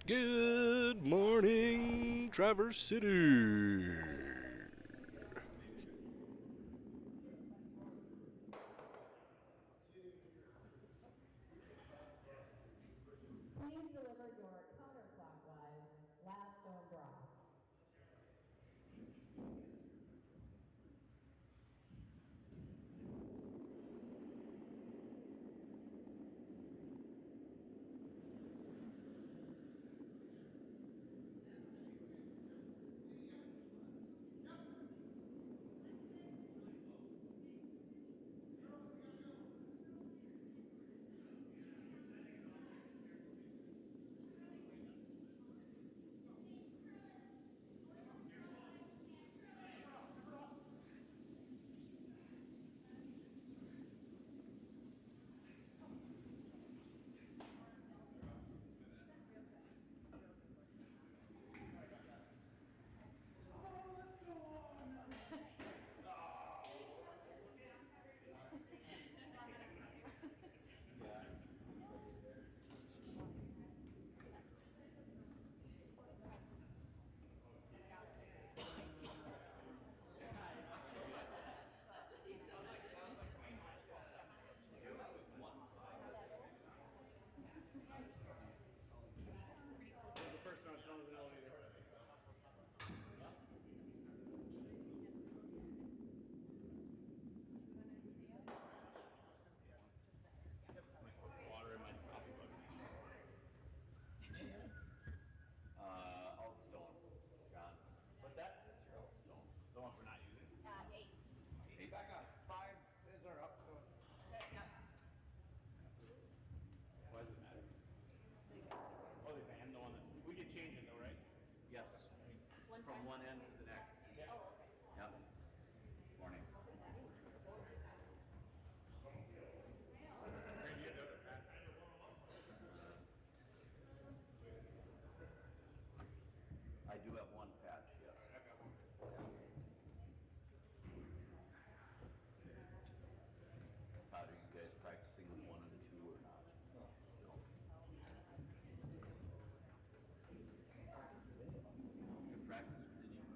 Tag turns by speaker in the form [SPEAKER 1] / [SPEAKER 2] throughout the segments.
[SPEAKER 1] Good morning, Traverse City.
[SPEAKER 2] Please deliver your counterclockwise last stone bra.
[SPEAKER 3] From one end to the next. Oh, okay. Yep. Morning. I do have one patch, yes. Todd, are you guys practicing with one and two or not? Still. You practice with any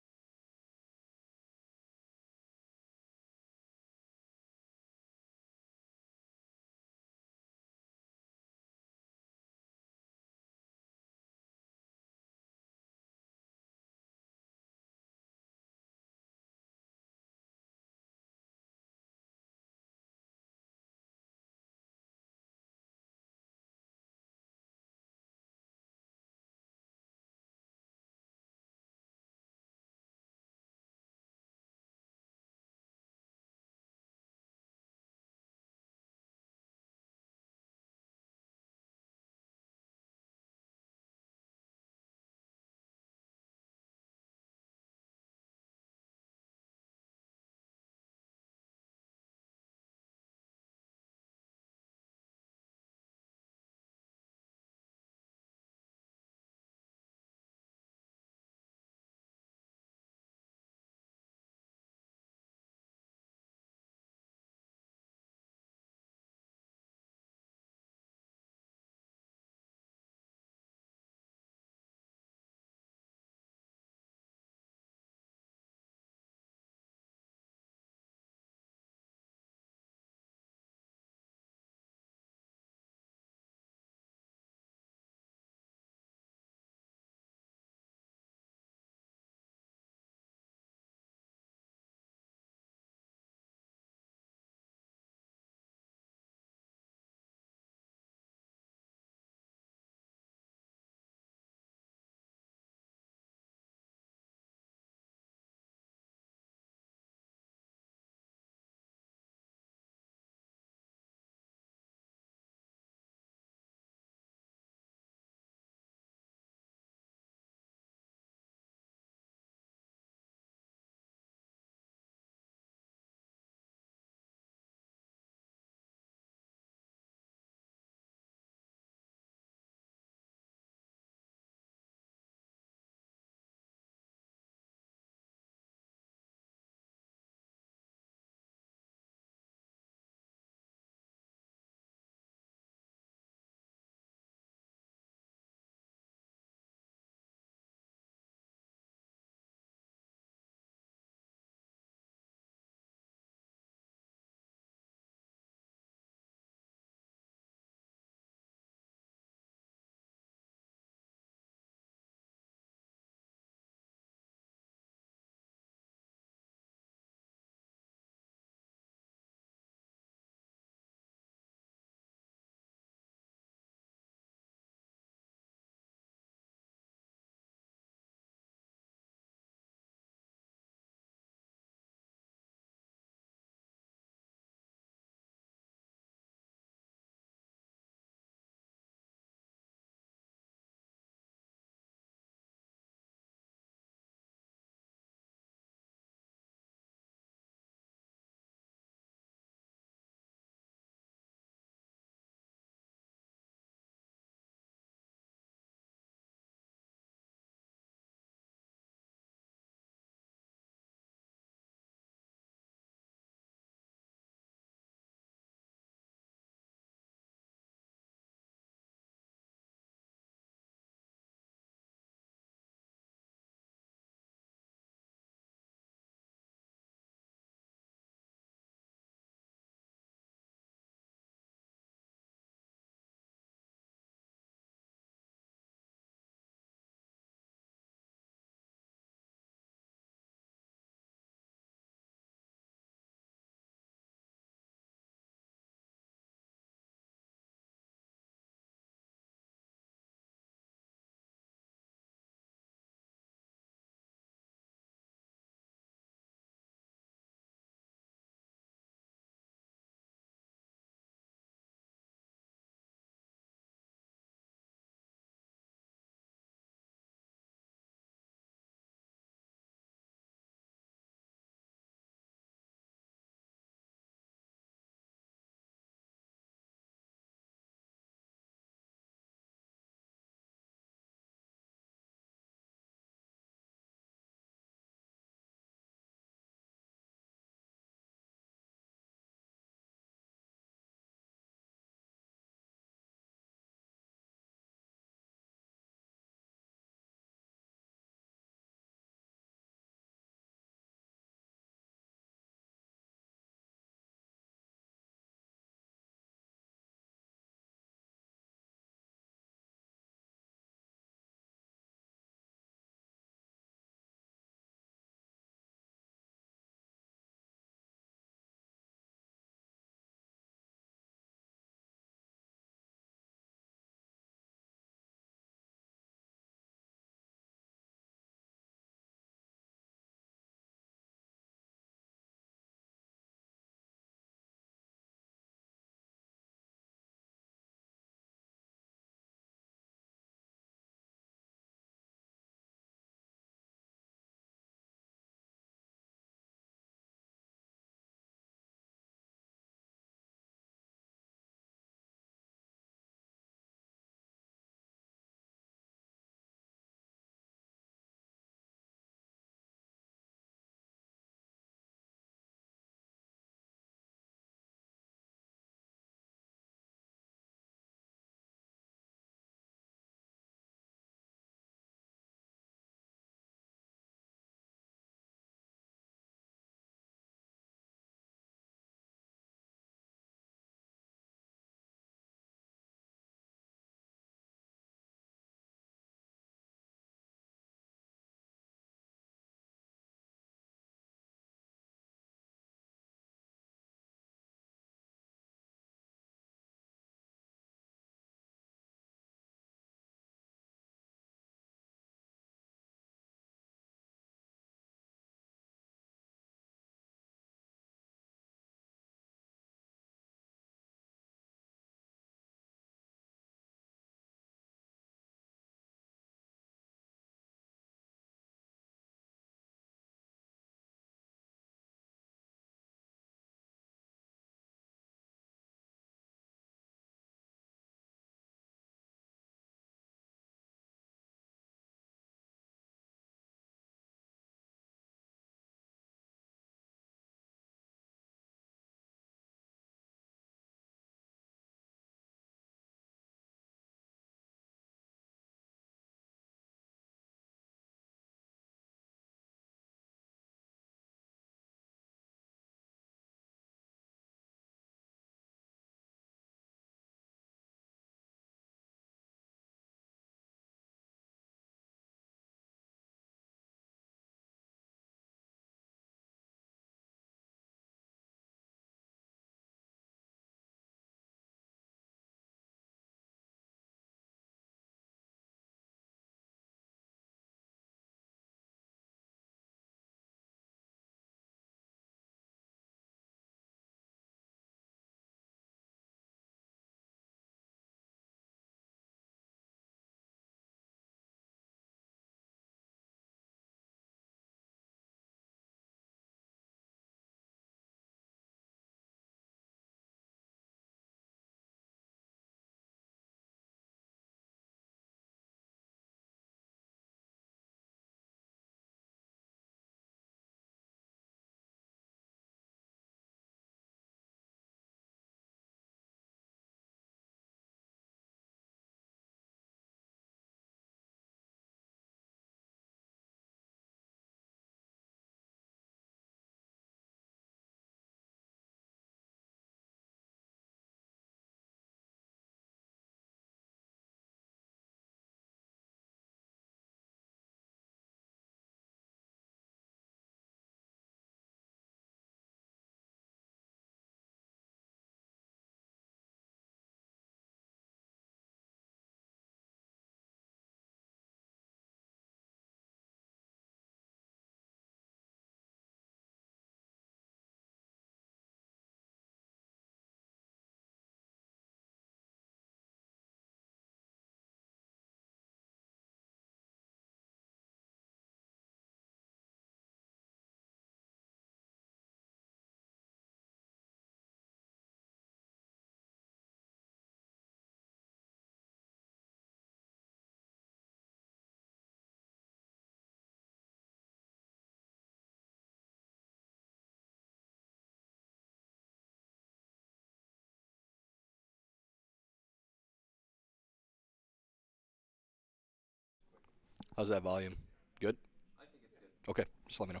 [SPEAKER 1] How's that volume? Good?
[SPEAKER 3] I think it's good.
[SPEAKER 1] Okay, just let me know.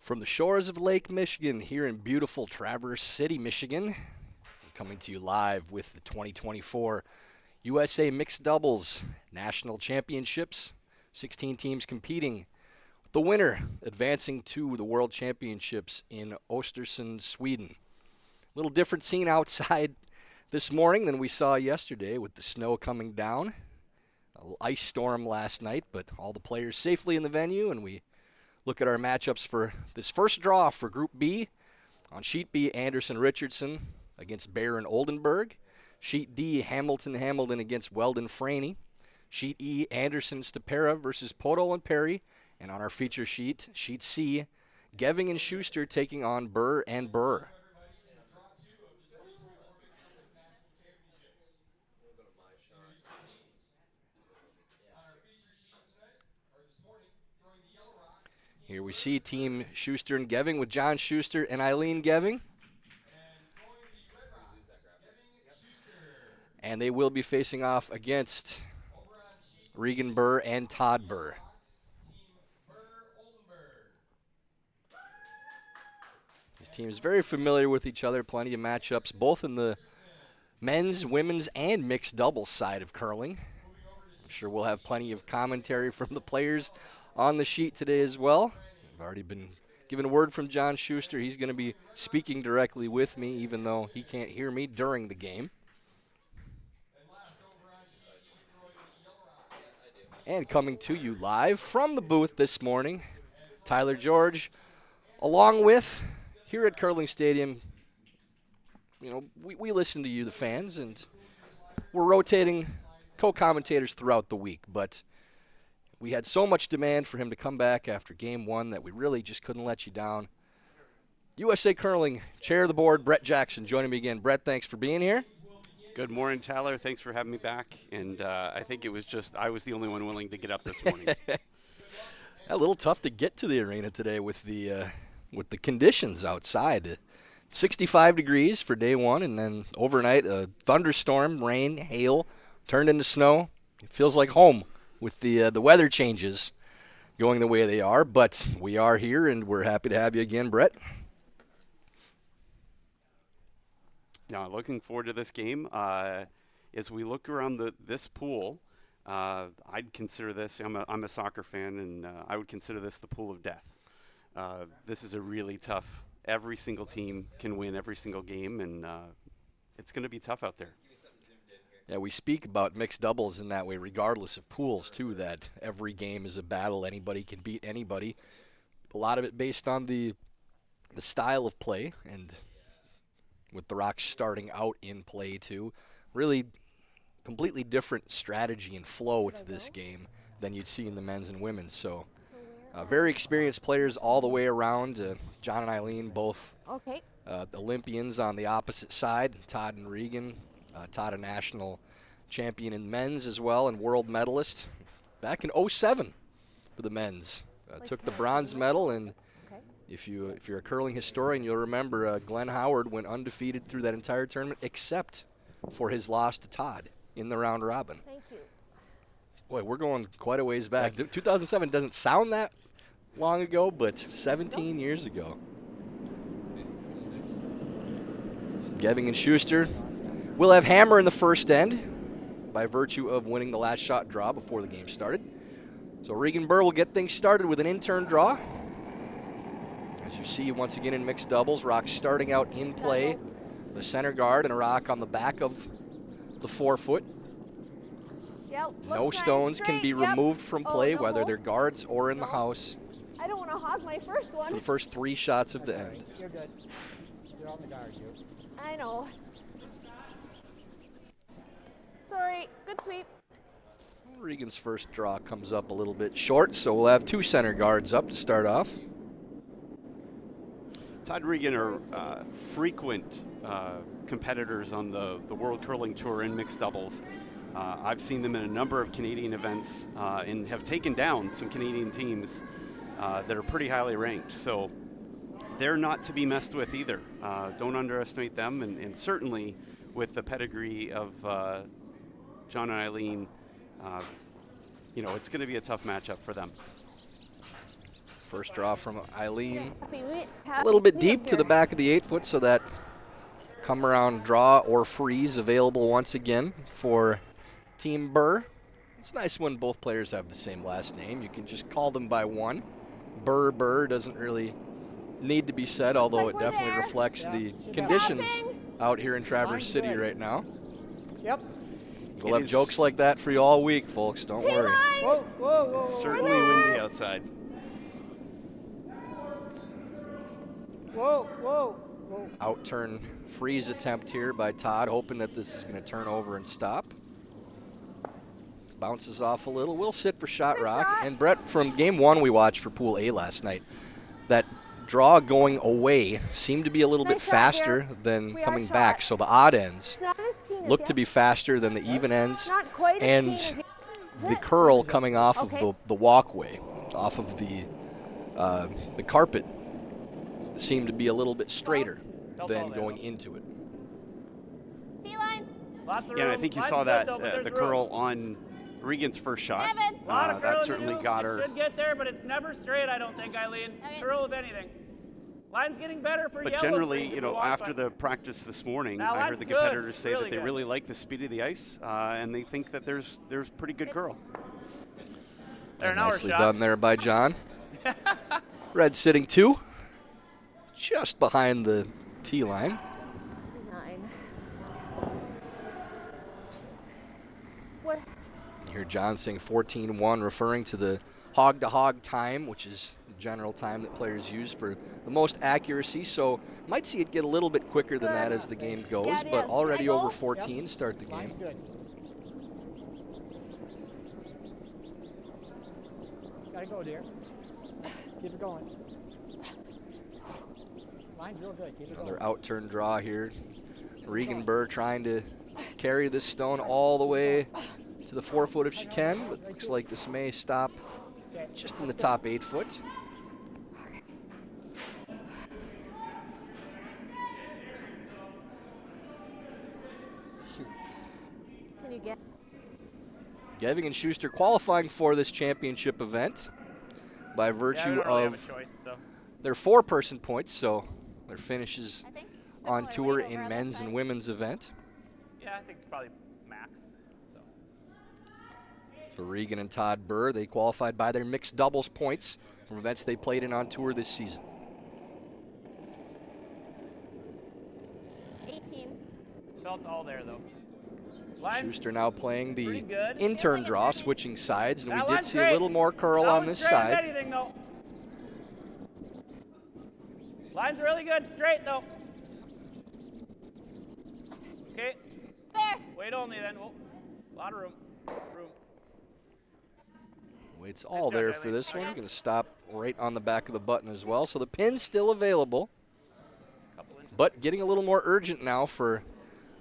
[SPEAKER 1] From the shores of Lake Michigan, here in beautiful Traverse City, Michigan, coming to you live with the 2024 USA Mixed Doubles National Championships. 16 teams competing. The winner advancing to the World Championships in Östersund, Sweden. A little different scene outside this morning than we saw yesterday with the snow coming down. A little ice storm last night, but all the players safely in the venue, and we look at our matchups for this first draw for Group B. On Sheet B, Anderson-Richardson against Birr and Oldenburg. Sheet D, Hamilton against Weldon-Franey. Sheet E, Anderson-Stapera versus Podol and Perry. And on our feature sheet, Sheet C, Geving and Shuster taking on Birr and Birr. Here we see Team Shuster and Geving with John Shuster and Aileen Geving. And they will be facing off against Regan Birr and Todd Birr. These teams very familiar with each other, plenty of matchups, both in the men's, women's, and mixed doubles side of curling. I'm sure we'll have plenty of commentary from the players on the sheet today as well. I've already been given a word from John Shuster. He's going to be speaking directly with me, even though he can't hear me during the game. And coming to you live from the booth this morning, Tyler George, along with, here at Curling Stadium, we listen to you, the fans, and we're rotating co-commentators throughout the week, but we had so much demand for him to come back after Game 1 that we really just couldn't let you down. USA Curling, Chair of the Board, Brett Jackson, joining me again. Brett, thanks for being here.
[SPEAKER 4] Good morning, Tyler. Thanks for having me back. And I think it was just I was the only one willing to get up this morning.
[SPEAKER 1] A little tough to get to the arena today with the conditions outside. 65 degrees for day one, and then overnight a thunderstorm, rain, hail, turned into snow. It feels like home with the weather changes going the way they are. But we are here, and we're happy to have you again, Brett.
[SPEAKER 4] Now, looking forward to this game. As we look around this pool, I'd consider this. I'm a soccer fan, and I would consider this the pool of death. This is a really tough. Every single team can win every single game, and it's going to be tough out there.
[SPEAKER 1] Yeah, we speak about mixed doubles in that way, regardless of pools, too, that every game is a battle. Anybody can beat anybody. A lot of it based on the style of play, and with the Rocks starting out in play, too. Really completely different strategy and flow to this game than you'd see in the men's and women's. So very experienced players all the way around. John and Aileen, both Olympians on the opposite side. Todd and Regan. Todd, a national champion in men's as well, and world medalist back in 07 for the men's. Took the bronze medal, and if you're a curling historian, you'll remember Glenn Howard went undefeated through that entire tournament, except for his loss to Todd in the round robin.
[SPEAKER 2] Thank you.
[SPEAKER 1] Boy, we're going quite a ways back. 2007 doesn't sound that long ago, but 17 years ago. Geving and Shuster will have hammer in the first end by virtue of winning the last shot draw before the game started. So Regan Birr will get things started with an in-turn draw. As you see, once again in mixed doubles, rocks starting out in play. The center guard and a rock on the back of the 4-foot.
[SPEAKER 5] Yep,
[SPEAKER 1] No
[SPEAKER 5] looks
[SPEAKER 1] stones
[SPEAKER 5] nice.
[SPEAKER 1] can be
[SPEAKER 5] Straight, yep.
[SPEAKER 1] removed from
[SPEAKER 5] Oh,
[SPEAKER 1] play,
[SPEAKER 5] no
[SPEAKER 1] whether
[SPEAKER 5] hole?
[SPEAKER 1] they're guards or in the
[SPEAKER 5] No.
[SPEAKER 1] house,
[SPEAKER 5] I don't want to hog my first
[SPEAKER 1] for
[SPEAKER 5] one.
[SPEAKER 1] the first 3 shots of the end.
[SPEAKER 6] You're good. You're on the guard, you.
[SPEAKER 5] I know. Sorry, good sweep.
[SPEAKER 1] Regan's first draw comes up a little bit short, so we'll have 2 center guards up to start off.
[SPEAKER 4] Todd Regan are frequent competitors on the World Curling Tour in mixed doubles. I've seen them in a number of Canadian events and have taken down some Canadian teams that are pretty highly ranked. So they're not to be messed with either. Don't underestimate them, and certainly with the pedigree of John and Aileen, it's going to be a tough matchup for them.
[SPEAKER 1] First draw from Aileen.
[SPEAKER 5] A
[SPEAKER 1] A little bit deep to the back of the 8-foot, so that come around draw or freeze available once again for Team Birr. It's nice when both players have the same last name. You can just call them by one. Birr doesn't really need to be said, although it definitely reflects the conditions out here in Traverse City right now.
[SPEAKER 6] Yep.
[SPEAKER 1] We'll have jokes like that for you all week, folks. Don't worry.
[SPEAKER 6] Whoa, whoa, whoa.
[SPEAKER 4] It's certainly windy outside.
[SPEAKER 6] Whoa, whoa, whoa.
[SPEAKER 1] Out-turn freeze attempt here by Todd, hoping that this is going to turn over and stop. Bounces off a little. We'll sit for shot rock. And Brett, from game 1 we watched for Pool A last night, that draw going away seemed to be a little bit
[SPEAKER 5] Nice shot
[SPEAKER 1] faster
[SPEAKER 5] here.
[SPEAKER 1] than
[SPEAKER 5] We are
[SPEAKER 1] coming
[SPEAKER 5] shot.
[SPEAKER 1] back. So the odd ends
[SPEAKER 5] Not as keen as
[SPEAKER 1] look
[SPEAKER 5] you.
[SPEAKER 1] to be faster than the even ends.
[SPEAKER 5] Not quite as
[SPEAKER 1] And
[SPEAKER 5] keen as you. Is
[SPEAKER 1] the
[SPEAKER 5] it?
[SPEAKER 1] curl coming off
[SPEAKER 5] Okay.
[SPEAKER 1] of the walkway, off of the carpet, seemed to be a little bit straighter than going into it.
[SPEAKER 5] T-line.
[SPEAKER 3] Lots of
[SPEAKER 4] Yeah, and I
[SPEAKER 3] room.
[SPEAKER 4] think you
[SPEAKER 3] Line's
[SPEAKER 4] saw
[SPEAKER 3] good,
[SPEAKER 4] that
[SPEAKER 3] though, but there's
[SPEAKER 4] the
[SPEAKER 3] room.
[SPEAKER 4] curl on Regan's first shot.
[SPEAKER 5] Seven.
[SPEAKER 3] Lot of curl
[SPEAKER 4] That
[SPEAKER 3] in
[SPEAKER 4] certainly
[SPEAKER 3] you.
[SPEAKER 4] got
[SPEAKER 3] It
[SPEAKER 4] her.
[SPEAKER 3] should get there, but it's never straight, I don't think, Aileen.
[SPEAKER 5] Okay.
[SPEAKER 3] It's curl, if anything. Line's getting better for
[SPEAKER 4] But
[SPEAKER 3] yellow.
[SPEAKER 4] generally,
[SPEAKER 3] freeze if want,
[SPEAKER 4] after
[SPEAKER 3] but
[SPEAKER 4] the practice this morning,
[SPEAKER 3] Now
[SPEAKER 4] I heard the
[SPEAKER 3] that's good.
[SPEAKER 4] competitors say
[SPEAKER 3] Really
[SPEAKER 4] that they
[SPEAKER 3] good.
[SPEAKER 4] really like the speed of the ice, and they think that there's pretty good curl.
[SPEAKER 3] There, now we're
[SPEAKER 1] Nicely
[SPEAKER 3] shot.
[SPEAKER 1] done there by John. Red sitting 2, just behind the tee line.
[SPEAKER 5] 9. What?
[SPEAKER 1] You hear John saying 14-1, referring to the hog-to-hog time, which is the general time that players use for the most accuracy. So might see it get a little bit quicker than that as the game goes,
[SPEAKER 5] Yeah, it
[SPEAKER 1] but
[SPEAKER 5] is.
[SPEAKER 1] already
[SPEAKER 5] Can I go?
[SPEAKER 1] over 14 to start the
[SPEAKER 6] Line's
[SPEAKER 1] game.
[SPEAKER 6] good. Gotta go, dear. Keep it going. Line's real good. Keep it going.
[SPEAKER 1] Another out-turn draw here. Regan Birr trying to carry this stone all the way to the 4-foot if she can, but looks like this may stop just in the top 8-foot.
[SPEAKER 5] Can you get?
[SPEAKER 1] Geving and Shuster qualifying for this championship event by
[SPEAKER 3] Yeah, we
[SPEAKER 1] virtue
[SPEAKER 3] don't really have
[SPEAKER 1] of
[SPEAKER 3] a choice, so.
[SPEAKER 1] their 4-person points, so their finishes
[SPEAKER 5] I think.
[SPEAKER 1] on
[SPEAKER 5] similar
[SPEAKER 1] tour
[SPEAKER 5] weight over
[SPEAKER 1] in
[SPEAKER 5] on
[SPEAKER 1] men's
[SPEAKER 5] this
[SPEAKER 1] and
[SPEAKER 5] side.
[SPEAKER 1] women's event.
[SPEAKER 3] Yeah, I think it's probably max. So.
[SPEAKER 1] For Regan and Todd Birr, they qualified by their mixed doubles points from events they played in on tour this season.
[SPEAKER 5] 18.
[SPEAKER 3] Felt all there, though. Line's
[SPEAKER 1] Shuster now playing the
[SPEAKER 3] pretty good.
[SPEAKER 1] in-turn draw, switching sides, and
[SPEAKER 3] That
[SPEAKER 1] we did
[SPEAKER 3] one's
[SPEAKER 1] see a
[SPEAKER 3] great.
[SPEAKER 1] little more curl
[SPEAKER 3] That
[SPEAKER 1] on
[SPEAKER 3] was
[SPEAKER 1] this
[SPEAKER 3] straight as
[SPEAKER 1] side.
[SPEAKER 3] anything, though. Line's really good, straight though. Okay.
[SPEAKER 5] There.
[SPEAKER 3] Wait only then. Whoa. A lot of room.
[SPEAKER 1] It's all
[SPEAKER 3] job,
[SPEAKER 1] there for
[SPEAKER 3] Aileen.
[SPEAKER 1] this one. Going to stop right on the back of the button as well. So the pin's still available,
[SPEAKER 3] Couple inches.
[SPEAKER 1] but getting a little more urgent now for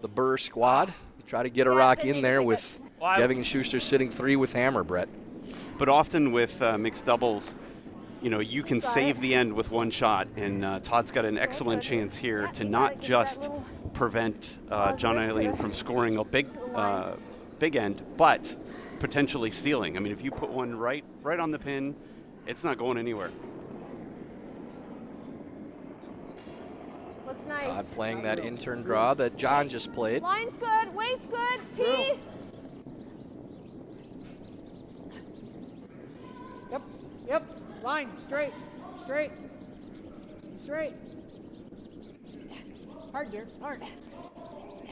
[SPEAKER 1] the Birr squad. Try to get a
[SPEAKER 5] Yeah,
[SPEAKER 1] rock
[SPEAKER 5] they
[SPEAKER 1] in
[SPEAKER 5] need
[SPEAKER 1] there
[SPEAKER 5] to
[SPEAKER 1] with
[SPEAKER 3] Well, I-
[SPEAKER 1] Geving and Shuster sitting 3 with hammer, Brett.
[SPEAKER 4] But often with mixed doubles, you can save the end with one shot, and Todd's got an excellent chance here to not just prevent John and Aileen from scoring a big end, but potentially stealing. I mean, if you put one right on the pin, it's not going anywhere.
[SPEAKER 5] Looks
[SPEAKER 1] Todd
[SPEAKER 5] nice.
[SPEAKER 1] playing that in-turn draw that John just played.
[SPEAKER 5] Line's good. Weight's good. T.
[SPEAKER 6] Line, straight, straight, straight. Hard, dear, hard.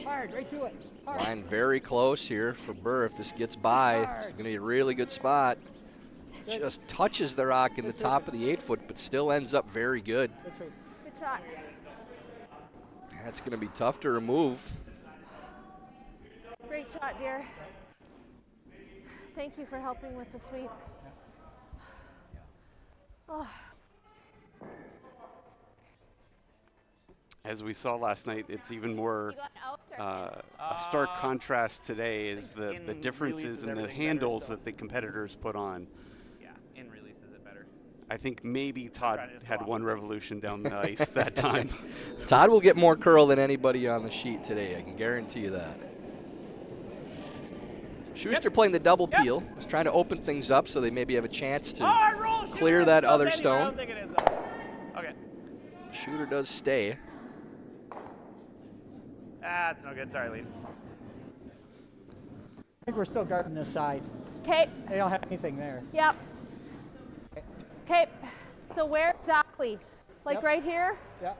[SPEAKER 6] Hard, right to it. Hard.
[SPEAKER 1] Line very close here for Birr. If this gets by, it's going to be a really good spot. Just touches the rock in the top of the 8-foot, but still ends up very good.
[SPEAKER 6] Good sweep.
[SPEAKER 5] Good shot.
[SPEAKER 1] That's going to be tough to remove.
[SPEAKER 5] Great shot, dear. Thank you for helping with the sweep. Oh.
[SPEAKER 4] As we saw last night, it's even more
[SPEAKER 5] You got out or in?
[SPEAKER 4] a stark contrast today is the
[SPEAKER 7] in
[SPEAKER 4] differences
[SPEAKER 7] releases
[SPEAKER 4] in the
[SPEAKER 7] everything better,
[SPEAKER 4] handles
[SPEAKER 7] so-
[SPEAKER 4] that the competitors put on.
[SPEAKER 7] Yeah, in releases it better.
[SPEAKER 4] I think maybe Todd
[SPEAKER 7] trying to just
[SPEAKER 4] had
[SPEAKER 7] go off
[SPEAKER 4] one
[SPEAKER 7] the-
[SPEAKER 4] revolution down the ice that time.
[SPEAKER 1] Todd will get more curl than anybody on the sheet today. I can guarantee you that. Schuster playing the double peel. He's trying to open things up so they maybe have a chance to
[SPEAKER 7] Roll,
[SPEAKER 1] clear
[SPEAKER 7] shooter.
[SPEAKER 1] that
[SPEAKER 7] Still
[SPEAKER 1] other
[SPEAKER 7] standing. I
[SPEAKER 1] stone.
[SPEAKER 7] don't think it is, though. Okay.
[SPEAKER 1] Shooter does stay.
[SPEAKER 7] That's no good. Sorry, Aileen.
[SPEAKER 6] I think we're still guarding this side.
[SPEAKER 5] Okay.
[SPEAKER 6] They don't have anything there.
[SPEAKER 5] Yep. Okay. So where exactly? Like
[SPEAKER 6] Yep.
[SPEAKER 5] right here?
[SPEAKER 6] Yeah.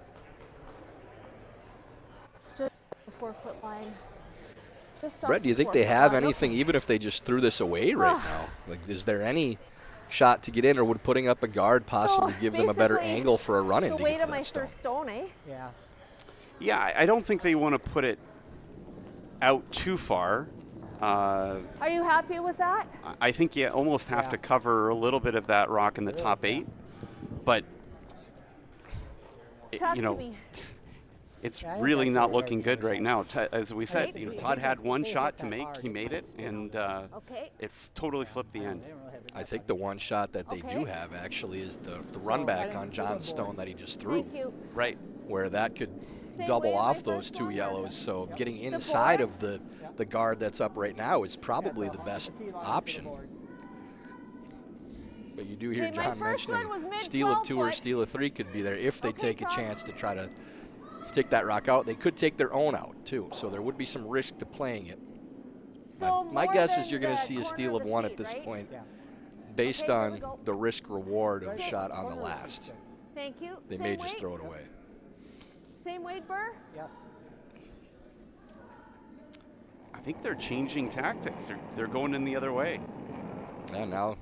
[SPEAKER 5] Just the 4-foot line. Just off
[SPEAKER 1] Brett, do you
[SPEAKER 5] the
[SPEAKER 1] think they
[SPEAKER 5] 4-foot
[SPEAKER 1] have
[SPEAKER 5] line.
[SPEAKER 1] anything, even if they just threw this away right now? Like, is there any shot to get in, or would putting up a guard possibly give them a better
[SPEAKER 5] basically,
[SPEAKER 1] angle for a run-in
[SPEAKER 5] The
[SPEAKER 1] to
[SPEAKER 5] weight
[SPEAKER 1] get to
[SPEAKER 5] of my
[SPEAKER 1] that stone?
[SPEAKER 5] first stone, eh?
[SPEAKER 6] Yeah.
[SPEAKER 4] Yeah, I don't think they want to put it out too far.
[SPEAKER 5] Are you happy with that?
[SPEAKER 4] I think you almost have
[SPEAKER 6] Yeah.
[SPEAKER 4] to cover a little bit of that rock in the top 8, but
[SPEAKER 5] Talk
[SPEAKER 4] you
[SPEAKER 5] to
[SPEAKER 4] know,
[SPEAKER 5] me.
[SPEAKER 4] it's
[SPEAKER 6] Yeah, I think
[SPEAKER 4] really
[SPEAKER 6] that's
[SPEAKER 4] not
[SPEAKER 6] right.
[SPEAKER 4] looking good right now. As we said,
[SPEAKER 5] Right.
[SPEAKER 4] you know, Todd had one
[SPEAKER 6] They hit
[SPEAKER 4] shot to
[SPEAKER 6] that
[SPEAKER 4] make,
[SPEAKER 6] hard.
[SPEAKER 4] he made it, and
[SPEAKER 5] Okay.
[SPEAKER 4] it totally flipped the end.
[SPEAKER 6] They don't really have
[SPEAKER 1] I think the one shot that they do
[SPEAKER 5] Okay.
[SPEAKER 1] have actually is the run back on John's stone that he just threw,
[SPEAKER 5] Thank you.
[SPEAKER 4] Right.
[SPEAKER 1] where that could
[SPEAKER 5] Same
[SPEAKER 1] double
[SPEAKER 5] way as my
[SPEAKER 1] off those
[SPEAKER 5] first
[SPEAKER 1] 2
[SPEAKER 5] one, or
[SPEAKER 1] yellows. So
[SPEAKER 6] Yep.
[SPEAKER 1] getting inside of
[SPEAKER 5] boards?
[SPEAKER 1] the guard that's up right now is probably
[SPEAKER 6] Yeah,
[SPEAKER 1] the
[SPEAKER 6] the
[SPEAKER 1] best
[SPEAKER 6] tee line to the
[SPEAKER 1] option.
[SPEAKER 6] board.
[SPEAKER 1] But you do hear
[SPEAKER 5] Okay, my
[SPEAKER 1] John
[SPEAKER 5] first
[SPEAKER 1] mentioning
[SPEAKER 5] one was mid
[SPEAKER 1] steal of
[SPEAKER 5] 12
[SPEAKER 1] 2 or
[SPEAKER 5] foot.
[SPEAKER 1] steal of 3 could be there if they
[SPEAKER 5] Okay,
[SPEAKER 1] take a
[SPEAKER 5] Todd.
[SPEAKER 1] chance to try to take that rock out. They could take their own out too, so there would be some risk to playing it.
[SPEAKER 5] So
[SPEAKER 1] My
[SPEAKER 5] more
[SPEAKER 1] guess
[SPEAKER 5] than
[SPEAKER 1] is you're going
[SPEAKER 5] the
[SPEAKER 1] to see a
[SPEAKER 5] corner
[SPEAKER 1] steal
[SPEAKER 5] of
[SPEAKER 1] of
[SPEAKER 5] the
[SPEAKER 1] 1
[SPEAKER 5] sheet,
[SPEAKER 1] at this
[SPEAKER 5] right?
[SPEAKER 1] point,
[SPEAKER 6] Yeah.
[SPEAKER 1] based
[SPEAKER 5] Okay, here we
[SPEAKER 1] on
[SPEAKER 5] go.
[SPEAKER 1] the risk reward of
[SPEAKER 5] Sit.
[SPEAKER 1] shot on the
[SPEAKER 6] Corner of the
[SPEAKER 1] last.
[SPEAKER 6] sheet.
[SPEAKER 5] Thank you.
[SPEAKER 1] They
[SPEAKER 5] Same
[SPEAKER 1] may just
[SPEAKER 5] weight?
[SPEAKER 1] throw it away.
[SPEAKER 5] Same weight, Birr?
[SPEAKER 6] Yes.
[SPEAKER 4] I think they're changing tactics. They're going in the other way.
[SPEAKER 1] And now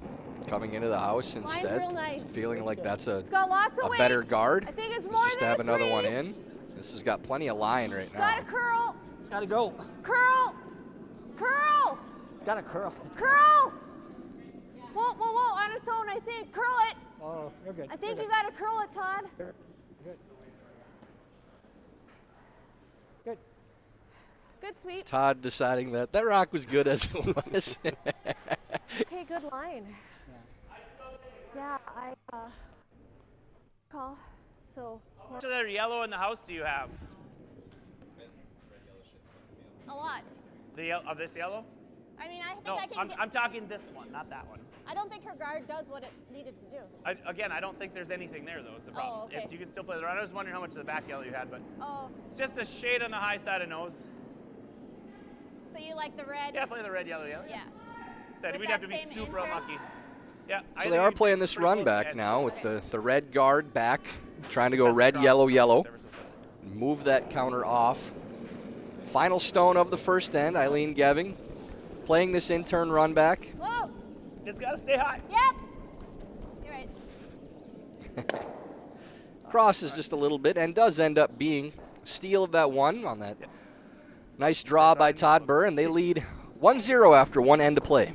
[SPEAKER 1] coming into the house
[SPEAKER 5] Mine's
[SPEAKER 1] instead,
[SPEAKER 5] real nice.
[SPEAKER 1] feeling like that's
[SPEAKER 5] It's got lots of
[SPEAKER 1] a
[SPEAKER 5] weight.
[SPEAKER 1] better guard.
[SPEAKER 5] I think it's
[SPEAKER 1] is
[SPEAKER 5] more
[SPEAKER 1] just to
[SPEAKER 5] than
[SPEAKER 1] have
[SPEAKER 5] a
[SPEAKER 1] another
[SPEAKER 5] 3.
[SPEAKER 1] one in. This has got plenty of line right now.
[SPEAKER 5] Got a curl.
[SPEAKER 6] Gotta go.
[SPEAKER 5] Curl. Curl.
[SPEAKER 6] It's got a curl.
[SPEAKER 5] Curl. Whoa, whoa, whoa. On its own, I think. Curl it.
[SPEAKER 6] Oh, you're good.
[SPEAKER 5] I think
[SPEAKER 6] You're
[SPEAKER 5] you got to curl it, Todd.
[SPEAKER 6] good. Good. Good.
[SPEAKER 5] Good sweep.
[SPEAKER 1] Todd deciding that that rock was good as it was.
[SPEAKER 5] Okay, good line. Yeah, I call. So
[SPEAKER 7] How much of that yellow in the house do you have?
[SPEAKER 5] a lot.
[SPEAKER 7] Of this yellow?
[SPEAKER 5] I mean, I think
[SPEAKER 7] No,
[SPEAKER 5] I can get.
[SPEAKER 7] I'm talking this one, not that one.
[SPEAKER 5] I don't think her guard does what it needed to do.
[SPEAKER 7] Again, I don't think there's anything there, though, is the problem.
[SPEAKER 5] Oh, okay.
[SPEAKER 7] You can still play the run. I was wondering how much of the back yellow you had, but
[SPEAKER 5] Oh,
[SPEAKER 7] it's just a shade on the high side of nose.
[SPEAKER 5] so you like the red?
[SPEAKER 7] Yeah, play the red, yellow, yellow.
[SPEAKER 5] Yeah.
[SPEAKER 7] Said
[SPEAKER 5] With
[SPEAKER 7] we'd
[SPEAKER 5] that
[SPEAKER 7] have to be
[SPEAKER 5] same
[SPEAKER 7] super
[SPEAKER 5] intern?
[SPEAKER 7] unlucky. Yeah. I
[SPEAKER 1] So
[SPEAKER 7] think
[SPEAKER 1] they are
[SPEAKER 7] we'd be
[SPEAKER 1] playing this
[SPEAKER 7] pretty
[SPEAKER 1] run
[SPEAKER 7] close
[SPEAKER 1] back
[SPEAKER 7] ahead.
[SPEAKER 1] now with the red guard back, trying to go
[SPEAKER 7] Says
[SPEAKER 1] red,
[SPEAKER 7] across
[SPEAKER 1] yellow,
[SPEAKER 7] the
[SPEAKER 1] yellow.
[SPEAKER 7] ever so slightly.
[SPEAKER 1] Move that counter off. Final stone of the first end, Aileen Geving playing this intern run back.
[SPEAKER 5] Whoa.
[SPEAKER 7] It's got to stay high.
[SPEAKER 5] Yep. You're right.
[SPEAKER 1] Crosses just a little bit and does end up being steal of that one on that nice draw by Todd Birr, and they lead 1-0 after one end to play.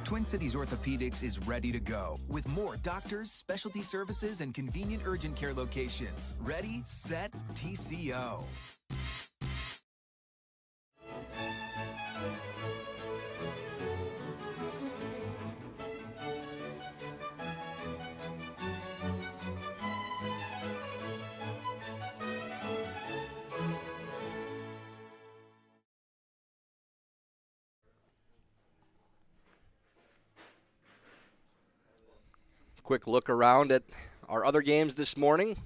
[SPEAKER 8] Twin Cities Orthopedics is ready to go with more doctors, specialty services, and convenient urgent care locations. Ready, set, TCO.
[SPEAKER 1] Quick look around at our other games this morning.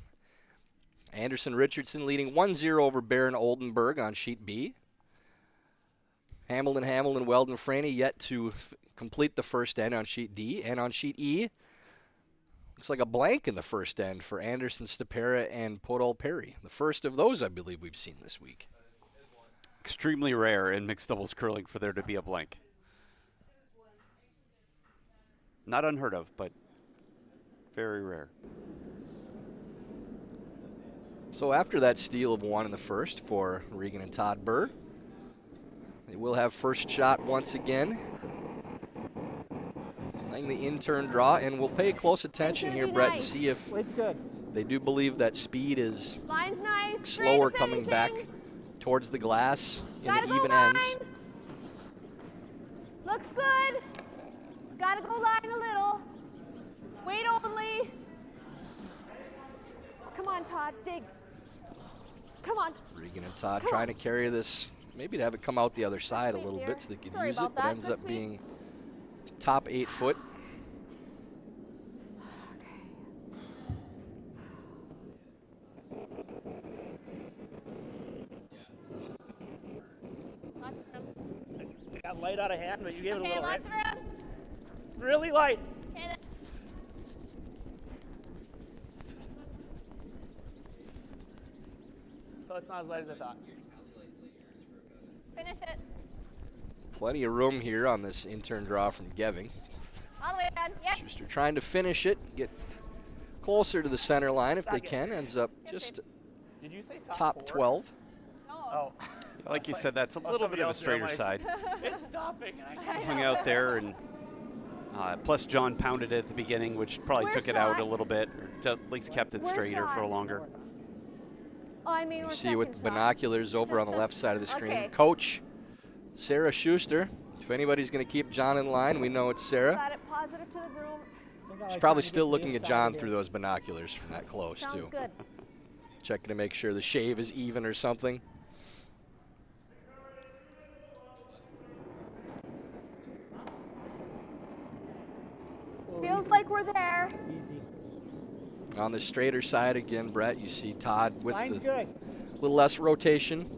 [SPEAKER 1] Anderson-Richardson leading 1-0 over Birr and Oldenburg on sheet B. Hamilton, Weldon, Franny yet to complete the first end on sheet D. And on sheet E, looks like a blank in the first end for Anderson, Stapera, and Podol Perry. The first of those, I believe, we've seen this week.
[SPEAKER 4] Extremely rare in mixed doubles curling for there to be a blank. Not unheard of, but very rare.
[SPEAKER 1] So after that steal of 1 in the first for Regan and Todd Birr, they will have first shot once again. Playing the in-turn draw, and we'll pay close attention here, Brett, and see if
[SPEAKER 6] It's good.
[SPEAKER 1] they do believe that speed is
[SPEAKER 5] Line's nice.
[SPEAKER 1] slower
[SPEAKER 5] Straight as
[SPEAKER 1] coming back
[SPEAKER 5] anything.
[SPEAKER 1] towards the glass in
[SPEAKER 5] Gotta
[SPEAKER 1] the
[SPEAKER 5] go
[SPEAKER 1] even
[SPEAKER 5] line.
[SPEAKER 1] ends.
[SPEAKER 5] Looks good. Gotta go line a little. Wait only. Come on, Todd. Dig. Come on.
[SPEAKER 1] Regan and Todd
[SPEAKER 5] Come
[SPEAKER 1] trying
[SPEAKER 5] on.
[SPEAKER 1] to carry this, maybe to have it come out the other side a
[SPEAKER 5] sweet,
[SPEAKER 1] little
[SPEAKER 5] dear.
[SPEAKER 1] bit so they could
[SPEAKER 5] Sorry
[SPEAKER 1] use
[SPEAKER 5] about
[SPEAKER 1] it, but
[SPEAKER 5] that.
[SPEAKER 1] ends
[SPEAKER 5] That's
[SPEAKER 1] up
[SPEAKER 5] sweet.
[SPEAKER 1] being top 8 foot.
[SPEAKER 5] Lots of room.
[SPEAKER 7] It got light out of hand, but you gave it a
[SPEAKER 5] Okay,
[SPEAKER 7] little, right?
[SPEAKER 5] lots of room.
[SPEAKER 7] It's really light.
[SPEAKER 5] Okay, that's
[SPEAKER 7] So it's not as light as I thought.
[SPEAKER 5] finish it.
[SPEAKER 1] Plenty of room here on this in-turn draw from Geving.
[SPEAKER 5] All the way down. Yep.
[SPEAKER 1] Schuster trying to finish it, get closer to the center line if they can. Ends up just
[SPEAKER 7] Did you say
[SPEAKER 1] top
[SPEAKER 7] four?
[SPEAKER 1] 12.
[SPEAKER 7] Oh.
[SPEAKER 4] Like you said, that's a little bit
[SPEAKER 7] somebody
[SPEAKER 4] of a
[SPEAKER 7] else there, I'm
[SPEAKER 4] straighter
[SPEAKER 7] like-
[SPEAKER 4] side.
[SPEAKER 7] It's stopping, and I can't.
[SPEAKER 4] Hung out there, and plus John pounded it at the beginning, which probably
[SPEAKER 5] Where's
[SPEAKER 4] took it out
[SPEAKER 5] shot?
[SPEAKER 4] a little bit, or at least kept it
[SPEAKER 5] Where's
[SPEAKER 4] straighter for
[SPEAKER 5] shot?
[SPEAKER 4] longer.
[SPEAKER 5] Oh, I mean,
[SPEAKER 1] You
[SPEAKER 5] we're
[SPEAKER 1] see with
[SPEAKER 5] second shot.
[SPEAKER 1] binoculars over on the left side of the screen.
[SPEAKER 5] Okay.
[SPEAKER 1] Coach Sarah Schuster. If anybody's going to keep John in line, we know it's Sarah.
[SPEAKER 5] Got it positive to the room.
[SPEAKER 1] She's probably still looking at John through those binoculars from that close,
[SPEAKER 5] Sounds
[SPEAKER 1] too.
[SPEAKER 5] good.
[SPEAKER 1] Checking to make sure the shave is even or something.
[SPEAKER 5] Feels like we're there.
[SPEAKER 6] Easy.
[SPEAKER 1] On the straighter side again, Brett, you see Todd with
[SPEAKER 6] Line's
[SPEAKER 1] the
[SPEAKER 6] good.
[SPEAKER 1] little less rotation.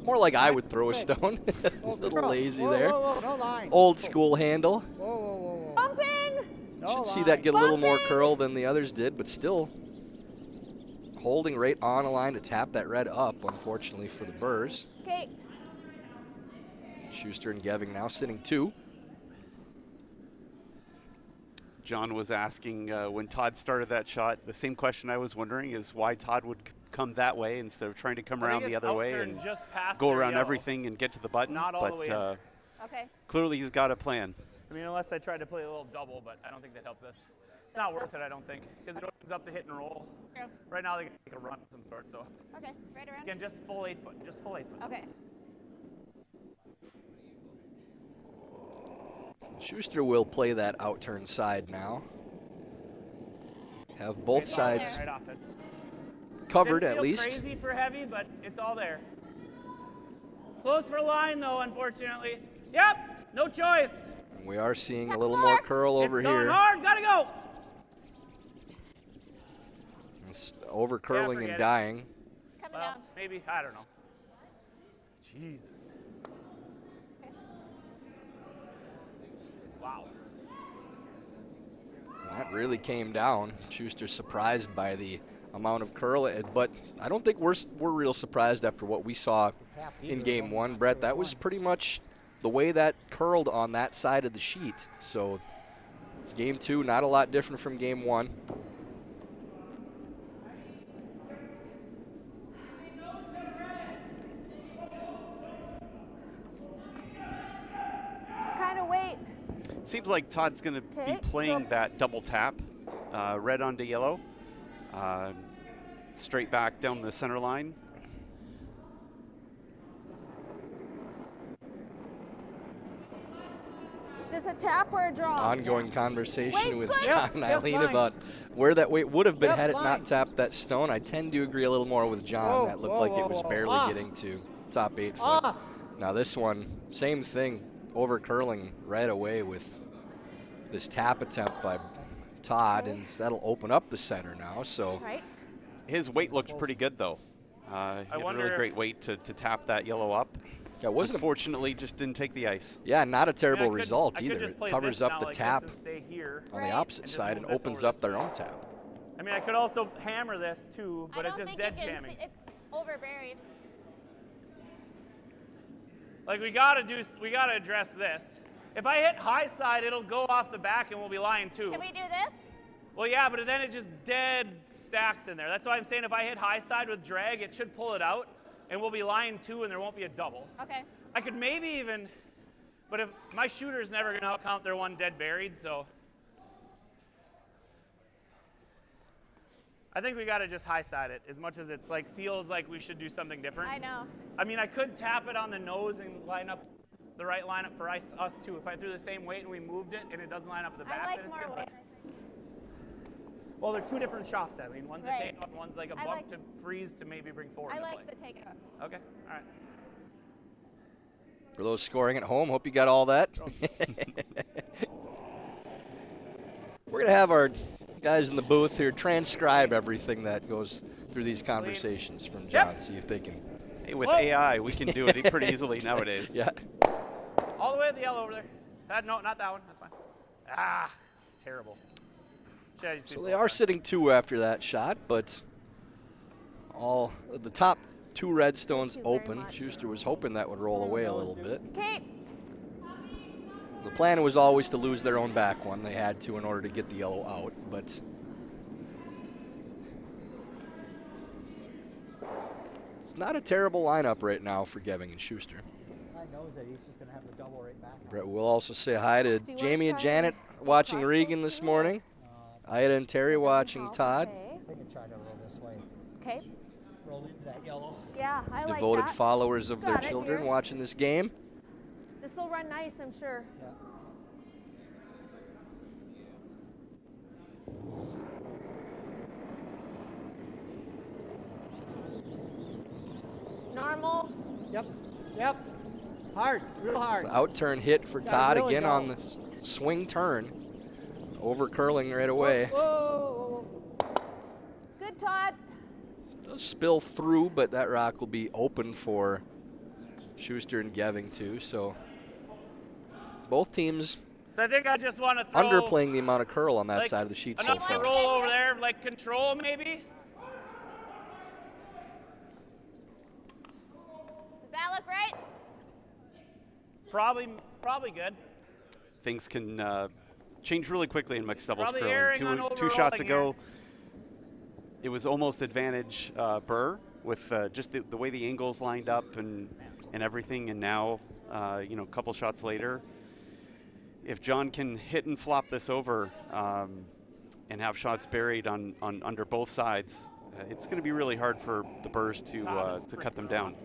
[SPEAKER 1] More like I would throw a
[SPEAKER 6] Good.
[SPEAKER 1] stone. a
[SPEAKER 6] Oh,
[SPEAKER 1] little
[SPEAKER 6] girl.
[SPEAKER 1] lazy
[SPEAKER 6] Whoa,
[SPEAKER 1] there.
[SPEAKER 6] Whoa, whoa, no line.
[SPEAKER 1] Old school handle.
[SPEAKER 6] Whoa, whoa, whoa, whoa.
[SPEAKER 5] Bumping.
[SPEAKER 6] No
[SPEAKER 1] Should see
[SPEAKER 6] line.
[SPEAKER 1] that get a little more
[SPEAKER 5] Bumping.
[SPEAKER 1] curl than the others did, but still holding right on a line to tap that red up, unfortunately for the Birrs.
[SPEAKER 5] Okay.
[SPEAKER 1] Schuster and Geving now sitting 2.
[SPEAKER 4] John was asking when Todd started that shot, the same question I was wondering is why Todd would come that way instead of trying to come
[SPEAKER 7] I
[SPEAKER 4] around
[SPEAKER 7] think
[SPEAKER 4] the
[SPEAKER 7] it's
[SPEAKER 4] other way
[SPEAKER 7] outturned
[SPEAKER 4] and
[SPEAKER 7] just past
[SPEAKER 4] go
[SPEAKER 7] their
[SPEAKER 4] around
[SPEAKER 7] yellow.
[SPEAKER 4] everything and get to the button.
[SPEAKER 7] Not all
[SPEAKER 4] but
[SPEAKER 7] the way in.
[SPEAKER 5] Okay.
[SPEAKER 4] clearly he's got a plan.
[SPEAKER 7] I mean, unless I tried to play a little double, but I don't think that helps us. It's not worth it, I don't think, because it opens up the hit and roll.
[SPEAKER 5] True.
[SPEAKER 7] Right now they can take a run of some sort, so
[SPEAKER 5] Okay. Right around.
[SPEAKER 7] again, just full 8 foot, just full 8 foot.
[SPEAKER 5] Okay.
[SPEAKER 1] Schuster will play that outturn side now. Have both
[SPEAKER 7] It's all there.
[SPEAKER 1] sides
[SPEAKER 7] Right off it.
[SPEAKER 1] covered
[SPEAKER 7] Didn't
[SPEAKER 1] at
[SPEAKER 7] feel
[SPEAKER 1] least.
[SPEAKER 7] Crazy for heavy, but it's all there. Close for line though, unfortunately. Yep, no choice.
[SPEAKER 1] We are seeing a
[SPEAKER 5] Tap
[SPEAKER 1] little
[SPEAKER 5] more.
[SPEAKER 1] more curl over
[SPEAKER 7] it's going
[SPEAKER 1] here.
[SPEAKER 7] hard, gotta go.
[SPEAKER 1] It's over curling
[SPEAKER 7] forget
[SPEAKER 1] and
[SPEAKER 7] it.
[SPEAKER 1] dying.
[SPEAKER 5] It's coming
[SPEAKER 7] Well,
[SPEAKER 5] down.
[SPEAKER 7] maybe, I don't know. Jesus. Wow.
[SPEAKER 1] That really came down. Schuster's surprised by the amount of curl, but I don't think we're real surprised after what we saw in game 1, Brett. That was pretty much the way that curled on that side of the sheet. So game 2, not a lot different from game 1.
[SPEAKER 5] Kind of wait.
[SPEAKER 4] It seems like Todd's going to
[SPEAKER 5] Okay,
[SPEAKER 4] be playing
[SPEAKER 5] so-
[SPEAKER 4] that double tap, red onto yellow, straight back down the center line.
[SPEAKER 5] Is this a tap or a draw?
[SPEAKER 1] Ongoing conversation
[SPEAKER 5] Wait's
[SPEAKER 1] with
[SPEAKER 5] good.
[SPEAKER 1] John and
[SPEAKER 6] Yep,
[SPEAKER 1] Aileen
[SPEAKER 6] line.
[SPEAKER 1] about where that weight would have been
[SPEAKER 6] Yep,
[SPEAKER 1] had it
[SPEAKER 6] line.
[SPEAKER 1] not tapped that stone. I tend to agree a little more with John.
[SPEAKER 6] Whoa,
[SPEAKER 1] That looked
[SPEAKER 6] whoa,
[SPEAKER 1] like
[SPEAKER 6] whoa,
[SPEAKER 1] it was
[SPEAKER 6] whoa.
[SPEAKER 1] barely
[SPEAKER 6] Off.
[SPEAKER 1] getting to top 8 foot.
[SPEAKER 6] Off.
[SPEAKER 1] Now this one, same thing, over curling right away with this tap attempt by Todd,
[SPEAKER 5] Okay.
[SPEAKER 1] and that'll open up the center now. So
[SPEAKER 5] Right.
[SPEAKER 4] His weight looked pretty good, though. He had a
[SPEAKER 7] wonder
[SPEAKER 4] really
[SPEAKER 7] if-
[SPEAKER 4] great weight to tap that yellow up.
[SPEAKER 1] that wasn't a,
[SPEAKER 4] Unfortunately, just didn't take the ice.
[SPEAKER 1] yeah, not a
[SPEAKER 7] I
[SPEAKER 1] terrible
[SPEAKER 7] mean, I could-
[SPEAKER 1] result
[SPEAKER 7] I could
[SPEAKER 1] either.
[SPEAKER 7] just
[SPEAKER 1] It
[SPEAKER 7] play
[SPEAKER 1] covers
[SPEAKER 7] this
[SPEAKER 1] up
[SPEAKER 7] now
[SPEAKER 1] the
[SPEAKER 7] like
[SPEAKER 1] tap
[SPEAKER 7] this and stay here.
[SPEAKER 1] on
[SPEAKER 5] Right.
[SPEAKER 1] the opposite
[SPEAKER 7] And just
[SPEAKER 1] side and
[SPEAKER 7] move this
[SPEAKER 1] opens
[SPEAKER 7] over
[SPEAKER 1] up
[SPEAKER 7] this
[SPEAKER 1] their
[SPEAKER 7] way.
[SPEAKER 1] own tap.
[SPEAKER 7] I mean, I could also hammer this too, but
[SPEAKER 5] I
[SPEAKER 7] it's
[SPEAKER 5] don't
[SPEAKER 7] just
[SPEAKER 5] think
[SPEAKER 7] dead
[SPEAKER 5] you can
[SPEAKER 7] jamming.
[SPEAKER 5] see, it's overburied.
[SPEAKER 7] Like we gotta address this. If I hit high side, it'll go off the back and we'll be lying too.
[SPEAKER 5] Can we do this?
[SPEAKER 7] Well, yeah, but then it just dead stacks in there. That's why I'm saying if I hit high side with drag, it should pull it out, and we'll be lying two, and there won't be a double.
[SPEAKER 5] Okay.
[SPEAKER 7] I could maybe even, but if my shooter's never gonna count their one dead buried, so. I think we gotta just high side it as much as it's like feels like we should do something different.
[SPEAKER 5] I know.
[SPEAKER 7] I mean, I could tap it on the nose and line up the right lineup for us too. If I threw the same weight and we moved it and it doesn't line up at the back,
[SPEAKER 5] I like
[SPEAKER 7] then it's
[SPEAKER 5] more
[SPEAKER 7] good.
[SPEAKER 5] weight.
[SPEAKER 7] Well, they're two different shots, Aileen. One's a
[SPEAKER 5] Right.
[SPEAKER 7] takeout and one's like a
[SPEAKER 5] I
[SPEAKER 7] bump
[SPEAKER 5] like-
[SPEAKER 7] to freeze to maybe bring forward
[SPEAKER 5] I
[SPEAKER 7] the
[SPEAKER 5] like
[SPEAKER 7] play.
[SPEAKER 5] the takeout.
[SPEAKER 7] Okay, all right.
[SPEAKER 1] For those scoring at home, hope you got all that. We're going to have our guys in the booth here transcribe everything that goes through these conversations from John, see if they can.
[SPEAKER 4] Hey, with
[SPEAKER 7] Whoa.
[SPEAKER 4] AI, we can do it pretty easily nowadays.
[SPEAKER 1] Yeah.
[SPEAKER 7] All the way at the yellow over there. No, not that one. That's fine. Ah, terrible. Yeah, you see
[SPEAKER 1] So
[SPEAKER 7] both
[SPEAKER 1] they are
[SPEAKER 7] there.
[SPEAKER 1] sitting two after that shot, but all the top two redstones
[SPEAKER 5] Thank you very
[SPEAKER 1] open.
[SPEAKER 5] much.
[SPEAKER 1] Schuster was hoping that would roll away a little bit.
[SPEAKER 5] Okay.
[SPEAKER 1] The plan was always to lose their own back one. They had to in order to get the yellow out, but it's not a terrible lineup right now for Geving and Schuster.
[SPEAKER 6] I knows that he's just going to have the double right back. on
[SPEAKER 1] Brett
[SPEAKER 6] him.
[SPEAKER 1] will also say hi to
[SPEAKER 5] Do you wanna
[SPEAKER 1] Jamie and
[SPEAKER 5] try
[SPEAKER 1] Janet
[SPEAKER 5] to
[SPEAKER 1] watching
[SPEAKER 5] charge
[SPEAKER 1] Regan
[SPEAKER 5] those
[SPEAKER 1] this
[SPEAKER 5] two?
[SPEAKER 1] morning. Ida and Terry
[SPEAKER 5] Doesn't
[SPEAKER 1] watching
[SPEAKER 5] help.
[SPEAKER 1] Todd.
[SPEAKER 5] Okay.
[SPEAKER 6] I think I try to roll this way.
[SPEAKER 5] Okay.
[SPEAKER 6] Roll into that yellow.
[SPEAKER 5] Yeah, I like
[SPEAKER 1] Devoted
[SPEAKER 5] that.
[SPEAKER 1] followers of their
[SPEAKER 5] Got it
[SPEAKER 1] children
[SPEAKER 5] here.
[SPEAKER 1] watching this game.
[SPEAKER 5] This will run nice, I'm sure.
[SPEAKER 6] Yeah.
[SPEAKER 5] Normal.
[SPEAKER 6] Yep. Yep. Hard. Real hard.
[SPEAKER 1] The out turn hit for
[SPEAKER 6] Gotta
[SPEAKER 1] Todd
[SPEAKER 6] really
[SPEAKER 1] again
[SPEAKER 6] go.
[SPEAKER 1] on the swing turn. Over curling right away.
[SPEAKER 6] Whoa.
[SPEAKER 5] Good, Todd.
[SPEAKER 1] Does spill through, but that rock will be open for Schuster and Geving too. So both teams
[SPEAKER 7] So I think I just want to throw
[SPEAKER 1] underplaying the amount of curl on that
[SPEAKER 7] like,
[SPEAKER 1] side of the sheet so
[SPEAKER 7] enough to
[SPEAKER 1] far.
[SPEAKER 7] roll over there, like control maybe.
[SPEAKER 5] Does that look right?
[SPEAKER 7] Probably good.
[SPEAKER 4] Things can change really quickly in mixed doubles
[SPEAKER 7] Probably
[SPEAKER 4] curling.
[SPEAKER 7] erring on
[SPEAKER 4] Two shots
[SPEAKER 7] overrolling
[SPEAKER 4] ago, it was almost advantage Birr with just the way the angles lined up and everything. And now, a couple shots later, if John can hit and flop this over and have shots buried on under both sides, it's going to be really hard for the Birrs to cut them down.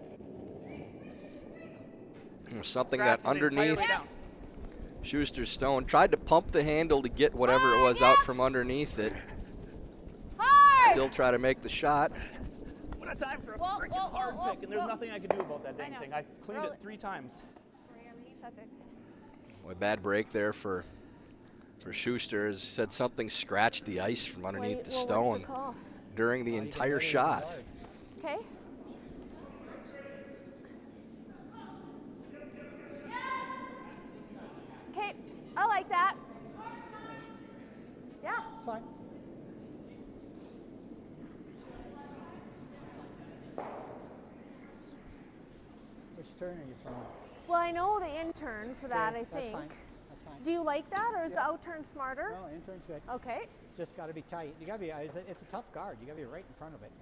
[SPEAKER 1] Something
[SPEAKER 7] Scratch
[SPEAKER 1] that
[SPEAKER 7] it entirely
[SPEAKER 1] underneath
[SPEAKER 7] down.
[SPEAKER 1] Schuster Stone tried to pump the handle to get whatever it was out from underneath it.
[SPEAKER 5] Hard!
[SPEAKER 1] Still try to make the shot.
[SPEAKER 7] What a time for a
[SPEAKER 5] Whoa,
[SPEAKER 7] freaking
[SPEAKER 5] whoa,
[SPEAKER 7] hard
[SPEAKER 5] whoa,
[SPEAKER 7] pick, and there's
[SPEAKER 5] whoa.
[SPEAKER 7] nothing I could do about that
[SPEAKER 5] I
[SPEAKER 7] dang
[SPEAKER 5] know.
[SPEAKER 7] thing. I cleaned
[SPEAKER 5] Roll
[SPEAKER 7] it
[SPEAKER 5] it.
[SPEAKER 7] 3 times.
[SPEAKER 5] That's it.
[SPEAKER 1] Boy, bad break there for Schuster. As said, something scratched the ice from underneath the
[SPEAKER 5] What's
[SPEAKER 1] stone
[SPEAKER 5] the call?
[SPEAKER 1] during the entire shot.
[SPEAKER 5] Okay. Okay, I like that. Yeah.
[SPEAKER 6] It's fine. Which turn are you from?
[SPEAKER 5] Well, I know the intern for that,
[SPEAKER 6] Okay,
[SPEAKER 5] I
[SPEAKER 6] that's
[SPEAKER 5] think.
[SPEAKER 6] fine. That's fine.
[SPEAKER 5] Do you like that, or is the
[SPEAKER 6] Yeah.
[SPEAKER 5] out turn smarter?
[SPEAKER 6] No, intern's good.
[SPEAKER 5] Okay.
[SPEAKER 6] Just got to be tight. You got to be. It's a tough guard. You got to be right in front of it.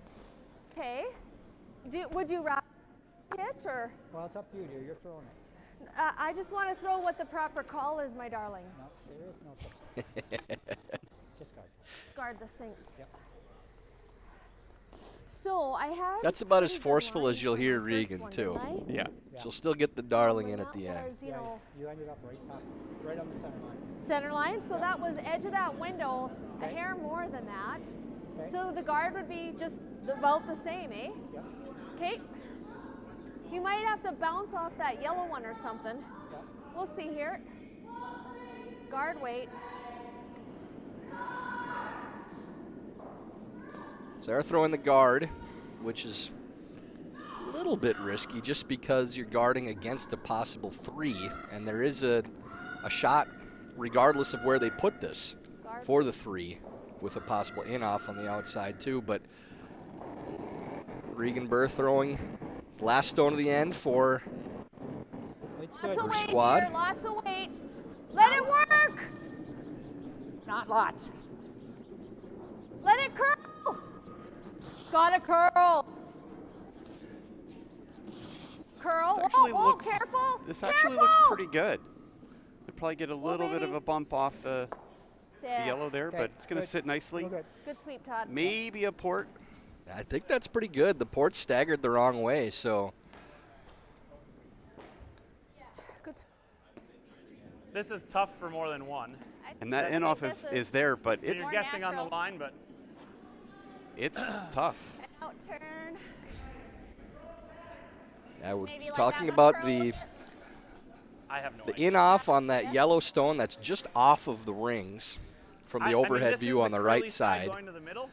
[SPEAKER 5] Okay. Would you rather hit, or?
[SPEAKER 6] Well, it's up to you, dear. You're throwing it.
[SPEAKER 5] I just want to throw what the proper call is, my darling.
[SPEAKER 6] No, there is no such thing. Just guard.
[SPEAKER 5] Guard this thing.
[SPEAKER 6] Yep.
[SPEAKER 5] So I had.
[SPEAKER 1] That's about as
[SPEAKER 5] pretty good
[SPEAKER 1] forceful as
[SPEAKER 5] line
[SPEAKER 1] you'll
[SPEAKER 5] for
[SPEAKER 1] hear
[SPEAKER 5] my
[SPEAKER 1] Regan,
[SPEAKER 5] first one,
[SPEAKER 1] too.
[SPEAKER 5] didn't I?
[SPEAKER 4] Yeah.
[SPEAKER 1] She'll still get the darling in
[SPEAKER 5] When
[SPEAKER 1] at the
[SPEAKER 5] that
[SPEAKER 1] end.
[SPEAKER 5] was,
[SPEAKER 6] Yeah, you ended up right top, right on the center line.
[SPEAKER 5] Center line, so that was edge of that window, a
[SPEAKER 6] Okay.
[SPEAKER 5] hair more than that.
[SPEAKER 6] Okay.
[SPEAKER 5] So the guard would be just about the same, eh?
[SPEAKER 6] Yep.
[SPEAKER 5] Okay. You might have to bounce off that yellow one or something.
[SPEAKER 6] Yep.
[SPEAKER 5] We'll see here. Guard weight.
[SPEAKER 1] So they're throwing the guard, which is a little bit risky just because you're guarding against a possible 3, and there is a shot regardless of where they put this for the 3 with a possible in-off on the outside too. But Regan Birr throwing last stone of the end for
[SPEAKER 5] Lots of
[SPEAKER 1] her
[SPEAKER 5] weight
[SPEAKER 1] squad.
[SPEAKER 5] here, lots of weight. Let it work.
[SPEAKER 6] Not lots.
[SPEAKER 5] Let it curl. Gotta curl. Curl.
[SPEAKER 4] This actually
[SPEAKER 5] Whoa,
[SPEAKER 4] looks,
[SPEAKER 5] careful.
[SPEAKER 4] This actually looks pretty good. They'll probably get a little bit of
[SPEAKER 5] baby.
[SPEAKER 4] a bump off the
[SPEAKER 5] Sit.
[SPEAKER 4] yellow there,
[SPEAKER 6] Okay,
[SPEAKER 4] but it's going to
[SPEAKER 6] good.
[SPEAKER 4] sit nicely.
[SPEAKER 6] Real good.
[SPEAKER 5] Good sweep, Todd.
[SPEAKER 4] Maybe a port.
[SPEAKER 1] I think that's pretty good. The port's staggered the wrong way, so
[SPEAKER 5] Good. s-
[SPEAKER 7] This is tough for more than one.
[SPEAKER 4] And that
[SPEAKER 5] That's-
[SPEAKER 4] in-off
[SPEAKER 5] this
[SPEAKER 4] is there, but
[SPEAKER 7] You're
[SPEAKER 4] it's
[SPEAKER 5] More
[SPEAKER 7] guessing on the
[SPEAKER 5] natural.
[SPEAKER 7] line, but
[SPEAKER 4] tough.
[SPEAKER 5] Out turn.
[SPEAKER 1] we're
[SPEAKER 5] Maybe like
[SPEAKER 1] talking
[SPEAKER 5] that,
[SPEAKER 1] about
[SPEAKER 5] curl a
[SPEAKER 1] the
[SPEAKER 5] little bit.
[SPEAKER 7] I have no
[SPEAKER 1] the
[SPEAKER 7] idea.
[SPEAKER 1] in-off on that yellow stone that's just off of the rings from the
[SPEAKER 7] I mean,
[SPEAKER 1] overhead
[SPEAKER 7] this
[SPEAKER 1] view
[SPEAKER 7] is
[SPEAKER 1] on the
[SPEAKER 7] curly
[SPEAKER 1] right side.
[SPEAKER 7] Going to the middle.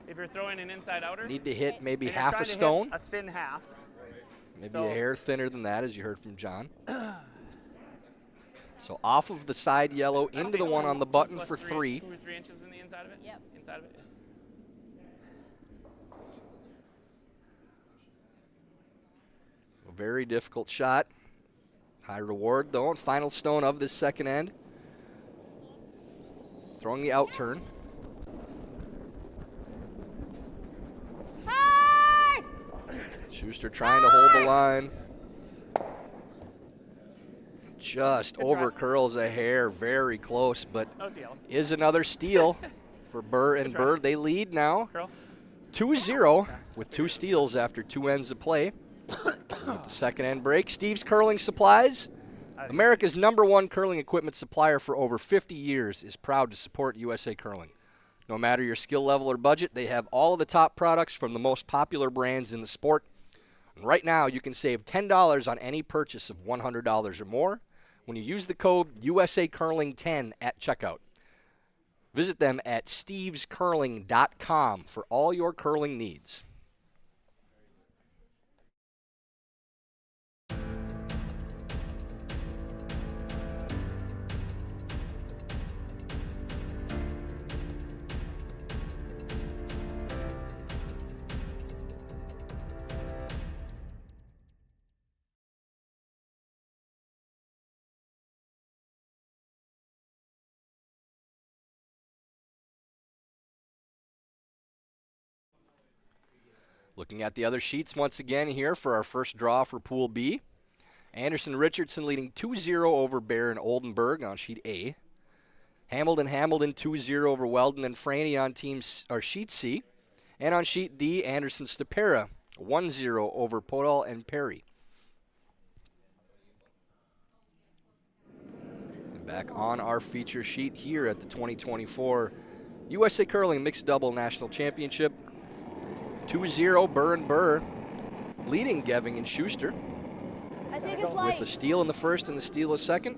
[SPEAKER 7] If you're throwing an inside outer,
[SPEAKER 1] Need to hit maybe
[SPEAKER 7] and you're
[SPEAKER 1] half
[SPEAKER 7] trying
[SPEAKER 1] a
[SPEAKER 7] to hit
[SPEAKER 1] stone,
[SPEAKER 7] a thin half.
[SPEAKER 1] maybe
[SPEAKER 7] so-
[SPEAKER 1] a hair thinner than that, as you heard from John. So off of the side yellow
[SPEAKER 7] I
[SPEAKER 1] into
[SPEAKER 7] think
[SPEAKER 1] the one on the
[SPEAKER 7] 2
[SPEAKER 1] button
[SPEAKER 7] plus
[SPEAKER 1] for
[SPEAKER 7] 3
[SPEAKER 1] 3.
[SPEAKER 7] 2 or 3 inches in the inside of it.
[SPEAKER 5] Yep.
[SPEAKER 7] Inside of it.
[SPEAKER 1] A very difficult shot. High reward though, and final stone of this second end. Throwing the out turn.
[SPEAKER 5] Hard.
[SPEAKER 1] Schuster trying to hold the line. Just
[SPEAKER 6] Good
[SPEAKER 1] over
[SPEAKER 6] try.
[SPEAKER 1] curls a hair, very close, but
[SPEAKER 7] That was yellow.
[SPEAKER 1] is another steal for Birr and
[SPEAKER 7] Good try.
[SPEAKER 1] Bird. They lead now
[SPEAKER 7] Curl.
[SPEAKER 1] 2-0 with 2 steals after 2 ends of play. With the second end break, Steve's Curling Supplies, America's #1 curling equipment supplier for over 50 years, is proud to support USA Curling. No matter your skill level or budget, they have all of the top products from the most popular brands in the sport. And right now, you can save $10 on any purchase of $100 or more when you use the code USACurling10 at checkout. Visit them at stevescurling.com for all your curling needs. Looking at the other sheets once again here for our first draw for Pool B. Anderson Richardson leading 2-0 over Birr and Oldenburg on sheet A. Hamilton 2-0 over Weldon and Franny on sheet C. And on sheet D, Anderson Stapera 1-0 over Podol and Perry. And back on our feature sheet here at the 2024 USA Curling Mixed Double National Championship. 2-0, Birr and Birr leading Geving and Shuster
[SPEAKER 5] I think it's
[SPEAKER 1] with
[SPEAKER 5] light.
[SPEAKER 1] a steal in the first and the steal a second.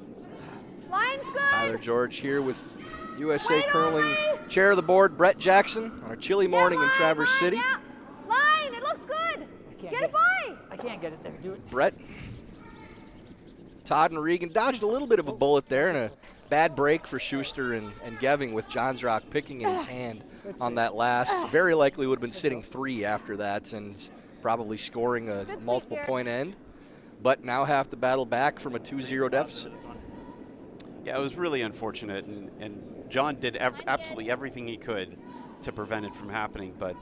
[SPEAKER 5] Line's good.
[SPEAKER 1] Tyler George here with USA
[SPEAKER 5] Right on,
[SPEAKER 1] Curling
[SPEAKER 5] Ray.
[SPEAKER 1] chair of the board, Brett Jackson, on a chilly morning in
[SPEAKER 5] line,
[SPEAKER 1] Traverse
[SPEAKER 5] line,
[SPEAKER 1] City.
[SPEAKER 5] Yeah. Line, it looks good.
[SPEAKER 6] can't
[SPEAKER 5] Get it by.
[SPEAKER 6] I can't get it there. Do it.
[SPEAKER 1] Brett, Todd, and Regan dodged a little bit of a bullet there, and a bad break for Schuster and Geving with John's Rock picking in his hand on that last. Very likely would have been sitting 3 after that and probably scoring a
[SPEAKER 5] Good sweep,
[SPEAKER 1] multiple
[SPEAKER 5] Garrett.
[SPEAKER 1] point end. But now have to battle back from a 2-0 deficit.
[SPEAKER 4] Yeah, it was really unfortunate, and John did absolutely everything he could to prevent it from happening, but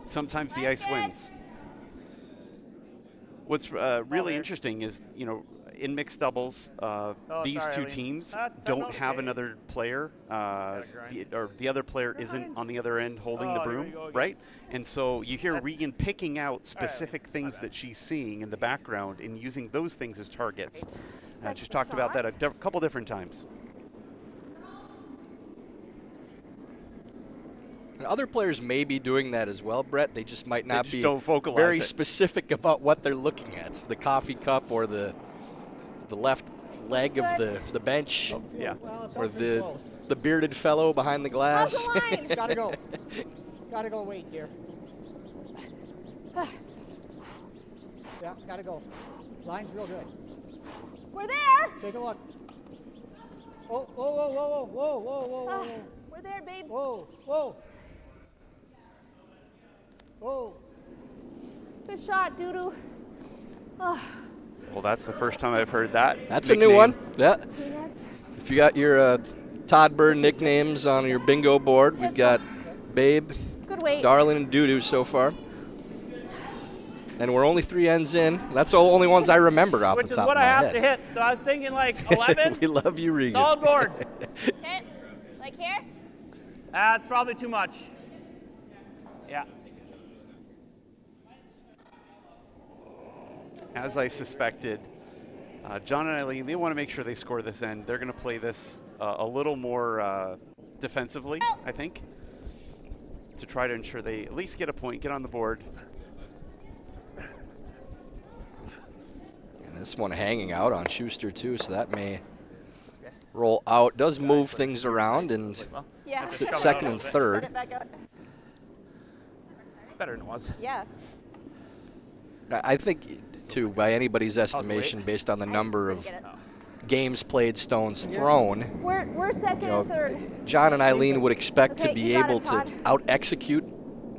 [SPEAKER 4] sometimes the ice wins. What's really interesting is, you know, in mixed doubles, these
[SPEAKER 7] sorry,
[SPEAKER 4] two
[SPEAKER 7] Aileen.
[SPEAKER 4] teams
[SPEAKER 7] Time
[SPEAKER 4] don't
[SPEAKER 7] out,
[SPEAKER 4] have
[SPEAKER 7] okay.
[SPEAKER 4] another player, the other player isn't on the other end holding
[SPEAKER 7] Oh,
[SPEAKER 4] the
[SPEAKER 7] here we
[SPEAKER 4] broom,
[SPEAKER 7] go again.
[SPEAKER 4] right? And so you hear
[SPEAKER 7] That's-
[SPEAKER 4] Regan picking out specific things that she's seeing in the background and using those things as targets.
[SPEAKER 5] Set
[SPEAKER 4] Just
[SPEAKER 5] the
[SPEAKER 4] talked about that a
[SPEAKER 5] shot.
[SPEAKER 4] couple different times.
[SPEAKER 1] And other players may be doing that as well, Brett. They just might not
[SPEAKER 4] just
[SPEAKER 1] be
[SPEAKER 4] don't vocalize
[SPEAKER 1] very
[SPEAKER 4] it.
[SPEAKER 1] specific about what they're looking at. The coffee cup or the left leg of the bench
[SPEAKER 4] Yeah.
[SPEAKER 6] Well, it
[SPEAKER 1] or
[SPEAKER 6] felt pretty
[SPEAKER 1] the
[SPEAKER 6] close.
[SPEAKER 1] bearded fellow behind the glass.
[SPEAKER 5] How's the line?
[SPEAKER 6] Gotta go. Gotta go wait, dear. Yeah, gotta go. Line's real good.
[SPEAKER 5] We're there.
[SPEAKER 6] Take a look. Oh, whoa, whoa, whoa, whoa, whoa, whoa, whoa, whoa.
[SPEAKER 5] We're there, babe.
[SPEAKER 6] Whoa, whoa. Whoa.
[SPEAKER 5] Good shot, doo-doo. Oh,
[SPEAKER 4] Well, that's the first time I've heard that.
[SPEAKER 1] That's a new one. Yeah.
[SPEAKER 5] Kleenex.
[SPEAKER 1] If you got your Todd Birr nicknames on your bingo board, we've got Babe,
[SPEAKER 5] Good weight.
[SPEAKER 1] Darling, and Doo-Doo so far. And we're only 3 ends in. That's the only ones I remember off
[SPEAKER 7] Which
[SPEAKER 1] the
[SPEAKER 7] is
[SPEAKER 1] top
[SPEAKER 7] what
[SPEAKER 1] of
[SPEAKER 7] I
[SPEAKER 1] my
[SPEAKER 7] have
[SPEAKER 1] head.
[SPEAKER 7] to hit. So I was thinking like 11.
[SPEAKER 1] We love you, Regan.
[SPEAKER 7] Solid board.
[SPEAKER 5] Hit. Like here?
[SPEAKER 7] That's probably too much. Yeah.
[SPEAKER 4] As I suspected, John and Aileen, they want to make sure they score this end. They're going to play this a little more defensively, I think, to try to ensure they at least get a point, get on the board.
[SPEAKER 1] And this one hanging out on Shuster, too, so that may roll out. Does move things around and
[SPEAKER 5] Yeah.
[SPEAKER 1] sit second and
[SPEAKER 5] Set
[SPEAKER 1] third.
[SPEAKER 5] it back out.
[SPEAKER 7] Better than it was.
[SPEAKER 5] Yeah.
[SPEAKER 1] I think, too, by anybody's estimation, based on the number
[SPEAKER 5] Didn't
[SPEAKER 1] of
[SPEAKER 5] get it.
[SPEAKER 1] games played, stones thrown,
[SPEAKER 5] We're second
[SPEAKER 1] you know,
[SPEAKER 5] and third.
[SPEAKER 1] John and Aileen would expect to
[SPEAKER 5] Okay,
[SPEAKER 1] be
[SPEAKER 5] you got it,
[SPEAKER 1] able to
[SPEAKER 5] Todd.
[SPEAKER 1] out-execute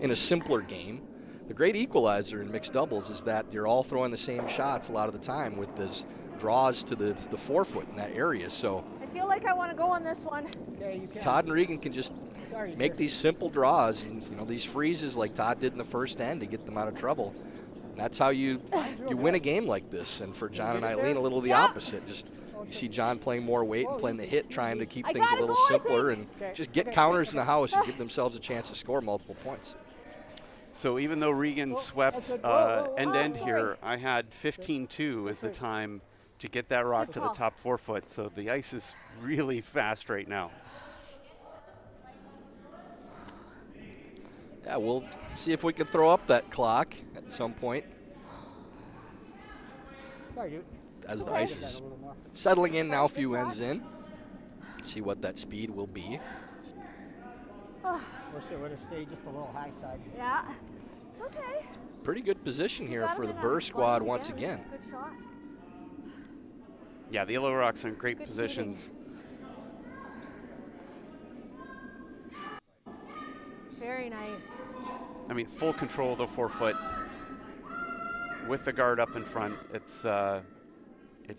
[SPEAKER 1] in a simpler game. The great equalizer in mixed doubles is that you're all throwing the same shots a lot of the time with those draws to the forefoot in that area. So
[SPEAKER 5] I feel like I want to go on this one.
[SPEAKER 6] Okay, you can.
[SPEAKER 1] Todd and Regan can just
[SPEAKER 6] Sorry,
[SPEAKER 1] make
[SPEAKER 6] dear.
[SPEAKER 1] these simple draws and these freezes like Todd did in the first end to get them out of trouble. And that's how you win a game like this. And for John and Eileen, a little the
[SPEAKER 5] Yeah.
[SPEAKER 1] opposite. Just you see John playing more weight and playing the hit, trying to keep
[SPEAKER 5] I
[SPEAKER 1] things a
[SPEAKER 5] gotta
[SPEAKER 1] little
[SPEAKER 5] go, I
[SPEAKER 1] simpler
[SPEAKER 5] think.
[SPEAKER 1] and
[SPEAKER 6] Okay,
[SPEAKER 1] just get
[SPEAKER 6] okay.
[SPEAKER 1] counters in the house and give themselves a chance to score multiple points.
[SPEAKER 4] So even though Regan swept
[SPEAKER 6] that's good. Whoa, whoa, whoa.
[SPEAKER 4] end-to-end
[SPEAKER 5] Oh,
[SPEAKER 4] here, I had 15-2 as the time to get that rock
[SPEAKER 5] Good
[SPEAKER 4] to the
[SPEAKER 5] call.
[SPEAKER 4] top forefoot. So the ice is really fast right now.
[SPEAKER 1] Yeah, we'll see if we can throw up that clock at some point
[SPEAKER 6] Sorry, dude.
[SPEAKER 1] as the
[SPEAKER 5] Okay.
[SPEAKER 1] ice
[SPEAKER 6] Get that
[SPEAKER 1] is
[SPEAKER 6] a little more.
[SPEAKER 1] settling in now, a
[SPEAKER 5] Good
[SPEAKER 1] few
[SPEAKER 5] shot.
[SPEAKER 1] ends in. See what that speed will be.
[SPEAKER 6] Wish it would have stayed just a little high side.
[SPEAKER 5] Yeah. It's okay.
[SPEAKER 1] Pretty good position
[SPEAKER 5] You
[SPEAKER 1] here
[SPEAKER 5] got
[SPEAKER 1] for
[SPEAKER 5] him
[SPEAKER 1] the
[SPEAKER 5] in a
[SPEAKER 1] Birr squad
[SPEAKER 5] line
[SPEAKER 1] once again.
[SPEAKER 5] Good shot.
[SPEAKER 4] Yeah, the Yellow Rocks are in great
[SPEAKER 5] Good
[SPEAKER 4] positions.
[SPEAKER 5] Very nice.
[SPEAKER 4] I mean, full control of the forefoot with the guard up in front. It's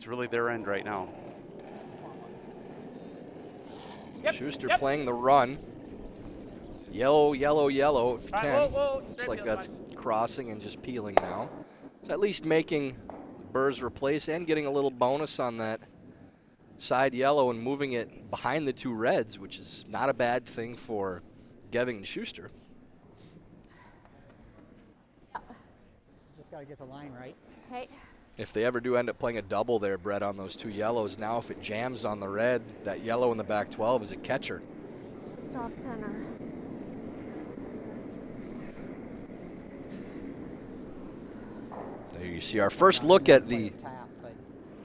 [SPEAKER 4] really their end right now.
[SPEAKER 7] Yep.
[SPEAKER 1] Schuster
[SPEAKER 7] Yep.
[SPEAKER 1] playing the run. Yellow, yellow, yellow if you
[SPEAKER 7] All right,
[SPEAKER 1] can.
[SPEAKER 7] whoa,
[SPEAKER 1] Looks
[SPEAKER 7] straight
[SPEAKER 1] like
[SPEAKER 7] feels
[SPEAKER 1] that's
[SPEAKER 7] fine.
[SPEAKER 1] crossing and just peeling now. It's at least making Birr's replace and getting a little bonus on that side yellow and moving it behind the two reds, which is not a bad thing for Geving and Schuster.
[SPEAKER 6] Just got to get the line right.
[SPEAKER 5] Okay.
[SPEAKER 1] If they ever do end up playing a double there, Brett, on those two yellows, now if it jams on the red, that yellow in the back 12 is a catcher.
[SPEAKER 5] Just off center.
[SPEAKER 1] There you see our first look at
[SPEAKER 6] Play
[SPEAKER 1] the
[SPEAKER 6] a tap,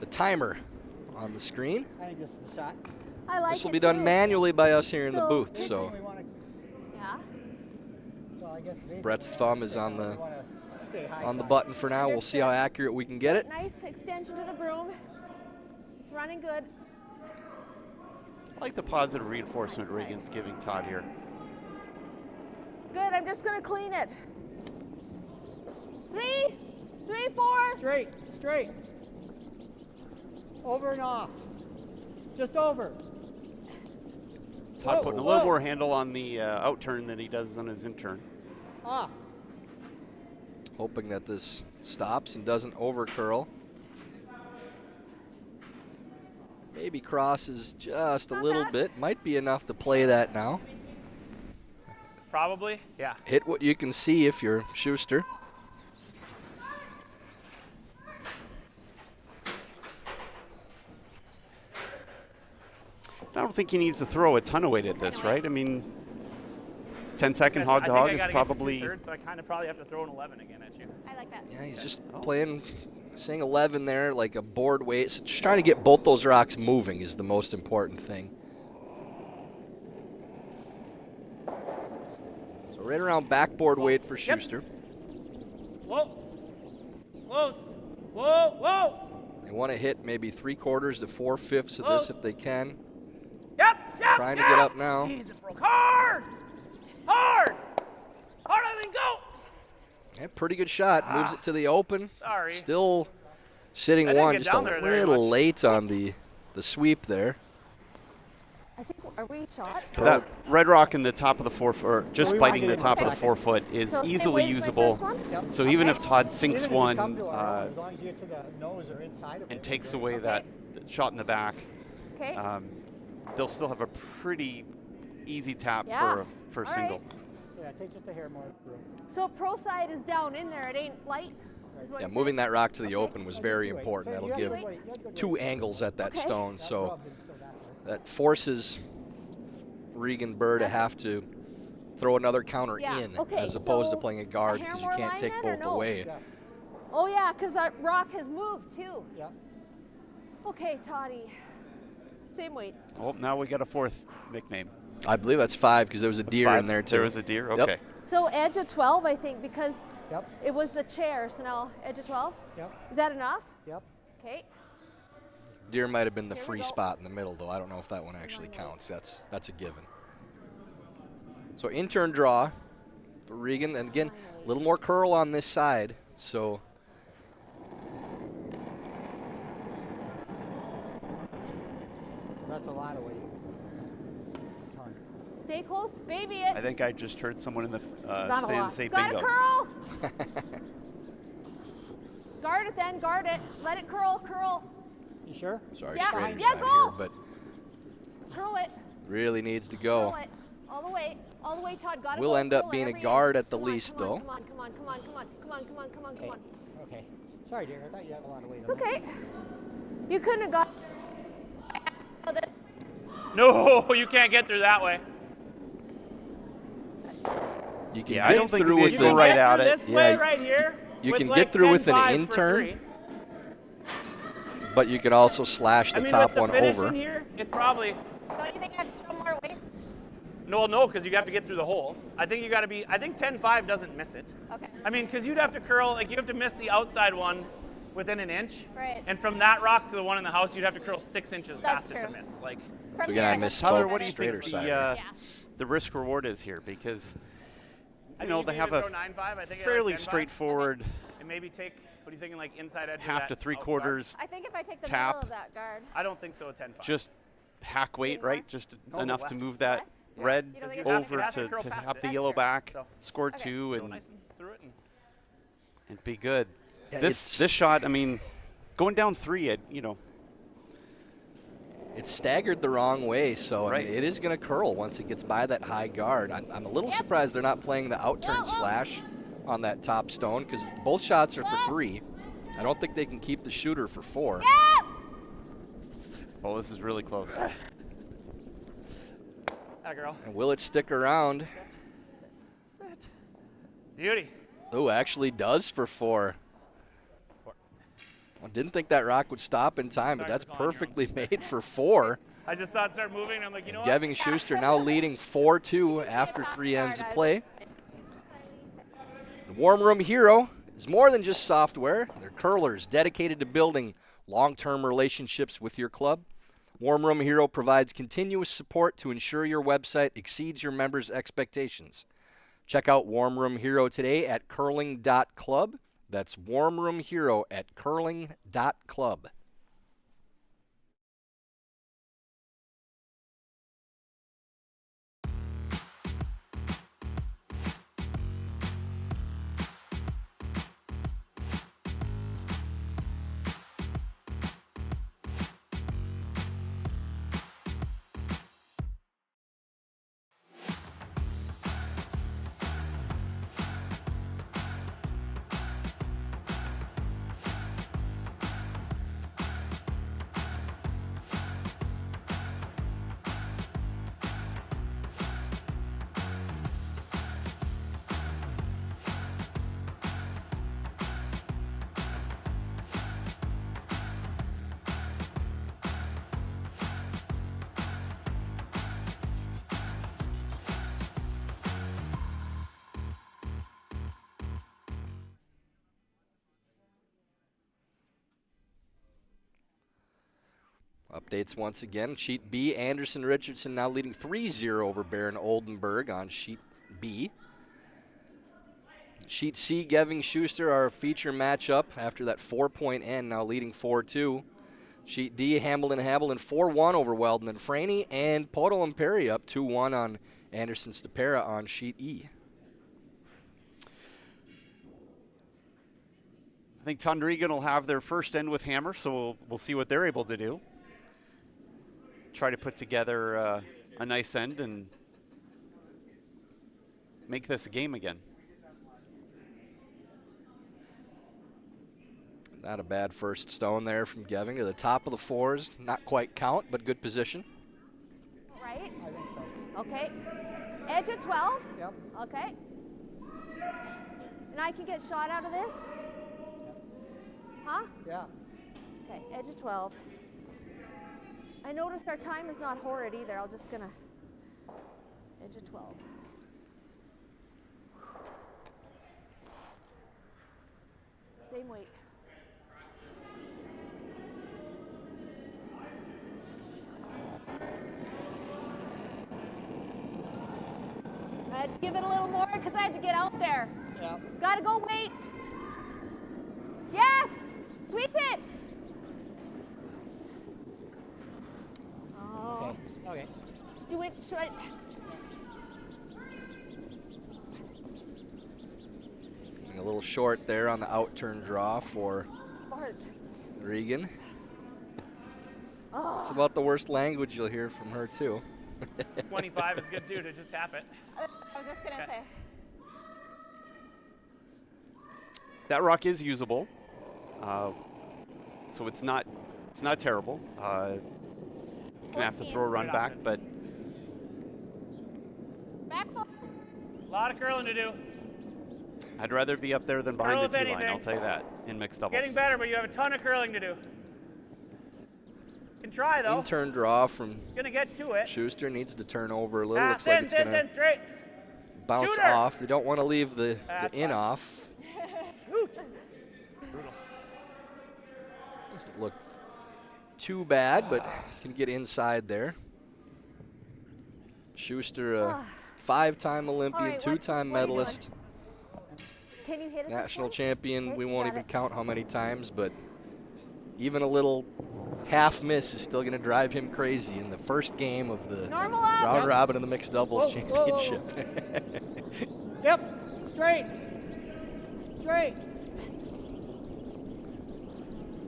[SPEAKER 6] but
[SPEAKER 1] timer on the screen.
[SPEAKER 6] I think this is the shot.
[SPEAKER 5] I like
[SPEAKER 1] This will
[SPEAKER 5] it
[SPEAKER 1] be done
[SPEAKER 5] too.
[SPEAKER 1] manually by us here in the
[SPEAKER 5] So,
[SPEAKER 1] booth,
[SPEAKER 5] good
[SPEAKER 1] so
[SPEAKER 6] We wanna,
[SPEAKER 5] Yeah.
[SPEAKER 6] well, I guess maybe
[SPEAKER 1] Brett's
[SPEAKER 6] we wanna
[SPEAKER 1] thumb is
[SPEAKER 6] stay-
[SPEAKER 1] on
[SPEAKER 6] we
[SPEAKER 1] the
[SPEAKER 6] wanna stay high
[SPEAKER 1] on the
[SPEAKER 6] side.
[SPEAKER 1] button for now. We'll see how accurate we can get it.
[SPEAKER 5] Nice extension to the broom. It's running good.
[SPEAKER 4] I like the positive reinforcement Regan's giving Todd here.
[SPEAKER 5] Good. I'm just gonna clean it. 3, 3, 4.
[SPEAKER 6] Straight, straight. Over and off. Just over.
[SPEAKER 4] Todd
[SPEAKER 6] Whoa,
[SPEAKER 4] putting a little
[SPEAKER 6] whoa.
[SPEAKER 4] more handle on the out turn than he does on his in turn.
[SPEAKER 6] Off.
[SPEAKER 1] Hoping that this stops and doesn't over curl. Maybe crosses just a little bit. Might be enough to play that now.
[SPEAKER 7] Probably. Yeah.
[SPEAKER 1] Hit what you can see if you're Schuster.
[SPEAKER 4] I don't think he needs to throw a ton of weight at this, right? I mean, 10-second hog to
[SPEAKER 7] I think
[SPEAKER 4] hog
[SPEAKER 7] I
[SPEAKER 4] is
[SPEAKER 7] gotta
[SPEAKER 4] probably.
[SPEAKER 7] Get to 2/3, so I kind of probably have to throw an 11 again at you.
[SPEAKER 5] I like that.
[SPEAKER 1] Yeah, he's just playing, saying 11 there, like a board weight. So just trying to get both those rocks moving is the most important thing. So Right around backboard weight for Shuster.
[SPEAKER 7] Whoa. Close. Whoa, whoa.
[SPEAKER 1] They want to hit maybe 3/4 to 4/5 of this if they can.
[SPEAKER 7] Yep.
[SPEAKER 1] Trying to get up now.
[SPEAKER 7] Jeez, it broke hard. Hard. Harder than go.
[SPEAKER 1] Yeah, pretty good shot. Moves it to the open.
[SPEAKER 7] Sorry.
[SPEAKER 1] Still sitting
[SPEAKER 7] I didn't
[SPEAKER 1] one,
[SPEAKER 7] get
[SPEAKER 1] just a
[SPEAKER 7] down there very
[SPEAKER 1] little
[SPEAKER 7] much.
[SPEAKER 1] late on the sweep there.
[SPEAKER 5] I think, are we shot?
[SPEAKER 4] That red rock in the top of the 4 foot, or just
[SPEAKER 6] we wanna
[SPEAKER 4] biting
[SPEAKER 6] get
[SPEAKER 4] the
[SPEAKER 6] it
[SPEAKER 4] top of
[SPEAKER 6] in
[SPEAKER 4] the
[SPEAKER 6] a
[SPEAKER 4] 4 foot, is
[SPEAKER 5] So same
[SPEAKER 4] easily
[SPEAKER 5] weight as my
[SPEAKER 4] usable.
[SPEAKER 5] first one?
[SPEAKER 6] Yep.
[SPEAKER 4] So even
[SPEAKER 5] Okay.
[SPEAKER 4] if Todd
[SPEAKER 6] Even
[SPEAKER 4] sinks
[SPEAKER 6] if you
[SPEAKER 4] one
[SPEAKER 6] come to our arrow, as long as you get to the nose or inside of it,
[SPEAKER 4] and
[SPEAKER 6] we're
[SPEAKER 4] takes
[SPEAKER 6] good.
[SPEAKER 4] away that shot in the back,
[SPEAKER 5] Okay.
[SPEAKER 4] they'll still have a pretty easy tap
[SPEAKER 5] Yeah.
[SPEAKER 4] for a
[SPEAKER 5] All
[SPEAKER 4] single.
[SPEAKER 5] right.
[SPEAKER 6] Yeah, take just a hair more room.
[SPEAKER 5] So pro side is down in there. It ain't light. Is what
[SPEAKER 1] Yeah,
[SPEAKER 5] I'm
[SPEAKER 1] moving
[SPEAKER 5] saying?
[SPEAKER 1] that rock to the
[SPEAKER 5] Okay.
[SPEAKER 1] open was very
[SPEAKER 6] Two weight.
[SPEAKER 1] important.
[SPEAKER 6] So
[SPEAKER 1] That'll
[SPEAKER 6] you
[SPEAKER 1] give
[SPEAKER 6] have to wait. You have to go
[SPEAKER 1] 2
[SPEAKER 6] wait.
[SPEAKER 1] angles at that
[SPEAKER 5] Okay.
[SPEAKER 1] stone,
[SPEAKER 6] That
[SPEAKER 1] so
[SPEAKER 6] rub didn't still that way.
[SPEAKER 1] that forces Regan Birr to have to throw another counter
[SPEAKER 5] Yeah,
[SPEAKER 1] in
[SPEAKER 5] okay,
[SPEAKER 1] as opposed to
[SPEAKER 5] so
[SPEAKER 1] playing a guard
[SPEAKER 5] a hair
[SPEAKER 1] because you
[SPEAKER 5] more
[SPEAKER 1] can't
[SPEAKER 5] line
[SPEAKER 1] take
[SPEAKER 5] then, or
[SPEAKER 1] both
[SPEAKER 5] no?
[SPEAKER 1] away.
[SPEAKER 6] Yes.
[SPEAKER 5] Oh yeah, because our rock has moved too.
[SPEAKER 6] Yeah.
[SPEAKER 5] Okay, Toddy. Same weight.
[SPEAKER 4] Oh, now we got a 4th nickname.
[SPEAKER 1] I believe that's 5 because there was a
[SPEAKER 4] That's
[SPEAKER 1] deer
[SPEAKER 4] 5?
[SPEAKER 1] in there too.
[SPEAKER 4] There was a deer?
[SPEAKER 1] Yep.
[SPEAKER 4] Okay.
[SPEAKER 5] So edge of 12, I think, because
[SPEAKER 6] Yep.
[SPEAKER 5] it was the chair. So now edge of 12.
[SPEAKER 6] Yep.
[SPEAKER 5] Is that enough?
[SPEAKER 6] Yep.
[SPEAKER 5] Okay.
[SPEAKER 1] Deer might have been the
[SPEAKER 5] Here we
[SPEAKER 1] free
[SPEAKER 5] go.
[SPEAKER 1] spot in the middle, though. I don't know if that one actually counts. That's a given. So in-turn draw for Regan, and again, a little more curl on this side. So
[SPEAKER 6] That's a lot of weight. Ton.
[SPEAKER 5] Stay close, baby it.
[SPEAKER 4] I think I just heard someone in the
[SPEAKER 5] Not a
[SPEAKER 4] stand
[SPEAKER 5] lot.
[SPEAKER 4] say
[SPEAKER 5] Got
[SPEAKER 4] bingo.
[SPEAKER 5] it, curl. Guard it then, guard it. Let it curl, curl.
[SPEAKER 6] You sure?
[SPEAKER 1] sorry,
[SPEAKER 5] Yeah,
[SPEAKER 1] straighter
[SPEAKER 5] yeah,
[SPEAKER 1] side
[SPEAKER 5] go.
[SPEAKER 1] here, but
[SPEAKER 5] Curl it,
[SPEAKER 1] really needs to
[SPEAKER 5] curl
[SPEAKER 1] go.
[SPEAKER 5] it. All the way, Todd. Got it.
[SPEAKER 1] Will
[SPEAKER 5] go,
[SPEAKER 1] end up
[SPEAKER 5] curl it
[SPEAKER 1] being a
[SPEAKER 5] every
[SPEAKER 1] guard
[SPEAKER 5] edge.
[SPEAKER 1] at the
[SPEAKER 5] Come on,
[SPEAKER 1] least,
[SPEAKER 5] come on,
[SPEAKER 1] though.
[SPEAKER 5] Come on, come on, come on, come on, come on, come on, come on, come on.
[SPEAKER 6] Okay. Sorry, dear. I thought you had a lot of weight.
[SPEAKER 5] It's okay. You couldn't have got.
[SPEAKER 7] No, you can't get through that way.
[SPEAKER 1] You can
[SPEAKER 4] Yeah, I
[SPEAKER 1] get
[SPEAKER 4] don't think
[SPEAKER 1] through
[SPEAKER 4] you
[SPEAKER 1] with
[SPEAKER 4] can
[SPEAKER 7] You
[SPEAKER 4] go
[SPEAKER 1] an,
[SPEAKER 4] right
[SPEAKER 7] get
[SPEAKER 4] at
[SPEAKER 7] through
[SPEAKER 4] it.
[SPEAKER 7] this
[SPEAKER 1] Yeah,
[SPEAKER 7] way right here.
[SPEAKER 1] you
[SPEAKER 7] with
[SPEAKER 1] can
[SPEAKER 7] like
[SPEAKER 1] get through with an
[SPEAKER 7] 10-5 for
[SPEAKER 1] in-turn.
[SPEAKER 7] 3.
[SPEAKER 1] but you can also slash the
[SPEAKER 7] I mean,
[SPEAKER 1] top
[SPEAKER 7] with the
[SPEAKER 1] one
[SPEAKER 7] finish
[SPEAKER 1] over.
[SPEAKER 7] in here, it's probably
[SPEAKER 5] Don't you think I have to throw more weight?
[SPEAKER 7] no, because you have to get through the hole. I think you got to be. I think 10-5 doesn't miss it.
[SPEAKER 5] Okay.
[SPEAKER 7] I mean, because you'd have to curl, like you have to miss the outside one within an inch.
[SPEAKER 5] Right.
[SPEAKER 7] And from that rock to the one in the house, you'd have to curl 6 inches
[SPEAKER 5] That's
[SPEAKER 7] past it to
[SPEAKER 5] true.
[SPEAKER 7] miss. Like,
[SPEAKER 5] From
[SPEAKER 1] So again,
[SPEAKER 5] here,
[SPEAKER 1] I
[SPEAKER 5] just-
[SPEAKER 1] misspoke.
[SPEAKER 4] Tyler, what do you
[SPEAKER 1] straighter
[SPEAKER 4] think
[SPEAKER 1] side.
[SPEAKER 5] Yeah.
[SPEAKER 4] the risk reward is here? Because
[SPEAKER 7] I
[SPEAKER 4] you know
[SPEAKER 7] mean,
[SPEAKER 4] they
[SPEAKER 7] you
[SPEAKER 4] have
[SPEAKER 7] can
[SPEAKER 4] a
[SPEAKER 7] either throw 9-5, I think I like
[SPEAKER 4] fairly
[SPEAKER 7] 10-5.
[SPEAKER 4] straightforward
[SPEAKER 7] And maybe take. What are you thinking? Like inside edge. of
[SPEAKER 4] half
[SPEAKER 7] that
[SPEAKER 4] to
[SPEAKER 7] out
[SPEAKER 4] 3/4
[SPEAKER 5] I think if I take the
[SPEAKER 4] Tap.
[SPEAKER 5] middle of that guard.
[SPEAKER 7] guard. I don't think so. 10-5.
[SPEAKER 4] just hack weight,
[SPEAKER 5] more?
[SPEAKER 4] right? Just
[SPEAKER 7] Go
[SPEAKER 4] enough to
[SPEAKER 7] west.
[SPEAKER 4] move that
[SPEAKER 5] West?
[SPEAKER 4] red
[SPEAKER 5] You don't think
[SPEAKER 7] it has-
[SPEAKER 4] over
[SPEAKER 7] it has to
[SPEAKER 4] to
[SPEAKER 7] curl past
[SPEAKER 4] have
[SPEAKER 7] it.
[SPEAKER 4] the
[SPEAKER 5] That's
[SPEAKER 4] yellow
[SPEAKER 5] true.
[SPEAKER 4] back,
[SPEAKER 7] So-
[SPEAKER 4] score
[SPEAKER 5] Okay.
[SPEAKER 4] 2,
[SPEAKER 7] Go
[SPEAKER 4] and
[SPEAKER 7] nice and through it. And
[SPEAKER 4] be good.
[SPEAKER 1] Yeah,
[SPEAKER 4] This shot, I mean, going down 3,
[SPEAKER 1] It's staggered the wrong way, so I
[SPEAKER 4] Right.
[SPEAKER 1] mean, it is going to curl once it gets by that high guard. I'm a little surprised they're not playing the out-turn slash on that top stone because both shots are for 3. I don't think they can keep the shooter for 4.
[SPEAKER 4] oh, this is really close.
[SPEAKER 7] That girl.
[SPEAKER 1] And will it stick around?
[SPEAKER 7] Beauty.
[SPEAKER 1] Oh, actually does for 4. I didn't think that rock would stop in time, but
[SPEAKER 7] Sorry
[SPEAKER 1] that's
[SPEAKER 7] for calling you
[SPEAKER 1] perfectly made for 4.
[SPEAKER 7] I just saw it start moving. And I'm like, you know what?
[SPEAKER 1] Geving Shuster now leading 4-2 after 3 ends of play. The Warm Room Hero is more than just software. They're curlers dedicated to building long-term relationships with your club. Warm Room Hero provides continuous support to ensure your website exceeds your members' expectations. Check out Warm Room Hero today at curling.club. That's Warm Room Hero at curling.club. Updates once again. Sheet B, Anderson Richardson now leading 3-0 over Birr and Oldenburg on Sheet B. Sheet C, Geving Schuster, our feature matchup after that 4-point end, now leading 4-2. Sheet D, Hamilton 4-1 over Weldon and Franey, and Podol and Perry up 2-1 on Anderson Stapera on Sheet E.
[SPEAKER 4] I think Todd and Regan will have their first end with Hammer, so we'll see what they're able to do. Try to put together a nice end and make this a game again.
[SPEAKER 1] Not a bad first stone there from Geving to the top of the fours. Not quite count, but good position.
[SPEAKER 5] Right?
[SPEAKER 6] I think so.
[SPEAKER 5] Okay. Edge at 12.
[SPEAKER 6] Yep.
[SPEAKER 5] Okay. And I can get shot out of this? Huh?
[SPEAKER 6] Yeah.
[SPEAKER 5] Okay, edge of 12. I noticed our time is not horrid either. I'm just gonna edge of 12. Same weight. I had to give it a little more because I had to get out there.
[SPEAKER 6] Yeah.
[SPEAKER 5] Gotta go wait. Yes! Sweep it! Oh.
[SPEAKER 6] Okay. Okay.
[SPEAKER 5] Do it. Should I?
[SPEAKER 1] A little short there on the out-turn draw for
[SPEAKER 5] Fart.
[SPEAKER 1] Regan.
[SPEAKER 5] Oh.
[SPEAKER 1] It's about the worst language you'll hear from her, too.
[SPEAKER 7] 25 is good too to just tap it.
[SPEAKER 5] I was just gonna say.
[SPEAKER 4] That rock is usable, so it's not terrible. Gonna have to
[SPEAKER 5] 14.
[SPEAKER 4] throw a run
[SPEAKER 7] Right
[SPEAKER 4] back,
[SPEAKER 7] off it.
[SPEAKER 4] but
[SPEAKER 5] Back foot.
[SPEAKER 7] A lot of curling to do.
[SPEAKER 4] I'd rather be up there than behind
[SPEAKER 7] Curl
[SPEAKER 4] the
[SPEAKER 7] if
[SPEAKER 4] tee line.
[SPEAKER 7] anything.
[SPEAKER 4] I'll tell you that in mixed doubles.
[SPEAKER 7] Getting better, but you have a ton of curling to do. Can try though.
[SPEAKER 1] In-turn draw from
[SPEAKER 7] Gonna get to it.
[SPEAKER 1] Schuster. Needs to turn over a little.
[SPEAKER 7] Ah,
[SPEAKER 1] Looks like
[SPEAKER 7] thin,
[SPEAKER 1] it's going to
[SPEAKER 7] thin, straight.
[SPEAKER 1] bounce
[SPEAKER 7] Shooter.
[SPEAKER 1] off. They don't want to leave the
[SPEAKER 7] That's
[SPEAKER 1] in
[SPEAKER 7] fine.
[SPEAKER 1] off.
[SPEAKER 7] Shoot. Brutal.
[SPEAKER 1] Doesn't look too bad, but can get inside there. Schuster, a 5-time Olympian,
[SPEAKER 5] All right,
[SPEAKER 1] 2-time
[SPEAKER 5] what are you doing?
[SPEAKER 1] medalist,
[SPEAKER 5] Can you hit it?
[SPEAKER 1] national
[SPEAKER 5] this way?
[SPEAKER 1] champion.
[SPEAKER 5] Okay,
[SPEAKER 1] We
[SPEAKER 5] you
[SPEAKER 1] won't
[SPEAKER 5] got
[SPEAKER 1] even
[SPEAKER 5] it.
[SPEAKER 1] count how many times, but even a little half miss is still going to drive him crazy in the first game of the
[SPEAKER 5] Normal up.
[SPEAKER 1] round robin of the mixed doubles
[SPEAKER 6] Whoa, whoa, whoa, whoa.
[SPEAKER 1] championship.
[SPEAKER 6] Yep. Straight. Straight.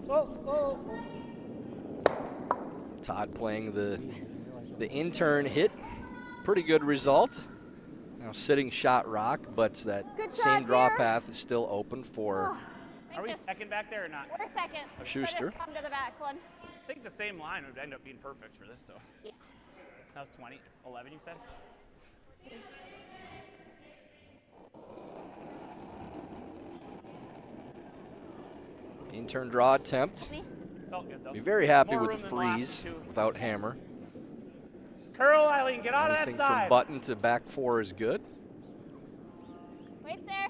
[SPEAKER 6] Whoa, whoa, whoa.
[SPEAKER 1] Todd playing the intern hit. Pretty good result. Now sitting shot rock, but that
[SPEAKER 5] Good
[SPEAKER 1] same
[SPEAKER 5] shot,
[SPEAKER 1] draw
[SPEAKER 5] Birr.
[SPEAKER 1] path is still open for
[SPEAKER 7] Are we
[SPEAKER 5] Just-
[SPEAKER 7] second back there or not?
[SPEAKER 5] We're second.
[SPEAKER 1] Schuster.
[SPEAKER 5] So just come to the back one.
[SPEAKER 7] I think the same line would end up being perfect for this. So
[SPEAKER 5] Yeah.
[SPEAKER 7] that was 20, 11. You said.
[SPEAKER 1] intern draw attempt.
[SPEAKER 5] Me?
[SPEAKER 7] Felt good though.
[SPEAKER 1] Be very happy
[SPEAKER 7] More
[SPEAKER 1] with
[SPEAKER 7] room
[SPEAKER 1] the
[SPEAKER 7] than the last
[SPEAKER 1] freeze
[SPEAKER 7] two.
[SPEAKER 1] without hammer.
[SPEAKER 7] It's curl, Aileen. Get out
[SPEAKER 1] Anything
[SPEAKER 7] of that
[SPEAKER 1] from
[SPEAKER 7] side.
[SPEAKER 1] button to back four is good.
[SPEAKER 5] Wait there.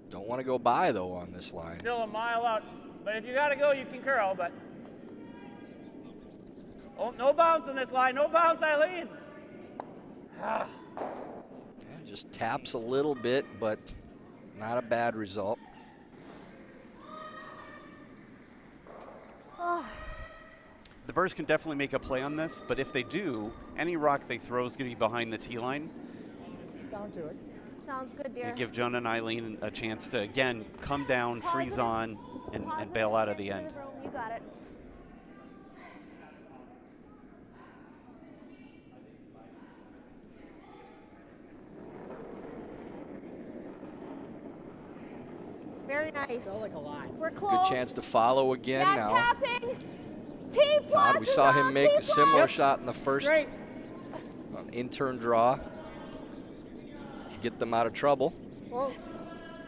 [SPEAKER 1] Don't want to go by though on this line.
[SPEAKER 7] Still a mile out. But if you gotta go, you can curl. But oh, no bounce on this line. No bounce, Aileen. Ah.
[SPEAKER 1] Yeah, just taps a little bit, but not a bad result.
[SPEAKER 4] The Birrs can definitely make a play on this, but if they do, any rock they throw is going to be behind the tee line.
[SPEAKER 6] Down to it.
[SPEAKER 5] Sounds good,
[SPEAKER 4] To
[SPEAKER 5] dear.
[SPEAKER 4] give Jonah and Aileen a chance to, again, come down, freeze
[SPEAKER 5] Positive.
[SPEAKER 4] on, and
[SPEAKER 5] Positive
[SPEAKER 4] bail out of the
[SPEAKER 5] attention
[SPEAKER 4] end.
[SPEAKER 5] to the room. You got it. Very nice.
[SPEAKER 6] Felt like a line.
[SPEAKER 5] We're close.
[SPEAKER 1] Good chance to follow again
[SPEAKER 5] Yeah,
[SPEAKER 1] now.
[SPEAKER 5] tapping. T plus.
[SPEAKER 1] Todd, we
[SPEAKER 5] is
[SPEAKER 1] saw him
[SPEAKER 5] up,
[SPEAKER 1] make
[SPEAKER 5] T
[SPEAKER 1] a similar
[SPEAKER 5] plus.
[SPEAKER 1] shot in the first
[SPEAKER 6] Straight.
[SPEAKER 1] intern draw to get them out of trouble.
[SPEAKER 6] Whoa.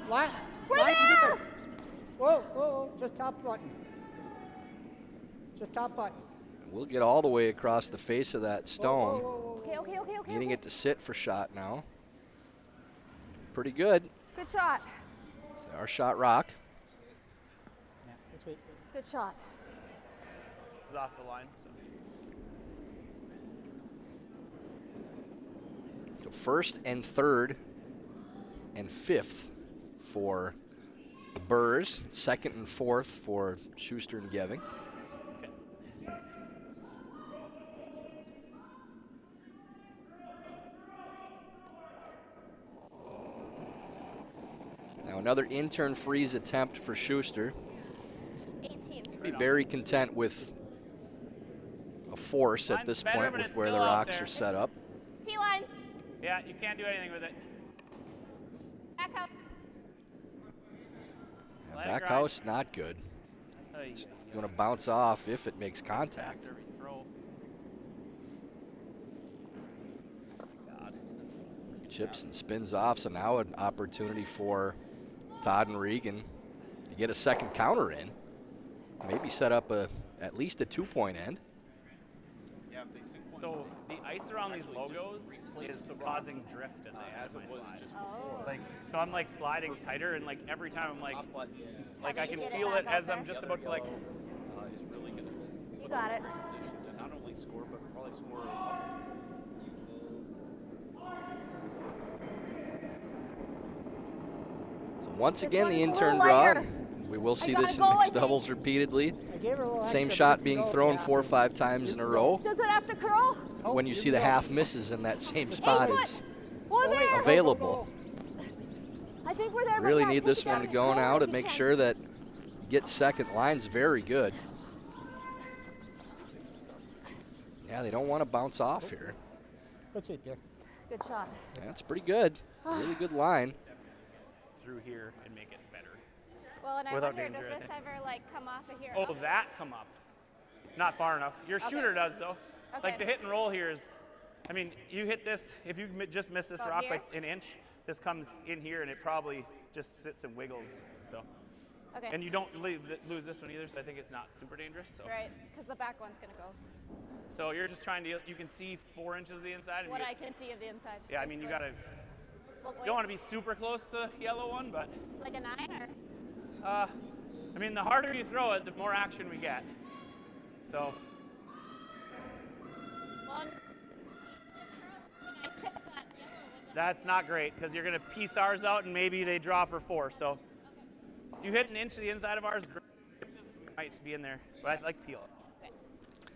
[SPEAKER 6] Line.
[SPEAKER 5] We're
[SPEAKER 6] line
[SPEAKER 5] there.
[SPEAKER 6] zero. Whoa, whoa, whoa. Just top button. Just top button.
[SPEAKER 1] We'll get all the way across the face of that
[SPEAKER 6] Whoa,
[SPEAKER 1] stone.
[SPEAKER 6] whoa, whoa, whoa.
[SPEAKER 5] Okay.
[SPEAKER 1] Needing it to sit for shot now. Pretty good.
[SPEAKER 5] Good shot.
[SPEAKER 1] Our shot rock.
[SPEAKER 6] Yeah, good sweep.
[SPEAKER 5] Good shot.
[SPEAKER 7] is off the line.
[SPEAKER 1] So first and third and fifth for the Birrs. Second and fourth for Shuster and Geving. Now another intern freeze attempt for Shuster.
[SPEAKER 5] 18.
[SPEAKER 1] Be very content with a force at
[SPEAKER 7] Line's
[SPEAKER 1] this
[SPEAKER 7] better,
[SPEAKER 1] point
[SPEAKER 7] but
[SPEAKER 1] with
[SPEAKER 7] it's
[SPEAKER 1] where the
[SPEAKER 7] still out
[SPEAKER 1] rocks
[SPEAKER 7] there.
[SPEAKER 1] are set up.
[SPEAKER 5] T-line.
[SPEAKER 7] Yeah, you can't do anything with it.
[SPEAKER 5] Back house.
[SPEAKER 1] Yeah,
[SPEAKER 7] Slide
[SPEAKER 1] back
[SPEAKER 7] grind.
[SPEAKER 1] house, not good.
[SPEAKER 7] Ay,
[SPEAKER 1] It's going to bounce off if it makes contact.
[SPEAKER 7] faster throw. God.
[SPEAKER 1] Chips and spins off, so now an opportunity for Todd and Regan to get a second counter in. Maybe set up at least a 2-point end.
[SPEAKER 4] Yeah, if they sink one
[SPEAKER 7] So the ice around these
[SPEAKER 4] Actually, just
[SPEAKER 7] logos
[SPEAKER 4] replace
[SPEAKER 7] is
[SPEAKER 4] the rock,
[SPEAKER 7] causing drift in the
[SPEAKER 4] as it was just
[SPEAKER 5] Oh.
[SPEAKER 7] Like, so I'm like sliding tighter, and like every time I'm like
[SPEAKER 4] top button.
[SPEAKER 7] I can
[SPEAKER 5] get it
[SPEAKER 7] feel
[SPEAKER 5] back
[SPEAKER 7] it
[SPEAKER 5] out
[SPEAKER 7] as I'm
[SPEAKER 5] there.
[SPEAKER 7] just
[SPEAKER 4] The
[SPEAKER 7] about
[SPEAKER 4] other
[SPEAKER 7] to like.
[SPEAKER 4] yellow, is really going to
[SPEAKER 5] You got it.
[SPEAKER 4] position to not only score, but probably score a couple.
[SPEAKER 1] So once
[SPEAKER 5] This
[SPEAKER 1] again, the
[SPEAKER 5] one's a
[SPEAKER 1] intern
[SPEAKER 5] little
[SPEAKER 1] draw.
[SPEAKER 5] lighter.
[SPEAKER 1] And we will see
[SPEAKER 5] gotta
[SPEAKER 1] this in
[SPEAKER 5] go, I
[SPEAKER 1] mixed
[SPEAKER 5] think.
[SPEAKER 1] doubles repeatedly.
[SPEAKER 6] I gave her a little
[SPEAKER 1] Same
[SPEAKER 6] extra,
[SPEAKER 1] shot
[SPEAKER 6] but
[SPEAKER 1] being
[SPEAKER 6] you go,
[SPEAKER 1] thrown
[SPEAKER 6] yeah.
[SPEAKER 1] 4 or 5 times in a row.
[SPEAKER 5] Does it have to curl?
[SPEAKER 6] Oh,
[SPEAKER 1] When you see the
[SPEAKER 6] go.
[SPEAKER 1] half misses in that same spot
[SPEAKER 5] foot.
[SPEAKER 1] is
[SPEAKER 5] Well,
[SPEAKER 6] Oh, wait,
[SPEAKER 5] there.
[SPEAKER 6] go, go,
[SPEAKER 1] available.
[SPEAKER 6] go.
[SPEAKER 5] I think we're there. but
[SPEAKER 1] Really
[SPEAKER 5] yeah,
[SPEAKER 1] need
[SPEAKER 5] take
[SPEAKER 1] this
[SPEAKER 5] it
[SPEAKER 1] one
[SPEAKER 5] down
[SPEAKER 1] to
[SPEAKER 5] the
[SPEAKER 1] go
[SPEAKER 5] corner
[SPEAKER 1] now
[SPEAKER 5] if
[SPEAKER 1] to
[SPEAKER 5] you
[SPEAKER 1] make
[SPEAKER 5] can.
[SPEAKER 1] sure that get second. Line's very good. Yeah, they don't want to bounce off here.
[SPEAKER 6] That's it, dear.
[SPEAKER 5] Good shot.
[SPEAKER 1] That's pretty good. Really good line.
[SPEAKER 7] Through here and make it better.
[SPEAKER 9] Well, and I
[SPEAKER 7] Without
[SPEAKER 9] wonder,
[SPEAKER 7] danger, I
[SPEAKER 9] does this
[SPEAKER 7] think.
[SPEAKER 9] ever like come off of here?
[SPEAKER 7] Oh, that come up. Not far enough. Your shooter does though. Like
[SPEAKER 9] Okay.
[SPEAKER 7] the hit and roll here is, I mean, you hit this. If you just miss this
[SPEAKER 9] About
[SPEAKER 7] rock
[SPEAKER 9] here?
[SPEAKER 7] by an inch, this comes in here and it probably just sits and wiggles. So,
[SPEAKER 9] Okay.
[SPEAKER 7] and you don't lose this one either. So I think it's not super dangerous. So,
[SPEAKER 9] Right, because the back one's gonna go.
[SPEAKER 7] so you're just trying to. You can see 4 inches of the inside. And
[SPEAKER 9] What
[SPEAKER 7] you
[SPEAKER 9] I
[SPEAKER 7] get,
[SPEAKER 9] can see of the inside.
[SPEAKER 7] yeah, I mean, you gotta.
[SPEAKER 9] Look,
[SPEAKER 7] You don't want to be super close to the yellow one, but
[SPEAKER 9] like a 9 or.
[SPEAKER 7] I mean, the harder you throw it, the more action we get. So.
[SPEAKER 9] Well, I chip that yellow with
[SPEAKER 7] That's not great because you're going to piece ours out and maybe they draw for 4. So if you hit an inch to the inside of ours, it might be in there. But I like peel it.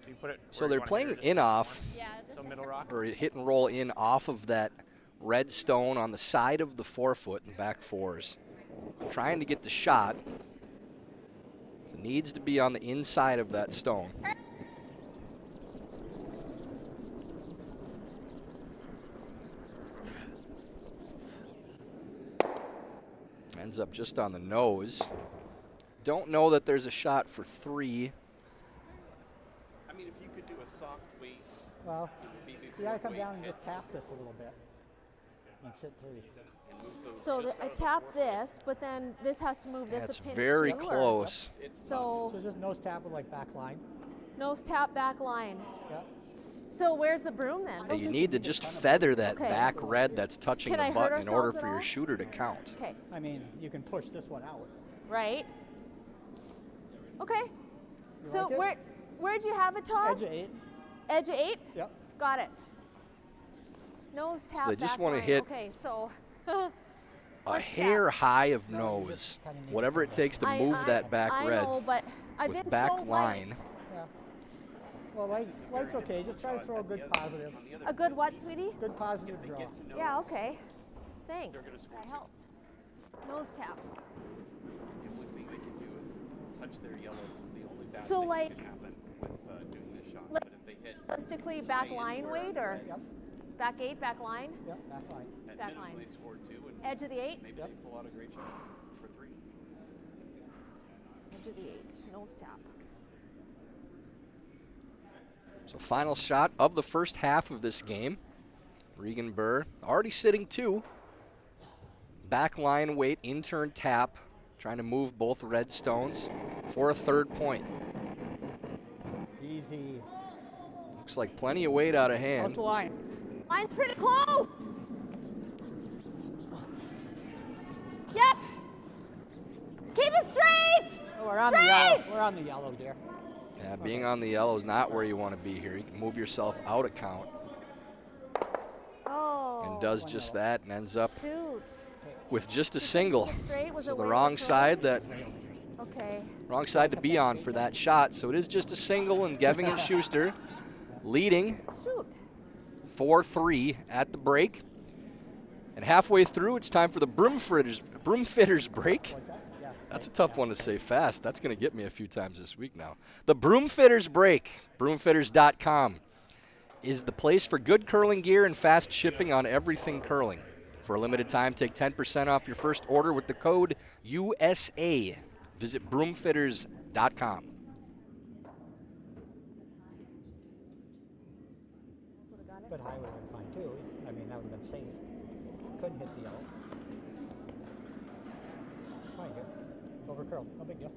[SPEAKER 7] So you put it.
[SPEAKER 1] So
[SPEAKER 7] where
[SPEAKER 1] they're
[SPEAKER 7] you want it
[SPEAKER 1] playing
[SPEAKER 7] here, just
[SPEAKER 1] in off,
[SPEAKER 9] Yeah, just
[SPEAKER 7] So middle rock.
[SPEAKER 1] or hit and roll in off of that red stone on the side of the forefoot and back fours. Trying to get the shot. It needs to be on the inside of that stone. Ends up just on the nose. Don't know that there's a shot for 3.
[SPEAKER 4] I mean, if you could do a soft weight,
[SPEAKER 6] Well,
[SPEAKER 4] maybe
[SPEAKER 6] you gotta come
[SPEAKER 4] weight
[SPEAKER 6] down and
[SPEAKER 4] hit
[SPEAKER 6] just tap this a little bit. And sit 3.
[SPEAKER 4] and move those
[SPEAKER 5] So
[SPEAKER 4] just
[SPEAKER 5] I
[SPEAKER 4] out of the
[SPEAKER 5] tap
[SPEAKER 4] forefoot.
[SPEAKER 5] this, but then this has to move this
[SPEAKER 1] That's
[SPEAKER 5] a pinch
[SPEAKER 1] very
[SPEAKER 5] too, or-
[SPEAKER 1] close.
[SPEAKER 4] It's
[SPEAKER 5] So
[SPEAKER 6] So just nose tap with like back line.
[SPEAKER 5] nose tap back line.
[SPEAKER 6] Yep.
[SPEAKER 5] So where's the broom then?
[SPEAKER 1] And you need to just feather that
[SPEAKER 5] Okay.
[SPEAKER 1] back red that's touching
[SPEAKER 5] Can
[SPEAKER 1] the
[SPEAKER 5] I hurt
[SPEAKER 1] button in order
[SPEAKER 5] ourselves
[SPEAKER 1] for
[SPEAKER 5] at
[SPEAKER 1] your
[SPEAKER 5] all?
[SPEAKER 1] shooter to count.
[SPEAKER 5] Okay,
[SPEAKER 6] I mean, you can push this one out.
[SPEAKER 5] right. Okay.
[SPEAKER 6] You
[SPEAKER 5] So
[SPEAKER 6] like it?
[SPEAKER 5] where'd you have it, Todd?
[SPEAKER 6] Edge of 8.
[SPEAKER 5] Edge of 8?
[SPEAKER 6] Yep.
[SPEAKER 5] Got it. Nose tap.
[SPEAKER 1] they just
[SPEAKER 5] back
[SPEAKER 1] wanna
[SPEAKER 5] line.
[SPEAKER 1] hit
[SPEAKER 5] Okay, so
[SPEAKER 1] A hair high of
[SPEAKER 6] No, you
[SPEAKER 1] nose.
[SPEAKER 6] just kinda need
[SPEAKER 1] Whatever
[SPEAKER 6] to
[SPEAKER 1] it takes to
[SPEAKER 5] I-
[SPEAKER 1] move
[SPEAKER 5] I-
[SPEAKER 1] that back
[SPEAKER 5] I
[SPEAKER 1] red
[SPEAKER 5] know, but I've
[SPEAKER 1] with
[SPEAKER 5] been
[SPEAKER 1] back
[SPEAKER 5] so
[SPEAKER 1] line.
[SPEAKER 5] light.
[SPEAKER 6] Yeah. Well, light's okay. Just try to throw a good positive.
[SPEAKER 4] On the other
[SPEAKER 5] A good what, sweetie?
[SPEAKER 6] Good positive
[SPEAKER 4] they
[SPEAKER 6] draw.
[SPEAKER 4] get to know
[SPEAKER 5] Yeah, okay. Thanks.
[SPEAKER 4] they're gonna score
[SPEAKER 5] That
[SPEAKER 4] too.
[SPEAKER 5] helped. Nose tap.
[SPEAKER 4] The only thing they can do is touch their yellows. The only bad
[SPEAKER 5] So,
[SPEAKER 4] thing
[SPEAKER 5] like,
[SPEAKER 4] that can happen with doing this shot.
[SPEAKER 5] like,
[SPEAKER 4] But if they hit
[SPEAKER 5] Realistically, back line
[SPEAKER 4] anywhere
[SPEAKER 5] weight or
[SPEAKER 6] Yep.
[SPEAKER 5] back 8, back line?
[SPEAKER 6] Yep, back line.
[SPEAKER 4] at
[SPEAKER 5] back
[SPEAKER 4] minimum,
[SPEAKER 5] line.
[SPEAKER 4] they score 2, and
[SPEAKER 5] Edge of the 8?
[SPEAKER 4] maybe
[SPEAKER 6] Yep.
[SPEAKER 4] they pull out a great shot for 3.
[SPEAKER 5] Edge of the 8. Nose tap.
[SPEAKER 1] So final shot of the first half of this game. Regan Birr already sitting 2. Back line weight, intern tap. Trying to move both red stones for a 3rd point.
[SPEAKER 6] Easy.
[SPEAKER 1] Looks like plenty of weight out of
[SPEAKER 6] How's
[SPEAKER 1] hand.
[SPEAKER 6] the line?
[SPEAKER 5] Line's pretty close. Yep. Keep it straight.
[SPEAKER 6] Oh, we're on the yellow.
[SPEAKER 5] Straight!
[SPEAKER 6] We're on the yellow, dear.
[SPEAKER 1] Yeah, Yeah, being on the yellow is not where you want to be here. You can move yourself out of count.
[SPEAKER 5] Oh.
[SPEAKER 1] And does just that and ends up
[SPEAKER 5] Shoot.
[SPEAKER 1] with just a
[SPEAKER 5] He couldn't
[SPEAKER 1] single.
[SPEAKER 5] keep it straight? Was
[SPEAKER 1] So
[SPEAKER 5] it
[SPEAKER 1] the
[SPEAKER 5] way
[SPEAKER 1] wrong
[SPEAKER 5] over
[SPEAKER 1] side that
[SPEAKER 5] Okay.
[SPEAKER 1] wrong side to be on for that shot. So it is just a single, and Geving and Shuster leading
[SPEAKER 5] Shoot.
[SPEAKER 1] 4-3 at the break. And halfway through, it's time for the broom fitters break. That's a tough one to say fast. That's going to get me a few times this week now. The broom fitters break, broomfitters.com, is the place for good curling gear and fast shipping on everything curling. For a limited time, take 10% off your first order with the code USA. Visit broomfitters.com.
[SPEAKER 6] But high would have been fine too. I mean, that would have been safe. Couldn't hit the yellow. It's fine, good. Over curl, no big deal.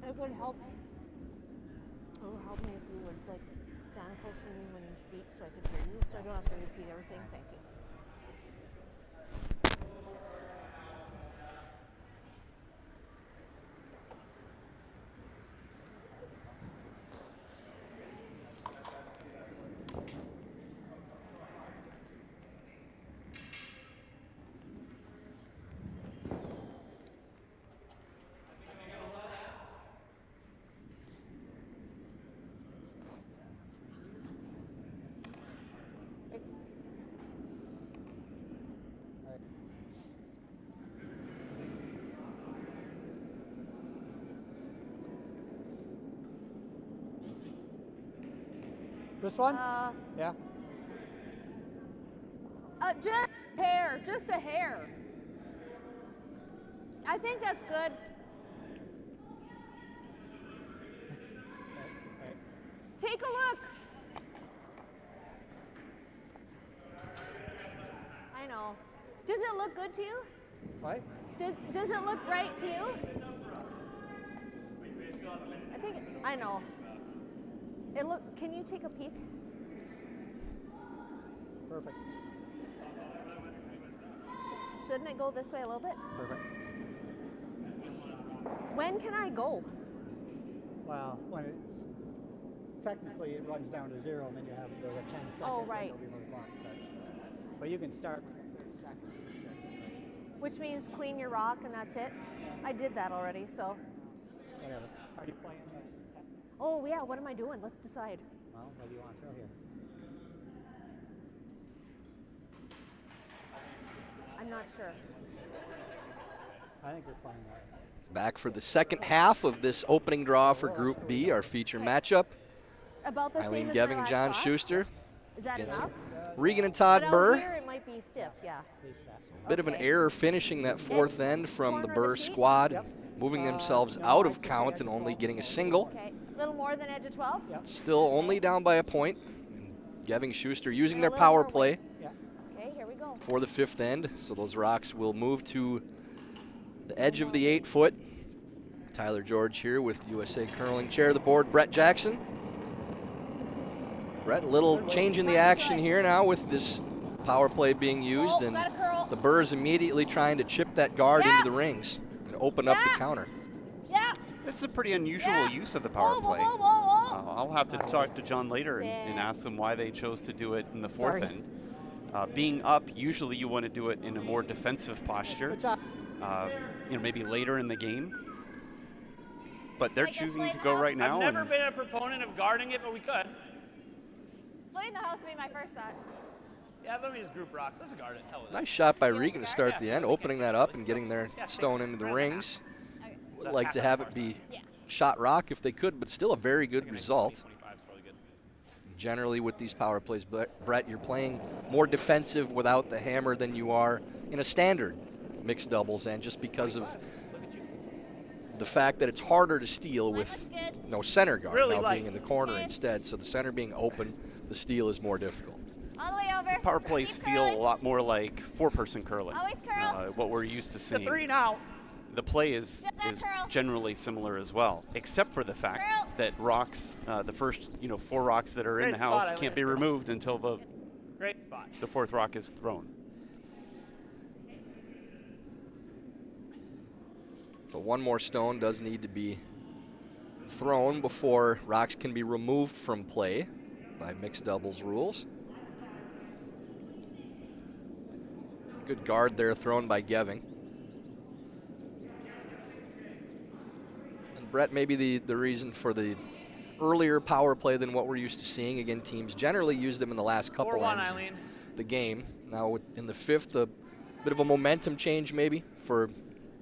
[SPEAKER 5] It would help. It would help me if you would like stand close to me when you speak so I could hear you, so I don't have to repeat everything. Thank you.
[SPEAKER 6] This one? Yeah.
[SPEAKER 5] Just a hair, just a hair. I think that's good. Take a look. I know. Does it look good to you?
[SPEAKER 6] What?
[SPEAKER 5] Does it look right to you? I think, I know. Can you take a peek?
[SPEAKER 6] Perfect.
[SPEAKER 5] Shouldn't it go this way a little bit?
[SPEAKER 6] Perfect.
[SPEAKER 5] When can I go?
[SPEAKER 6] Well, when it's technically it runs down to 0, and then you have there's a 10-second
[SPEAKER 5] Oh, right.
[SPEAKER 6] window before the clock starts. But you can start with 30 seconds.
[SPEAKER 5] Which means clean your rock and that's it. I did that already, so.
[SPEAKER 6] Whatever. Are you playing?
[SPEAKER 5] Oh yeah, what am I doing? Let's decide.
[SPEAKER 6] Well, what do you want to throw here?
[SPEAKER 5] I'm not sure.
[SPEAKER 6] I think it's playing that.
[SPEAKER 1] Back for the second half of this opening draw for Group B, our feature matchup.
[SPEAKER 5] About the
[SPEAKER 1] Aileen
[SPEAKER 5] same as
[SPEAKER 1] Geving,
[SPEAKER 5] my last
[SPEAKER 1] John
[SPEAKER 5] shot?
[SPEAKER 1] Schuster
[SPEAKER 5] Is that
[SPEAKER 1] against
[SPEAKER 5] enough?
[SPEAKER 1] Regan and
[SPEAKER 5] But
[SPEAKER 1] Todd
[SPEAKER 5] out
[SPEAKER 1] Birr.
[SPEAKER 5] here it might be stiff, yeah.
[SPEAKER 1] Bit of an
[SPEAKER 5] Okay.
[SPEAKER 1] error finishing that fourth end from the
[SPEAKER 5] corner of
[SPEAKER 1] Birr
[SPEAKER 5] the sheet?
[SPEAKER 1] squad, moving themselves
[SPEAKER 6] no,
[SPEAKER 1] out
[SPEAKER 6] I
[SPEAKER 1] of
[SPEAKER 6] think
[SPEAKER 1] count
[SPEAKER 6] edge
[SPEAKER 1] and
[SPEAKER 6] of
[SPEAKER 1] only
[SPEAKER 6] 12
[SPEAKER 1] getting a
[SPEAKER 6] is
[SPEAKER 1] single.
[SPEAKER 5] Okay, a little more than edge of 12?
[SPEAKER 6] Yep.
[SPEAKER 1] Still only down by a point. And Geving, Schuster using
[SPEAKER 5] And
[SPEAKER 1] their
[SPEAKER 5] a little
[SPEAKER 1] power
[SPEAKER 5] more
[SPEAKER 1] play
[SPEAKER 5] weight.
[SPEAKER 6] Yeah.
[SPEAKER 5] Okay, here we go.
[SPEAKER 1] for the fifth end. So those rocks will move to the edge of the 8-foot. Tyler George here with USA Curling Chair of the Board, Brett Jackson. Brett, a little change in the action here now with this power play being used, and
[SPEAKER 9] gotta curl.
[SPEAKER 1] the Birrs immediately trying to chip that guard
[SPEAKER 9] Yeah.
[SPEAKER 1] into the rings and open up the counter.
[SPEAKER 9] Yeah.
[SPEAKER 4] This is a pretty unusual
[SPEAKER 9] Yeah.
[SPEAKER 4] use of the power
[SPEAKER 9] Whoa, whoa,
[SPEAKER 4] play.
[SPEAKER 9] whoa, whoa, whoa.
[SPEAKER 4] I'll have to talk to John later and ask them why they chose to do it in the fourth
[SPEAKER 6] Sorry.
[SPEAKER 4] end. Being up, usually you want to do it in a more defensive posture,
[SPEAKER 6] Good job.
[SPEAKER 4] maybe later in the game. But they're
[SPEAKER 9] Like a
[SPEAKER 4] choosing to
[SPEAKER 9] slate
[SPEAKER 4] go
[SPEAKER 9] house?
[SPEAKER 4] right now.
[SPEAKER 7] I've never
[SPEAKER 4] and
[SPEAKER 7] been a proponent of guarding it, but we could.
[SPEAKER 9] Splitting the house would be my first thought.
[SPEAKER 7] Yeah, let me just group rocks. Let's guard it. Hell with it.
[SPEAKER 1] Nice shot by Regan to start the end, opening that up and getting their
[SPEAKER 7] Yeah,
[SPEAKER 1] stone into the rings.
[SPEAKER 9] Okay.
[SPEAKER 1] Would like to have it be
[SPEAKER 9] Yeah.
[SPEAKER 1] shot rock if they could, but still a very good result.
[SPEAKER 7] 25 is probably good.
[SPEAKER 1] Generally with these power plays, Brett, you're playing more defensive without the hammer than you are in a standard mixed doubles, and just because of the fact that it's harder to steal with no center guard
[SPEAKER 7] really
[SPEAKER 1] now
[SPEAKER 7] light.
[SPEAKER 1] being in the corner instead, so the center being open, the steal is more difficult.
[SPEAKER 9] All the way over.
[SPEAKER 4] power plays
[SPEAKER 9] Keep
[SPEAKER 4] feel a
[SPEAKER 9] curling.
[SPEAKER 4] lot more like four-person curling.
[SPEAKER 9] Always curl.
[SPEAKER 4] What we're used to
[SPEAKER 7] The
[SPEAKER 4] seeing.
[SPEAKER 7] 3 now.
[SPEAKER 4] The play is
[SPEAKER 9] Step that curl.
[SPEAKER 4] generally similar as well, except for the fact
[SPEAKER 9] Curl.
[SPEAKER 4] that rocks, the first 4 rocks that are in
[SPEAKER 7] Great
[SPEAKER 4] the
[SPEAKER 7] spot,
[SPEAKER 4] house
[SPEAKER 7] Aileen.
[SPEAKER 4] can't be removed until
[SPEAKER 7] Great spot.
[SPEAKER 4] the fourth rock is thrown.
[SPEAKER 1] So one more stone does need to be thrown before rocks can be removed from play by mixed doubles rules. Good guard there thrown by Geving. And Brett, maybe the reason for the earlier power play than what we're used to seeing. Again, teams generally use them in the last couple
[SPEAKER 7] 4-1,
[SPEAKER 1] ends
[SPEAKER 7] Aileen.
[SPEAKER 1] of the game. Now in the fifth, a bit of a momentum change maybe for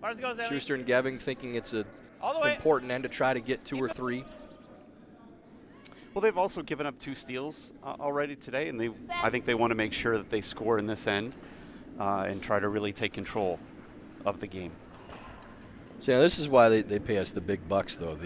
[SPEAKER 7] Ours goes, Aileen.
[SPEAKER 1] Schuster and Geving, thinking it's a
[SPEAKER 7] All the way.
[SPEAKER 1] important end to try to get 2 or 3.
[SPEAKER 4] Well, they've also given up 2 steals already today, and I think they want to make sure that they score in this end and try to really take control of the game.
[SPEAKER 1] So this is why they pay us the big bucks, though.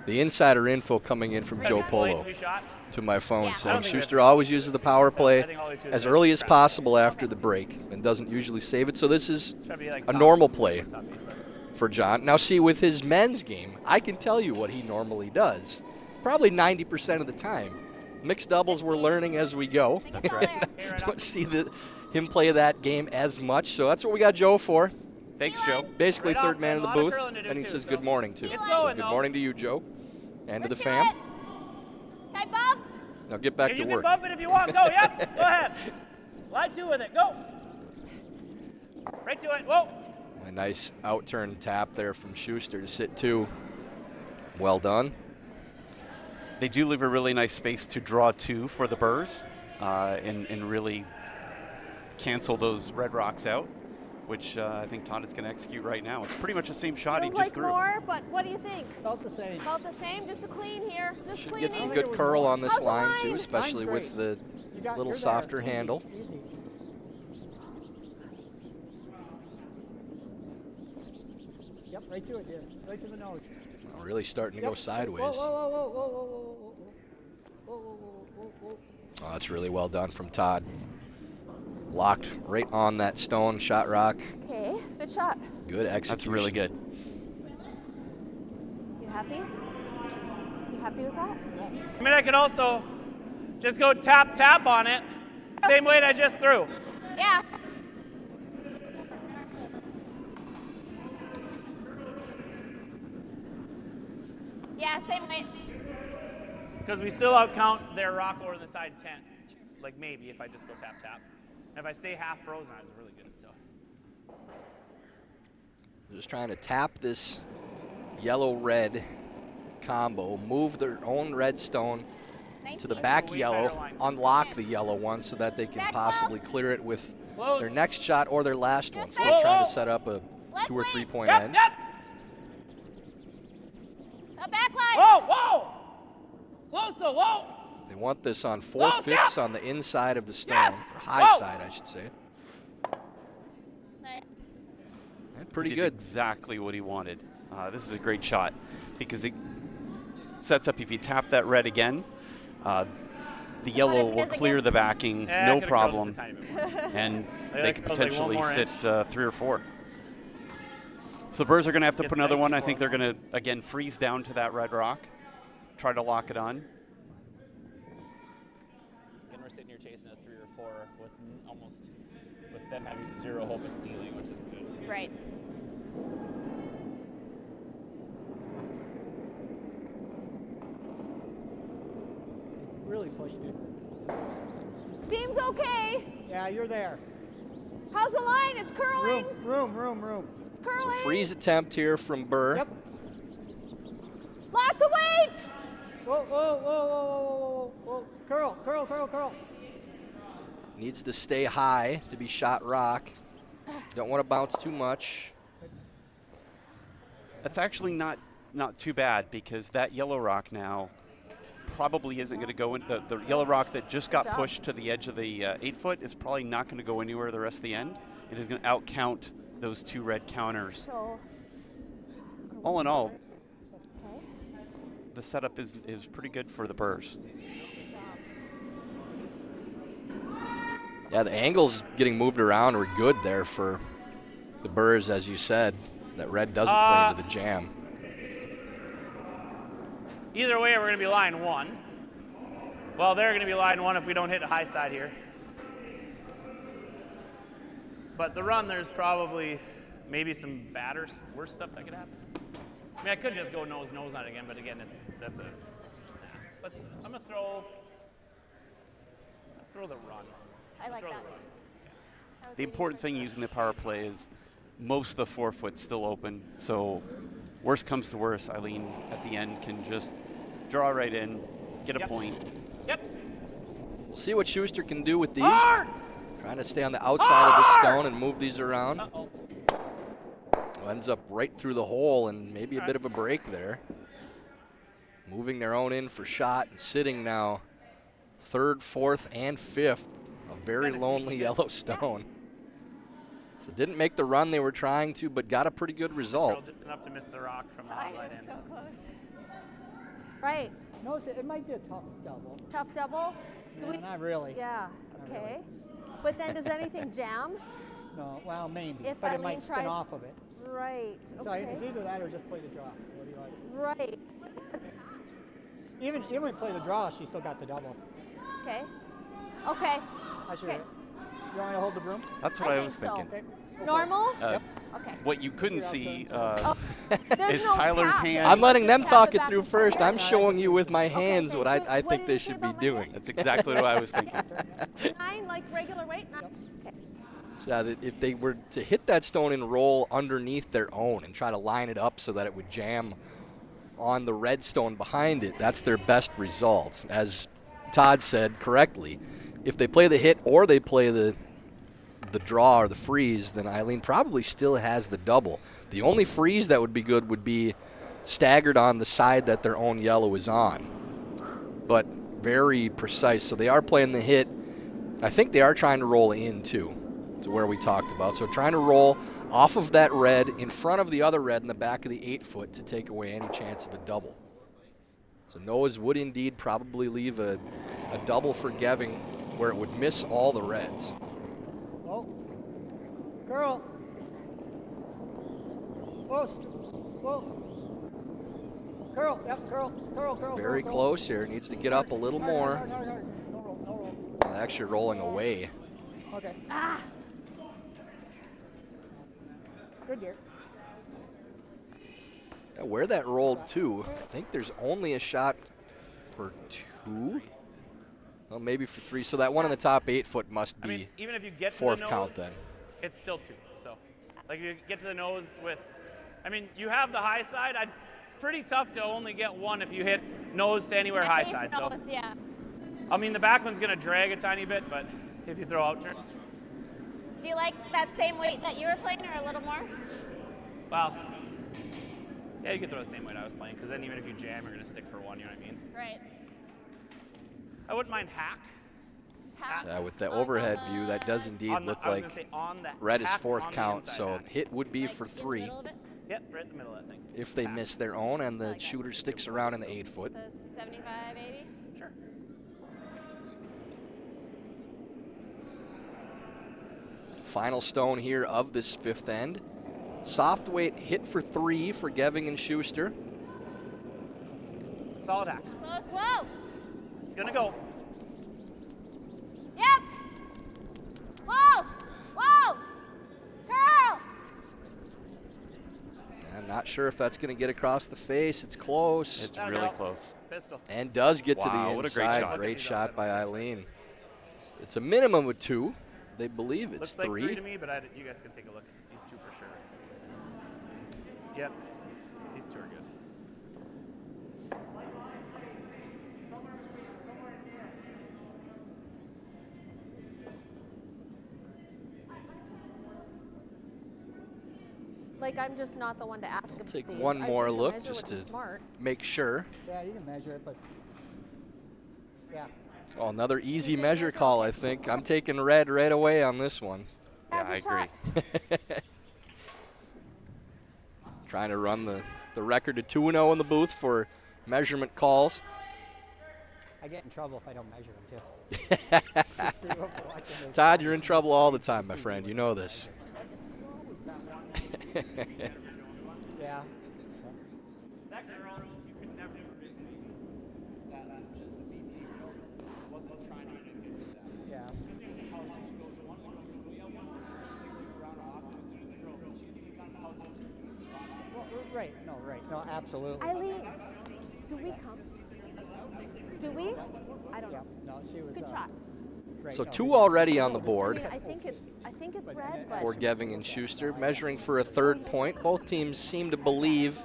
[SPEAKER 1] The insider info coming in from Joe Polo
[SPEAKER 7] Blake, shot.
[SPEAKER 1] to my phone
[SPEAKER 9] Yeah.
[SPEAKER 1] saying
[SPEAKER 7] I don't think
[SPEAKER 1] Schuster
[SPEAKER 7] that's-
[SPEAKER 1] always uses the power play
[SPEAKER 7] I think all they do is
[SPEAKER 1] as
[SPEAKER 7] just
[SPEAKER 1] early as
[SPEAKER 7] grab it.
[SPEAKER 1] possible after the break and doesn't usually save it. So this is
[SPEAKER 7] Try to be like
[SPEAKER 1] a
[SPEAKER 7] top-
[SPEAKER 1] normal play
[SPEAKER 7] top eight, but-
[SPEAKER 1] for John. Now see, with his men's game, I can tell you what he normally does. Probably 90% of the time. Mixed doubles we're learning as we go.
[SPEAKER 9] That's right.
[SPEAKER 1] Don't see him play that game as much, so that's what we got Joe for.
[SPEAKER 4] Thanks, Joe.
[SPEAKER 1] Basically
[SPEAKER 7] Right
[SPEAKER 1] third
[SPEAKER 7] off,
[SPEAKER 1] man in
[SPEAKER 7] man.
[SPEAKER 1] the
[SPEAKER 7] A lot of
[SPEAKER 1] booth,
[SPEAKER 7] curling to do
[SPEAKER 1] and he
[SPEAKER 7] too,
[SPEAKER 1] says
[SPEAKER 7] so-
[SPEAKER 1] good morning too.
[SPEAKER 7] It's
[SPEAKER 1] So
[SPEAKER 7] going,
[SPEAKER 1] good
[SPEAKER 7] though.
[SPEAKER 1] morning to you, Joe, and to the
[SPEAKER 9] Let's do
[SPEAKER 1] fam.
[SPEAKER 9] it. Hey, Bob.
[SPEAKER 1] Now get back
[SPEAKER 7] Hey,
[SPEAKER 1] to
[SPEAKER 7] you
[SPEAKER 1] work.
[SPEAKER 7] can bump it if you want. Go, yep. Go ahead. Slide 2 with it. Go. Right to it. Whoa.
[SPEAKER 1] A nice out-turn tap there from Schuster to sit 2. Well done.
[SPEAKER 4] They do leave a really nice space to draw 2 for the Birrs and really cancel those red rocks out, which I think Todd is going to execute right now. It's pretty much the same shot
[SPEAKER 5] Feels
[SPEAKER 4] he just
[SPEAKER 5] like
[SPEAKER 4] threw.
[SPEAKER 5] more, but what do you think?
[SPEAKER 6] About the same.
[SPEAKER 5] About the same, just a clean here. Just
[SPEAKER 1] Should
[SPEAKER 5] clean
[SPEAKER 1] get some
[SPEAKER 5] easy.
[SPEAKER 1] good curl on this
[SPEAKER 5] How's the
[SPEAKER 1] line
[SPEAKER 5] line?
[SPEAKER 1] too, especially with the little
[SPEAKER 6] You're
[SPEAKER 1] softer
[SPEAKER 6] there. Easy,
[SPEAKER 1] handle.
[SPEAKER 6] easy. Yep, right to it, dear. Right to the nose.
[SPEAKER 1] Really starting to go
[SPEAKER 6] Yep.
[SPEAKER 1] sideways.
[SPEAKER 6] Whoa, whoa, whoa, whoa, whoa, whoa, whoa, whoa, whoa, whoa, whoa, whoa.
[SPEAKER 1] Oh, that's really well done from Todd. Blocked right on that stone shot rock.
[SPEAKER 5] Okay, good shot.
[SPEAKER 1] Good execution.
[SPEAKER 4] That's really good.
[SPEAKER 5] You happy? You happy with that?
[SPEAKER 7] I mean, I could also just go tap, tap on it. Same weight I just threw.
[SPEAKER 9] Yeah. Yeah, same weight.
[SPEAKER 7] Because we still outcount their rock over the side 10. Like maybe if I just go tap, tap. And if I stay half frozen, I was really good. So
[SPEAKER 1] Just trying to tap this yellow-red combo, move their own red stone to the
[SPEAKER 9] 19.
[SPEAKER 1] back
[SPEAKER 7] Way
[SPEAKER 1] yellow,
[SPEAKER 7] tighter line.
[SPEAKER 1] unlock the yellow one so that they can
[SPEAKER 9] Back
[SPEAKER 1] possibly clear it with
[SPEAKER 7] Close.
[SPEAKER 1] their next shot or their last one.
[SPEAKER 9] Just
[SPEAKER 1] So
[SPEAKER 9] back.
[SPEAKER 1] they're trying
[SPEAKER 7] Whoa.
[SPEAKER 1] to set up a
[SPEAKER 9] Let's
[SPEAKER 1] 2 or
[SPEAKER 9] win.
[SPEAKER 1] 3 point
[SPEAKER 7] Yep,
[SPEAKER 1] end.
[SPEAKER 7] yep.
[SPEAKER 9] A back line.
[SPEAKER 7] Whoa, whoa. Closer, whoa.
[SPEAKER 1] They want this on
[SPEAKER 7] Close,
[SPEAKER 1] 4/5
[SPEAKER 7] yeah.
[SPEAKER 1] on the inside of the stone.
[SPEAKER 7] Yes.
[SPEAKER 1] Or high
[SPEAKER 7] Whoa.
[SPEAKER 1] side, I should say.
[SPEAKER 9] Nice.
[SPEAKER 1] Pretty
[SPEAKER 4] He did
[SPEAKER 1] good.
[SPEAKER 4] exactly what he wanted. This is a great shot because it sets up if you tap that red again, the yellow will clear the backing,
[SPEAKER 7] Yeah,
[SPEAKER 4] no
[SPEAKER 7] could've curled
[SPEAKER 4] problem,
[SPEAKER 7] just a tiny bit more.
[SPEAKER 4] and
[SPEAKER 7] Maybe
[SPEAKER 4] they
[SPEAKER 7] I
[SPEAKER 4] could
[SPEAKER 7] curled like one
[SPEAKER 4] potentially
[SPEAKER 7] more
[SPEAKER 4] sit
[SPEAKER 7] inch.
[SPEAKER 4] 3 or 4. So the Birrs are going to have to
[SPEAKER 7] Gets
[SPEAKER 4] put another
[SPEAKER 7] icy
[SPEAKER 4] one. I
[SPEAKER 7] for
[SPEAKER 4] think they're
[SPEAKER 7] them.
[SPEAKER 4] going to, again, freeze down to that red rock, try to lock it on.
[SPEAKER 7] And we're sitting here chasing a 3 or 4 with with them having 0 hope of stealing, which is good.
[SPEAKER 9] Right.
[SPEAKER 6] Really pushed it.
[SPEAKER 5] Seems okay.
[SPEAKER 6] Yeah, you're there.
[SPEAKER 5] How's the line? It's curling.
[SPEAKER 6] Room.
[SPEAKER 5] It's
[SPEAKER 1] So
[SPEAKER 5] curling.
[SPEAKER 1] freeze attempt here from Birr.
[SPEAKER 6] Yep.
[SPEAKER 5] Lots of weight.
[SPEAKER 6] Whoa. Curl.
[SPEAKER 1] Needs to stay high to be shot rock. Don't want to bounce too much.
[SPEAKER 4] That's actually not too bad because that yellow rock now probably isn't going to go in. The yellow rock that just got
[SPEAKER 5] job.
[SPEAKER 4] pushed to the edge of the 8-foot is probably not going to go anywhere the rest of the end. It is going to outcount those 2 red counters.
[SPEAKER 5] So.
[SPEAKER 4] All in all,
[SPEAKER 5] Okay.
[SPEAKER 4] the setup is pretty good for the Birrs.
[SPEAKER 1] Yeah, the angles getting moved around were good there for the Birrs, as you said. That red doesn't play into the jam.
[SPEAKER 7] Either way, we're going to be line 1. Well, they're going to be line 1 if we don't hit a high side here. But the run, there's probably maybe some worse stuff that could happen. I mean, I could just go nose on it again, but again, that's a snap. I'm going to throw the run.
[SPEAKER 9] I like that.
[SPEAKER 4] The important thing using the power play is most of the 4-foot's still open. So worst comes to worst, Aileen at the end can just draw right in, get a
[SPEAKER 7] Yep.
[SPEAKER 4] point.
[SPEAKER 7] Yep.
[SPEAKER 1] We'll see what Shuster can do with these.
[SPEAKER 7] Hard!
[SPEAKER 1] Trying to stay on the outside of the stone and move these around.
[SPEAKER 7] Uh-oh.
[SPEAKER 1] Ends up right through the hole and maybe a bit of a break there. Moving their own in for shot and sitting now 3rd, 4th, and 5th. A very
[SPEAKER 7] Kinda
[SPEAKER 1] lonely
[SPEAKER 7] sneaky.
[SPEAKER 1] yellow stone. So didn't make the run they were trying to, but got a pretty good result.
[SPEAKER 7] Curled just enough to miss the rock from the highlight end.
[SPEAKER 9] So close.
[SPEAKER 5] Right.
[SPEAKER 6] No, it might be a tough double.
[SPEAKER 5] Tough double.
[SPEAKER 6] No, not really.
[SPEAKER 5] Yeah.
[SPEAKER 6] Not
[SPEAKER 5] Okay. But then does anything jam?
[SPEAKER 6] No, well, maybe.
[SPEAKER 5] If
[SPEAKER 6] but it
[SPEAKER 5] Aileen
[SPEAKER 6] might spin
[SPEAKER 5] tries-
[SPEAKER 6] off of it.
[SPEAKER 5] Right.
[SPEAKER 6] So
[SPEAKER 5] Okay.
[SPEAKER 6] it's either that or just play the draw. What do you like?
[SPEAKER 5] Right.
[SPEAKER 6] Even when we play the draw, she still got the double.
[SPEAKER 5] Okay. Okay.
[SPEAKER 6] I should.
[SPEAKER 5] Okay.
[SPEAKER 6] You want me to hold the broom?
[SPEAKER 4] That's what
[SPEAKER 5] I
[SPEAKER 4] I,
[SPEAKER 5] think
[SPEAKER 4] was
[SPEAKER 5] so.
[SPEAKER 4] thinking.
[SPEAKER 6] Okay. go for it.
[SPEAKER 5] Normal?
[SPEAKER 6] Yep.
[SPEAKER 5] Okay.
[SPEAKER 4] What you couldn't
[SPEAKER 6] Figure out
[SPEAKER 4] see
[SPEAKER 5] There's
[SPEAKER 4] is
[SPEAKER 5] no
[SPEAKER 4] Tyler's
[SPEAKER 5] tap.
[SPEAKER 4] hand.
[SPEAKER 1] I'm letting them
[SPEAKER 5] Tap
[SPEAKER 1] talk
[SPEAKER 5] it
[SPEAKER 1] it
[SPEAKER 5] back
[SPEAKER 1] through
[SPEAKER 5] and
[SPEAKER 1] first.
[SPEAKER 5] forth.
[SPEAKER 1] I'm showing you with my hands what
[SPEAKER 5] thanks. So
[SPEAKER 1] I
[SPEAKER 5] what
[SPEAKER 1] think
[SPEAKER 5] did
[SPEAKER 1] they
[SPEAKER 5] you say
[SPEAKER 1] should be
[SPEAKER 5] about my
[SPEAKER 1] doing.
[SPEAKER 5] hand?
[SPEAKER 4] That's exactly what I was thinking.
[SPEAKER 5] 9, like regular weight? Okay.
[SPEAKER 1] So that if they were to hit that stone and roll underneath their own and try to line it up so that it would jam on the red stone behind it, that's their best result. As Todd said correctly, if they play the hit or they play the draw or the freeze, then Aileen probably still has the double. The only freeze that would be good would be staggered on the side that their own yellow is on. But very precise. So they are playing the hit. I think they are trying to roll in too, to where we talked about. So trying to roll off of that red in front of the other red in the back of the 8-foot to take away any chance of a double. So Noah's would indeed probably leave a double for Geving where it would miss all the reds.
[SPEAKER 6] Oh. Curl. Post. Whoa. Curl. Yep, curl.
[SPEAKER 1] Very
[SPEAKER 6] curl.
[SPEAKER 1] close here. Needs to get up a little more.
[SPEAKER 6] Hard. No roll.
[SPEAKER 1] Actually rolling away.
[SPEAKER 6] Okay. Good dear.
[SPEAKER 1] Yeah, where that rolled to, I think there's only a shot for 2. Well, maybe for 3. So that one in the top 8-foot must
[SPEAKER 7] I
[SPEAKER 1] be
[SPEAKER 7] mean, even if you get to
[SPEAKER 1] 4th
[SPEAKER 7] the nose,
[SPEAKER 1] count then.
[SPEAKER 7] it's still 2. So, like, if you get to the nose with, I mean, you have the high side. It's pretty tough to only get 1 if you hit nose to anywhere high
[SPEAKER 9] At
[SPEAKER 7] side.
[SPEAKER 9] least
[SPEAKER 7] So,
[SPEAKER 9] nose, yeah.
[SPEAKER 7] I mean, the back one's going to drag a tiny bit, but if you throw out turns.
[SPEAKER 9] Do you like that same weight that you were playing or a little more?
[SPEAKER 7] Well, yeah, you could throw the same weight I was playing, because then even if you jam, you're going to stick for one, you know what I mean?
[SPEAKER 9] Right.
[SPEAKER 7] I wouldn't mind hack.
[SPEAKER 9] Hack.
[SPEAKER 1] With the overhead view, that does indeed
[SPEAKER 7] On the-
[SPEAKER 1] look
[SPEAKER 7] I was
[SPEAKER 1] like
[SPEAKER 7] gonna say on the
[SPEAKER 1] red is
[SPEAKER 7] hack
[SPEAKER 1] fourth
[SPEAKER 7] on the
[SPEAKER 1] count,
[SPEAKER 7] inside
[SPEAKER 1] so
[SPEAKER 7] hack.
[SPEAKER 1] hit would be
[SPEAKER 9] Like
[SPEAKER 1] for
[SPEAKER 9] in the
[SPEAKER 1] 3
[SPEAKER 9] middle of it?
[SPEAKER 7] Yep, right in the middle of that thing.
[SPEAKER 1] if they miss their own and the shooter sticks around in the 8 foot.
[SPEAKER 9] So 75, 80?
[SPEAKER 7] Sure.
[SPEAKER 1] Final stone here of this 5th end. Soft weight hit for 3 for Geving and Shuster.
[SPEAKER 7] Solid hack.
[SPEAKER 9] Slow, slow.
[SPEAKER 7] It's going to go.
[SPEAKER 9] Yep. Whoa. Whoa. Girl.
[SPEAKER 1] I'm not sure if that's going to get across the face. It's close.
[SPEAKER 4] It's
[SPEAKER 7] That'll
[SPEAKER 4] really
[SPEAKER 7] go.
[SPEAKER 4] close.
[SPEAKER 7] Pistol.
[SPEAKER 1] And does get to
[SPEAKER 4] Wow,
[SPEAKER 1] the
[SPEAKER 4] what a great
[SPEAKER 1] inside.
[SPEAKER 4] shot.
[SPEAKER 1] Great
[SPEAKER 7] Look at
[SPEAKER 1] shot
[SPEAKER 7] me,
[SPEAKER 1] by
[SPEAKER 7] outside.
[SPEAKER 1] Eileen. It's a minimum of 2. They believe it's
[SPEAKER 7] Looks like 3
[SPEAKER 1] 3.
[SPEAKER 7] to me, but you guys can take a look. It's these 2 for sure. Yep. These 2 are good.
[SPEAKER 5] Like, I'm just not the one to ask about
[SPEAKER 1] Take
[SPEAKER 5] these.
[SPEAKER 1] one
[SPEAKER 5] I
[SPEAKER 1] more
[SPEAKER 5] think a
[SPEAKER 1] look
[SPEAKER 5] measure
[SPEAKER 1] just
[SPEAKER 5] would be
[SPEAKER 1] to
[SPEAKER 5] smart.
[SPEAKER 1] make sure.
[SPEAKER 6] Yeah, you can measure it, but yeah.
[SPEAKER 1] Oh, another easy
[SPEAKER 5] think
[SPEAKER 1] measure
[SPEAKER 5] measure?
[SPEAKER 1] call, I think. I'm taking red right away on this one.
[SPEAKER 4] Yeah, I agree.
[SPEAKER 1] Trying to run the record to 2-0 in the booth for measurement calls.
[SPEAKER 6] I get in trouble if I don't measure them too.
[SPEAKER 1] Todd, you're in trouble all the time, my friend. You know this.
[SPEAKER 6] Yeah.
[SPEAKER 7] That girl, you could never convince me that BC girl wasn't trying to get that.
[SPEAKER 6] Yeah. Well, right. No, right. No, absolutely.
[SPEAKER 5] Eileen, do we come? Do we? I don't
[SPEAKER 6] Yeah.
[SPEAKER 5] know.
[SPEAKER 6] No, she was.
[SPEAKER 5] Good shot.
[SPEAKER 6] Great.
[SPEAKER 1] So
[SPEAKER 6] No,
[SPEAKER 1] 2
[SPEAKER 6] we-
[SPEAKER 1] already on the
[SPEAKER 5] I
[SPEAKER 1] board
[SPEAKER 5] mean, I think it's red, but
[SPEAKER 1] for Geving and Shuster, measuring for a 3rd point. Both teams seem to believe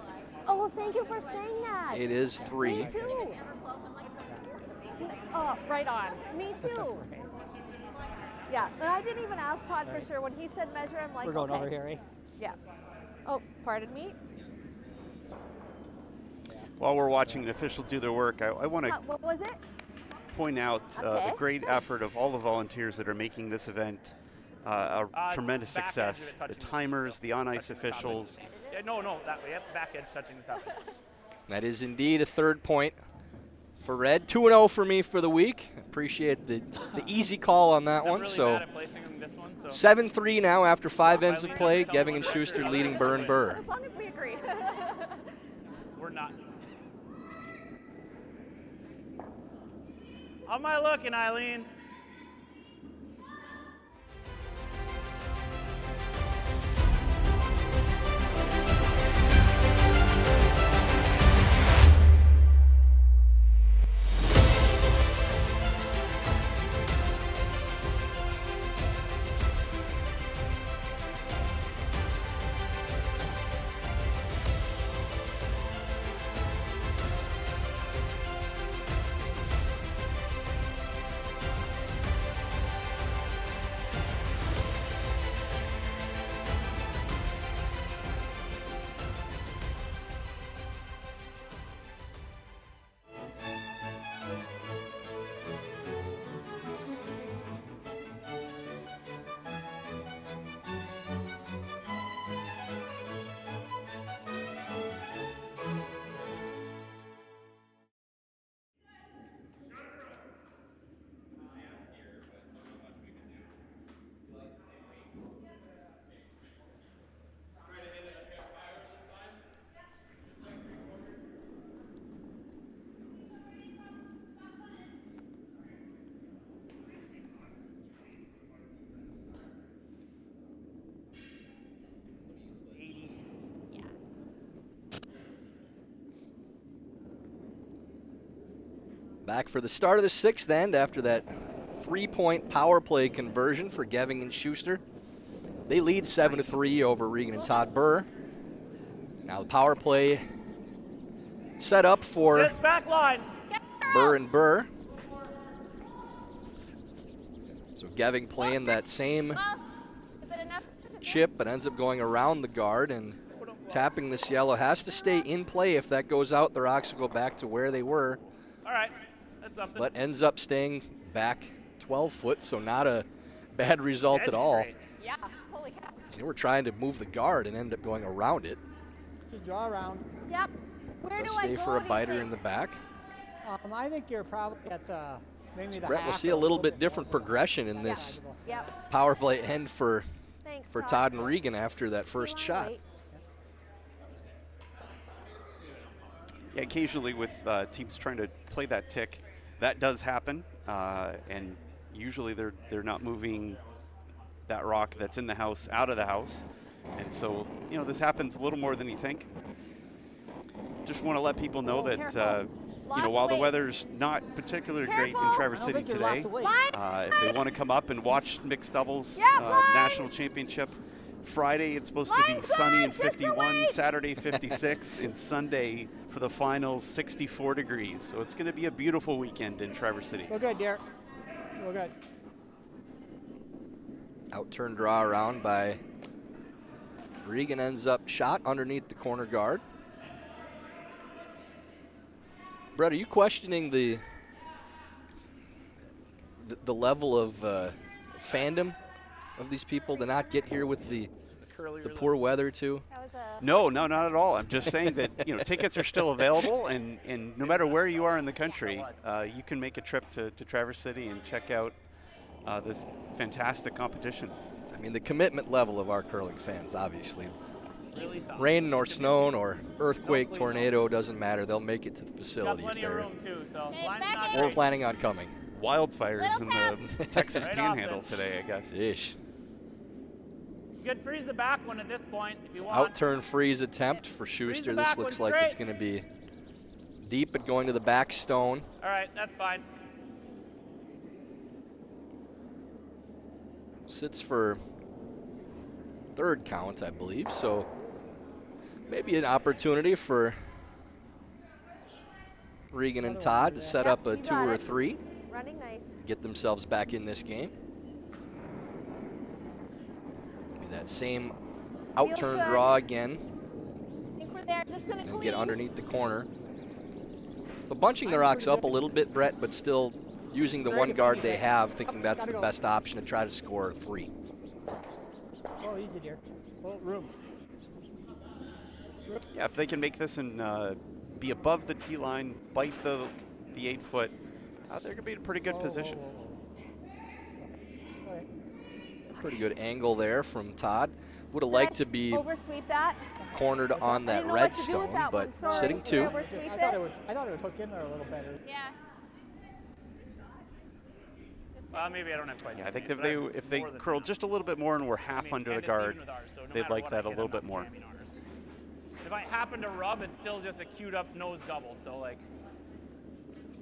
[SPEAKER 5] oh, thank you for saying that.
[SPEAKER 1] it is 3.
[SPEAKER 5] Me too. Oh, right on. Me too. Yeah, but I didn't even ask Todd for sure. When he said measure, I'm like,
[SPEAKER 6] We're going
[SPEAKER 5] okay.
[SPEAKER 6] over here, eh?
[SPEAKER 5] Yeah. Oh, pardon me.
[SPEAKER 4] While we're watching the official do their work, I want to
[SPEAKER 5] What was it?
[SPEAKER 4] point out the
[SPEAKER 5] Okay,
[SPEAKER 4] great
[SPEAKER 5] thanks.
[SPEAKER 4] effort of all the volunteers that are making this event a
[SPEAKER 7] It's
[SPEAKER 4] tremendous
[SPEAKER 7] back edge of
[SPEAKER 4] success.
[SPEAKER 7] it touching
[SPEAKER 4] The timers,
[SPEAKER 7] so
[SPEAKER 4] the on-ice
[SPEAKER 7] touching the top
[SPEAKER 4] officials.
[SPEAKER 7] edge. Yeah, no, that way. Yep, back edge touching the top edge.
[SPEAKER 1] That is indeed a 3rd point for red. 2-0 for me for the week. Appreciate the easy call on that
[SPEAKER 7] I'm
[SPEAKER 1] one.
[SPEAKER 7] really
[SPEAKER 1] So
[SPEAKER 7] bad at placing this one, so
[SPEAKER 1] 7-3 now after 5 ends of
[SPEAKER 7] Eileen
[SPEAKER 1] play.
[SPEAKER 7] doesn't tell
[SPEAKER 1] Geving
[SPEAKER 7] me
[SPEAKER 1] and
[SPEAKER 7] what's
[SPEAKER 1] Shuster
[SPEAKER 7] record.
[SPEAKER 1] leading Birr and Birr.
[SPEAKER 5] As long as we agree.
[SPEAKER 7] we're not. How am I looking, Eileen?
[SPEAKER 1] Back for the start of the 6th end after that 3-point power play conversion for Geving and Shuster. They lead 7-3 over Regan and Todd Birr. Now the power play set up for
[SPEAKER 7] Just back line.
[SPEAKER 1] Birr and Birr. So Geving playing that same
[SPEAKER 9] Well, is it enough?
[SPEAKER 1] chip, but ends up going around the guard and tapping this yellow. Has to stay in play. If that goes out, the rocks will go back to where they were.
[SPEAKER 7] All right, that's something.
[SPEAKER 1] But ends up staying back 12 foot, so not a bad result
[SPEAKER 7] Dead
[SPEAKER 1] at all.
[SPEAKER 7] straight.
[SPEAKER 9] Yeah, holy cow.
[SPEAKER 1] They were trying to move the guard and end up going around it.
[SPEAKER 6] Just draw around.
[SPEAKER 9] Yep. Where
[SPEAKER 1] Does
[SPEAKER 9] do I
[SPEAKER 1] stay
[SPEAKER 9] go,
[SPEAKER 1] for a
[SPEAKER 9] do you
[SPEAKER 1] biter
[SPEAKER 9] think?
[SPEAKER 1] in the back.
[SPEAKER 6] I think you're probably at the maybe the
[SPEAKER 1] Brett,
[SPEAKER 6] half
[SPEAKER 1] we'll see
[SPEAKER 6] or
[SPEAKER 1] a little bit
[SPEAKER 6] more
[SPEAKER 1] different
[SPEAKER 6] than
[SPEAKER 1] progression in
[SPEAKER 6] that.
[SPEAKER 1] this
[SPEAKER 9] Yep.
[SPEAKER 1] power play end for
[SPEAKER 9] Thanks,
[SPEAKER 1] Todd and Regan after that first shot.
[SPEAKER 4] Yeah, occasionally with teams trying to play that tick, that does happen, and usually they're not moving that rock that's in the house out of the house, and so this happens a little more than you think. Just want to let people know that
[SPEAKER 9] Lots
[SPEAKER 4] while
[SPEAKER 9] of
[SPEAKER 4] the
[SPEAKER 9] weight.
[SPEAKER 4] weather's not particularly great in
[SPEAKER 9] Careful.
[SPEAKER 4] Traverse
[SPEAKER 6] I don't
[SPEAKER 4] City
[SPEAKER 6] think you're
[SPEAKER 4] today,
[SPEAKER 6] lots of weight.
[SPEAKER 9] Line.
[SPEAKER 4] if they want to come up and watch mixed doubles
[SPEAKER 9] Yeah, Blaine.
[SPEAKER 4] national championship, Friday it's supposed to be
[SPEAKER 9] Line
[SPEAKER 4] sunny and
[SPEAKER 9] side, just your
[SPEAKER 4] 51,
[SPEAKER 9] weight.
[SPEAKER 4] Saturday 56, and Sunday for the finals 64 degrees. So it's going to be a beautiful weekend in Traverse City.
[SPEAKER 6] We're good, Derek. We're good.
[SPEAKER 1] Out-turn draw around by Regan, ends up shot underneath the corner guard. Brett, are you questioning the level of fandom of these people to not get here with the poor weather too?
[SPEAKER 9] That was a
[SPEAKER 4] No, not at all. I'm just saying that tickets are still available, and no matter where you are in the country, you can make a trip to Traverse City and check out this fantastic competition.
[SPEAKER 1] I mean, the commitment level of our curling fans, obviously.
[SPEAKER 7] Really solid.
[SPEAKER 1] Rain or snow or earthquake, tornado, doesn't matter. They'll make it to the
[SPEAKER 7] Got
[SPEAKER 1] facilities
[SPEAKER 7] plenty of
[SPEAKER 1] there.
[SPEAKER 7] room too, so
[SPEAKER 9] Hey,
[SPEAKER 7] line's
[SPEAKER 9] back
[SPEAKER 7] not
[SPEAKER 9] in.
[SPEAKER 1] We're
[SPEAKER 7] great.
[SPEAKER 1] planning on coming.
[SPEAKER 4] Wildfires in
[SPEAKER 9] Little
[SPEAKER 4] the Texas
[SPEAKER 7] Right
[SPEAKER 4] Panhandle
[SPEAKER 7] off
[SPEAKER 4] today, I guess.
[SPEAKER 1] Ish.
[SPEAKER 7] You could freeze the back one at this point if you want.
[SPEAKER 1] Out-turn freeze attempt for Schuster.
[SPEAKER 7] the
[SPEAKER 1] This
[SPEAKER 7] back
[SPEAKER 1] looks
[SPEAKER 7] one
[SPEAKER 1] like it's
[SPEAKER 7] straight.
[SPEAKER 1] going to be deep and going to the back stone.
[SPEAKER 7] All right, that's fine.
[SPEAKER 1] Sits for third count, I believe. So maybe an opportunity for Regan and Todd to set up a
[SPEAKER 9] you
[SPEAKER 1] 2
[SPEAKER 9] got
[SPEAKER 1] or a
[SPEAKER 9] it.
[SPEAKER 1] 3,
[SPEAKER 9] running nice.
[SPEAKER 1] get themselves back in this game. Maybe that same out-turn
[SPEAKER 9] good.
[SPEAKER 1] draw again
[SPEAKER 9] I think we're there. Just gonna
[SPEAKER 1] and
[SPEAKER 9] clean.
[SPEAKER 1] get underneath the corner. But bunching the rocks up a little bit, Brett, but still using the one guard they have, thinking that's the best option to try to score a 3.
[SPEAKER 6] Oh, easy, Derek. Oh, room.
[SPEAKER 4] Yeah, if they can make this and be above the tee line, bite the 8 foot, they're going to be in a pretty good position.
[SPEAKER 6] All right.
[SPEAKER 1] Pretty good angle there from Todd. Would have
[SPEAKER 9] Did I
[SPEAKER 1] liked to be
[SPEAKER 9] oversweep that.
[SPEAKER 1] cornered on
[SPEAKER 9] I
[SPEAKER 1] that
[SPEAKER 9] didn't know what
[SPEAKER 1] red
[SPEAKER 9] to do with
[SPEAKER 1] stone,
[SPEAKER 9] that one.
[SPEAKER 1] but
[SPEAKER 9] Sorry.
[SPEAKER 1] sitting
[SPEAKER 9] Did I
[SPEAKER 1] 2.
[SPEAKER 9] oversweep
[SPEAKER 6] I thought it would hook in there a little better.
[SPEAKER 9] Yeah.
[SPEAKER 7] Maybe I don't have quite.
[SPEAKER 4] Yeah,
[SPEAKER 7] so
[SPEAKER 4] I think
[SPEAKER 7] many,
[SPEAKER 4] if
[SPEAKER 7] but
[SPEAKER 4] they if they
[SPEAKER 7] more than
[SPEAKER 4] curl
[SPEAKER 7] that.
[SPEAKER 4] just a little bit more and were half
[SPEAKER 7] I mean,
[SPEAKER 4] under
[SPEAKER 7] and
[SPEAKER 4] the
[SPEAKER 7] it's
[SPEAKER 4] guard,
[SPEAKER 7] even with ours, so no
[SPEAKER 4] they'd
[SPEAKER 7] matter
[SPEAKER 4] like
[SPEAKER 7] what
[SPEAKER 4] that
[SPEAKER 7] I
[SPEAKER 4] a
[SPEAKER 7] hit,
[SPEAKER 4] little
[SPEAKER 7] I'm not
[SPEAKER 4] bit more.
[SPEAKER 7] jamming ours. If I happen to rub, it's still just a queued up nose double. So like,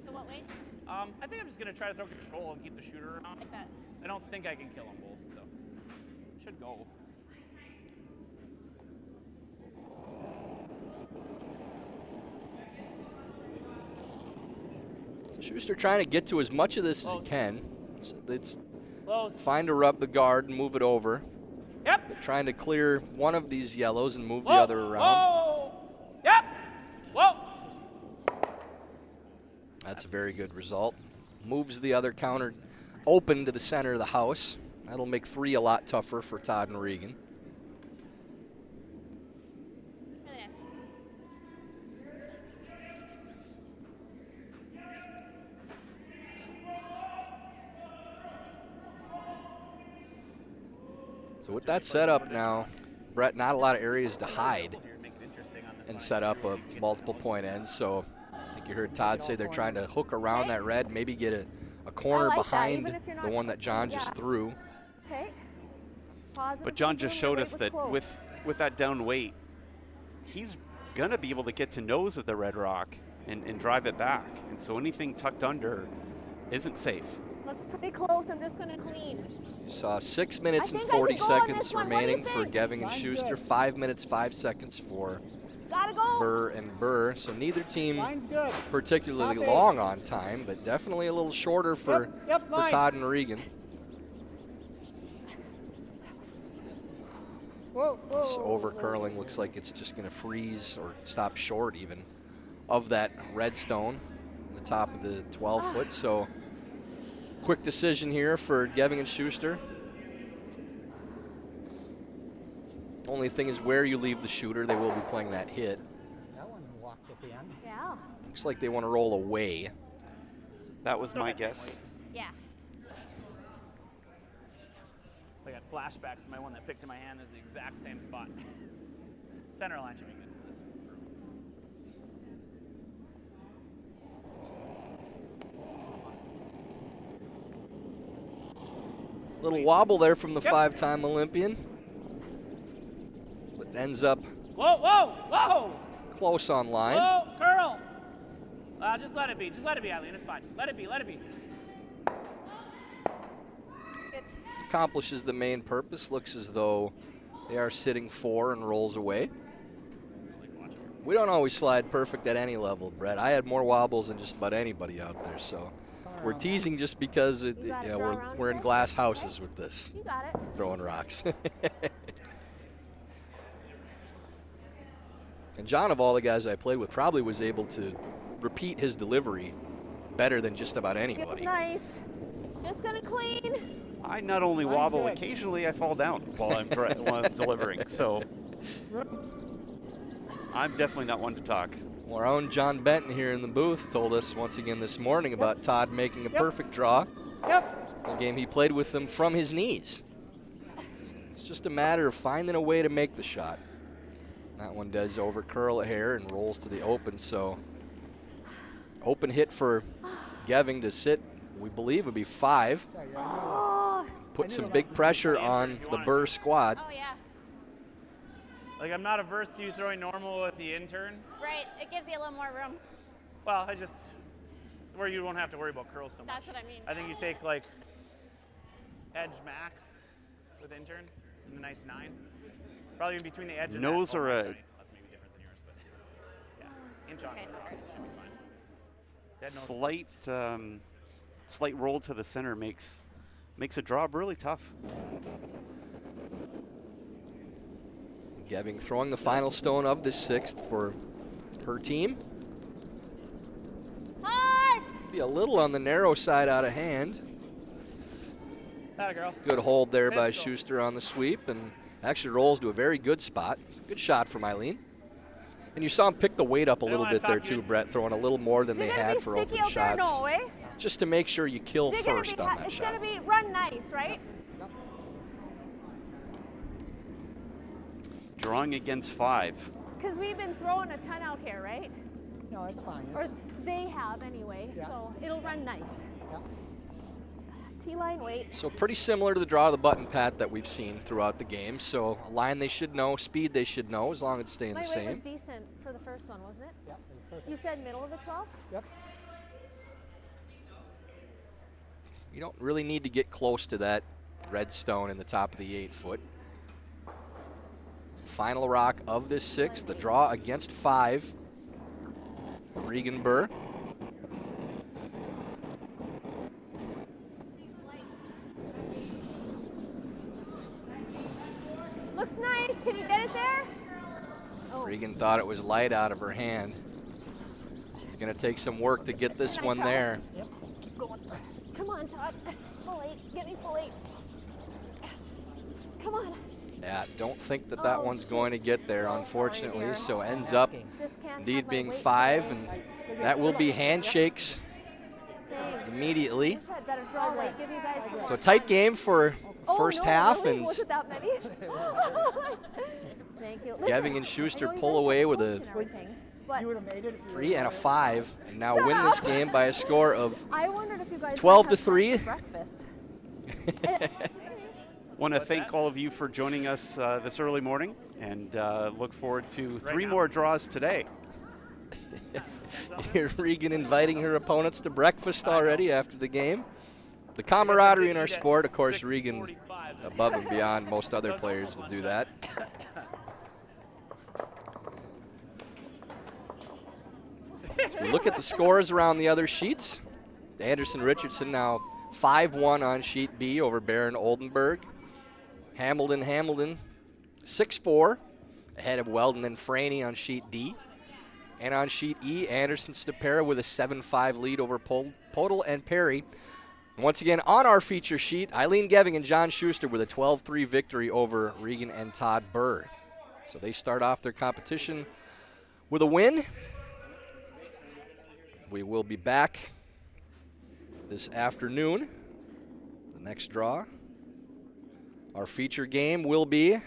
[SPEAKER 9] So what weight?
[SPEAKER 7] I think I'm just gonna try to throw control and keep the shooter around.
[SPEAKER 9] Like that.
[SPEAKER 7] I don't think I can kill them both, so should go.
[SPEAKER 1] Schuster trying to get to as much of this as he can. So it's
[SPEAKER 7] Close.
[SPEAKER 1] fine to rub the guard and move it over.
[SPEAKER 7] Yep.
[SPEAKER 1] But trying to clear one of these yellows and move the
[SPEAKER 7] Whoa.
[SPEAKER 1] other around.
[SPEAKER 7] Whoa. Yep. Whoa.
[SPEAKER 1] That's a very good result. Moves the other counter open to the center of the house. That'll make 3 a lot tougher for Todd and Regan.
[SPEAKER 9] Really nice.
[SPEAKER 1] So with that setup now, Brett, not a lot of areas to hide
[SPEAKER 7] Here, make it interesting on this
[SPEAKER 1] and
[SPEAKER 7] line.
[SPEAKER 1] set up a multiple point end. So I think you heard Todd say they're trying to hook around that red, maybe get a corner
[SPEAKER 9] like that,
[SPEAKER 1] behind
[SPEAKER 9] even if you're not
[SPEAKER 1] the one that John
[SPEAKER 9] yeah.
[SPEAKER 1] just threw.
[SPEAKER 9] Okay. Positive
[SPEAKER 4] But John
[SPEAKER 9] thinking,
[SPEAKER 4] just
[SPEAKER 9] your
[SPEAKER 4] showed
[SPEAKER 9] weight
[SPEAKER 4] us
[SPEAKER 9] was
[SPEAKER 4] that
[SPEAKER 9] close.
[SPEAKER 4] with that down weight, he's going to be able to get to nose of the red rock and drive it back. And so anything tucked under isn't safe.
[SPEAKER 9] Looks pretty close. I'm just gonna clean.
[SPEAKER 1] You saw 6 minutes
[SPEAKER 9] I
[SPEAKER 1] and
[SPEAKER 9] think I
[SPEAKER 1] 40
[SPEAKER 9] could go on
[SPEAKER 1] seconds
[SPEAKER 9] this one. What do you
[SPEAKER 1] remaining for
[SPEAKER 9] think?
[SPEAKER 1] Geving and
[SPEAKER 6] Line's
[SPEAKER 1] Schuster.
[SPEAKER 6] good.
[SPEAKER 1] 5 minutes, 5 seconds for
[SPEAKER 9] Gotta go.
[SPEAKER 1] Birr and Birr. So neither team
[SPEAKER 6] Line's good.
[SPEAKER 1] particularly
[SPEAKER 6] Copy.
[SPEAKER 1] long on time, but definitely a little shorter for,
[SPEAKER 6] Yep,
[SPEAKER 1] for
[SPEAKER 6] line.
[SPEAKER 1] Todd and Regan.
[SPEAKER 5] Whoa, whoa.
[SPEAKER 1] This over curling looks like it's just going to freeze or stop short even of that red stone on the top of the 12-foot. So quick decision here for Geving and Shuster. Only thing is where you leave the shooter. They will be playing that hit.
[SPEAKER 6] That one walked at the end.
[SPEAKER 5] Yeah.
[SPEAKER 1] Looks like they want to roll away.
[SPEAKER 4] That was my guess.
[SPEAKER 9] Yeah.
[SPEAKER 7] I got flashbacks to my one that picked in my hand is the exact same spot. Center line should be good for this.
[SPEAKER 1] Little wobble there from the 5-time Olympian. But ends up
[SPEAKER 7] Whoa, whoa, whoa!
[SPEAKER 1] close on line.
[SPEAKER 7] Whoa, curl! Just let it be. Just let it be, Aileen. It's fine. Let it be. Let it be.
[SPEAKER 1] Accomplishes the main purpose. Looks as though they are sitting 4 and rolls away. We don't always slide perfect at any level, Brett. I had more wobbles than just about anybody out there, so we're teasing just because we're in glass houses with this.
[SPEAKER 5] You got it.
[SPEAKER 1] Throwing rocks. And John, of all the guys I played with, probably was able to repeat his delivery better than just about anybody.
[SPEAKER 5] Nice. Just gonna clean.
[SPEAKER 4] I not only wobble, occasionally I fall down while I'm delivering. So I'm definitely not one to talk.
[SPEAKER 1] Well, our own John Benton here in the booth told us once again this morning about Todd making a perfect draw.
[SPEAKER 6] Yep.
[SPEAKER 1] The game he played with them from his knees. It's just a matter of finding a way to make the shot. That one does over curl a hair and rolls to the open, so open hit for Geving to sit, we believe would be 5. Put some big pressure on the Birr squad.
[SPEAKER 9] Oh, yeah.
[SPEAKER 7] Like, I'm not averse to you throwing normal with the intern.
[SPEAKER 9] Right. It gives you a little more room.
[SPEAKER 7] Well, where you won't have to worry about curls so much.
[SPEAKER 9] That's what I mean.
[SPEAKER 7] I think you take, like, edge max with intern and a nice 9. Probably in between the edge and
[SPEAKER 4] Nose
[SPEAKER 7] that.
[SPEAKER 4] or
[SPEAKER 7] Oh,
[SPEAKER 4] a-
[SPEAKER 7] that's maybe different than yours, but yeah. Inch on
[SPEAKER 9] Okay.
[SPEAKER 7] curls should be fine. Dead nose.
[SPEAKER 4] Slight roll to the center makes a draw really tough.
[SPEAKER 1] Geving throwing the final stone of the 6th for her team.
[SPEAKER 9] Hard!
[SPEAKER 1] Be a little on the narrow side out of hand.
[SPEAKER 7] Atta girl.
[SPEAKER 1] Good hold there by
[SPEAKER 7] Pistol.
[SPEAKER 1] Shuster on the sweep, and actually rolls to a very good spot. Good shot from Aileen. And you saw him pick the weight up a little bit there too, Brett, throwing a little more than they had for open shots.
[SPEAKER 5] No, eh?
[SPEAKER 1] Just to make sure you kill
[SPEAKER 5] Is it gonna
[SPEAKER 1] first
[SPEAKER 5] be
[SPEAKER 1] on that
[SPEAKER 5] it's
[SPEAKER 1] shot.
[SPEAKER 5] gonna be run nice, right?
[SPEAKER 4] Drawing against 5.
[SPEAKER 5] Because we've been throwing a ton out here, right?
[SPEAKER 6] No, it's fine.
[SPEAKER 5] Or they have anyway,
[SPEAKER 6] Yeah.
[SPEAKER 5] so it'll run nice.
[SPEAKER 6] Yeah.
[SPEAKER 5] T-line weight.
[SPEAKER 1] So pretty similar to the draw of the button pat that we've seen throughout the game. So a line they should know, speed they should know, as long as it's staying
[SPEAKER 5] My
[SPEAKER 1] the
[SPEAKER 5] weight was
[SPEAKER 1] same.
[SPEAKER 5] decent for the first one, wasn't it?
[SPEAKER 6] Yep, it was perfect.
[SPEAKER 5] You said middle of the 12?
[SPEAKER 6] Yep.
[SPEAKER 1] You don't really need to get close to that red stone in the top of the 8-foot. Final rock of this 6th, the draw against 5. Regan Birr.
[SPEAKER 5] Looks nice. Can you get it there? Oh.
[SPEAKER 1] Regan thought it was light out of her hand. It's going to take some work to get this one there.
[SPEAKER 6] Yep. Keep going.
[SPEAKER 5] Come on, Todd. Full 8. Get me full 8. Come on.
[SPEAKER 1] Yeah, don't think that that
[SPEAKER 5] Oh,
[SPEAKER 1] one's going to get there,
[SPEAKER 5] So sorry,
[SPEAKER 1] unfortunately.
[SPEAKER 5] dear.
[SPEAKER 1] So ends up
[SPEAKER 5] Just can't
[SPEAKER 1] indeed
[SPEAKER 5] have my
[SPEAKER 1] being
[SPEAKER 5] weight
[SPEAKER 1] 5,
[SPEAKER 5] today.
[SPEAKER 1] and that will be handshakes
[SPEAKER 5] Thanks.
[SPEAKER 1] immediately.
[SPEAKER 5] Wish I had better draw weight. Give you guys some
[SPEAKER 1] So
[SPEAKER 5] more
[SPEAKER 1] tight
[SPEAKER 5] time.
[SPEAKER 1] game for
[SPEAKER 5] Oh,
[SPEAKER 1] first
[SPEAKER 5] no,
[SPEAKER 1] half,
[SPEAKER 5] really?
[SPEAKER 1] and
[SPEAKER 5] Wasn't that many? Thank you.
[SPEAKER 1] Geving
[SPEAKER 5] Listen,
[SPEAKER 1] and Shuster
[SPEAKER 5] I know you
[SPEAKER 1] pull
[SPEAKER 5] guys
[SPEAKER 1] away
[SPEAKER 5] have
[SPEAKER 1] with
[SPEAKER 5] coach
[SPEAKER 1] a
[SPEAKER 5] and everything, but
[SPEAKER 6] You would have made it if you
[SPEAKER 1] 3 and a 5, and now
[SPEAKER 5] Shut
[SPEAKER 1] win this
[SPEAKER 5] up.
[SPEAKER 1] game by a score of
[SPEAKER 5] I wondered if you guys
[SPEAKER 1] 12
[SPEAKER 5] might
[SPEAKER 1] to
[SPEAKER 5] have
[SPEAKER 1] 3.
[SPEAKER 5] time for breakfast.
[SPEAKER 4] Want to thank all of you for joining us this early morning, and look forward to 3
[SPEAKER 7] now.
[SPEAKER 4] more draws today.
[SPEAKER 1] Here, Regan inviting her opponents to breakfast already after the game. The camaraderie in our sport, of course, Regan above and beyond most other players will do that. As we look at the scores around the other sheets, Anderson-Richardson now 5-1 on sheet B over Birr and Oldenburg. Hamilton 6-4, ahead of Weldon and Franey on sheet D. And on sheet E, Anderson Stapera with a 7-5 lead over Podol and Perry. Once again, on our feature sheet, Aileen Geving and John Shuster with a 12-3 victory over Regan and Todd Birr. So they start off their competition with a win. We will be back this afternoon. The next draw. Our feature game will be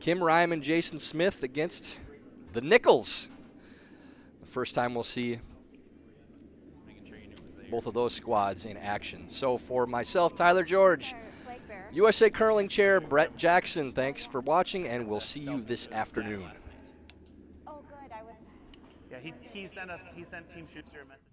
[SPEAKER 1] Kim Ryan and Jason Smith against the Nichols. The first time we'll see both of those squads in action. So for myself, Tyler George, USA Curling Chair, Brett Jackson, thanks for watching, and we'll see you this afternoon.
[SPEAKER 9] Oh, good. I was.
[SPEAKER 7] Yeah, he sent Team Schuster a message.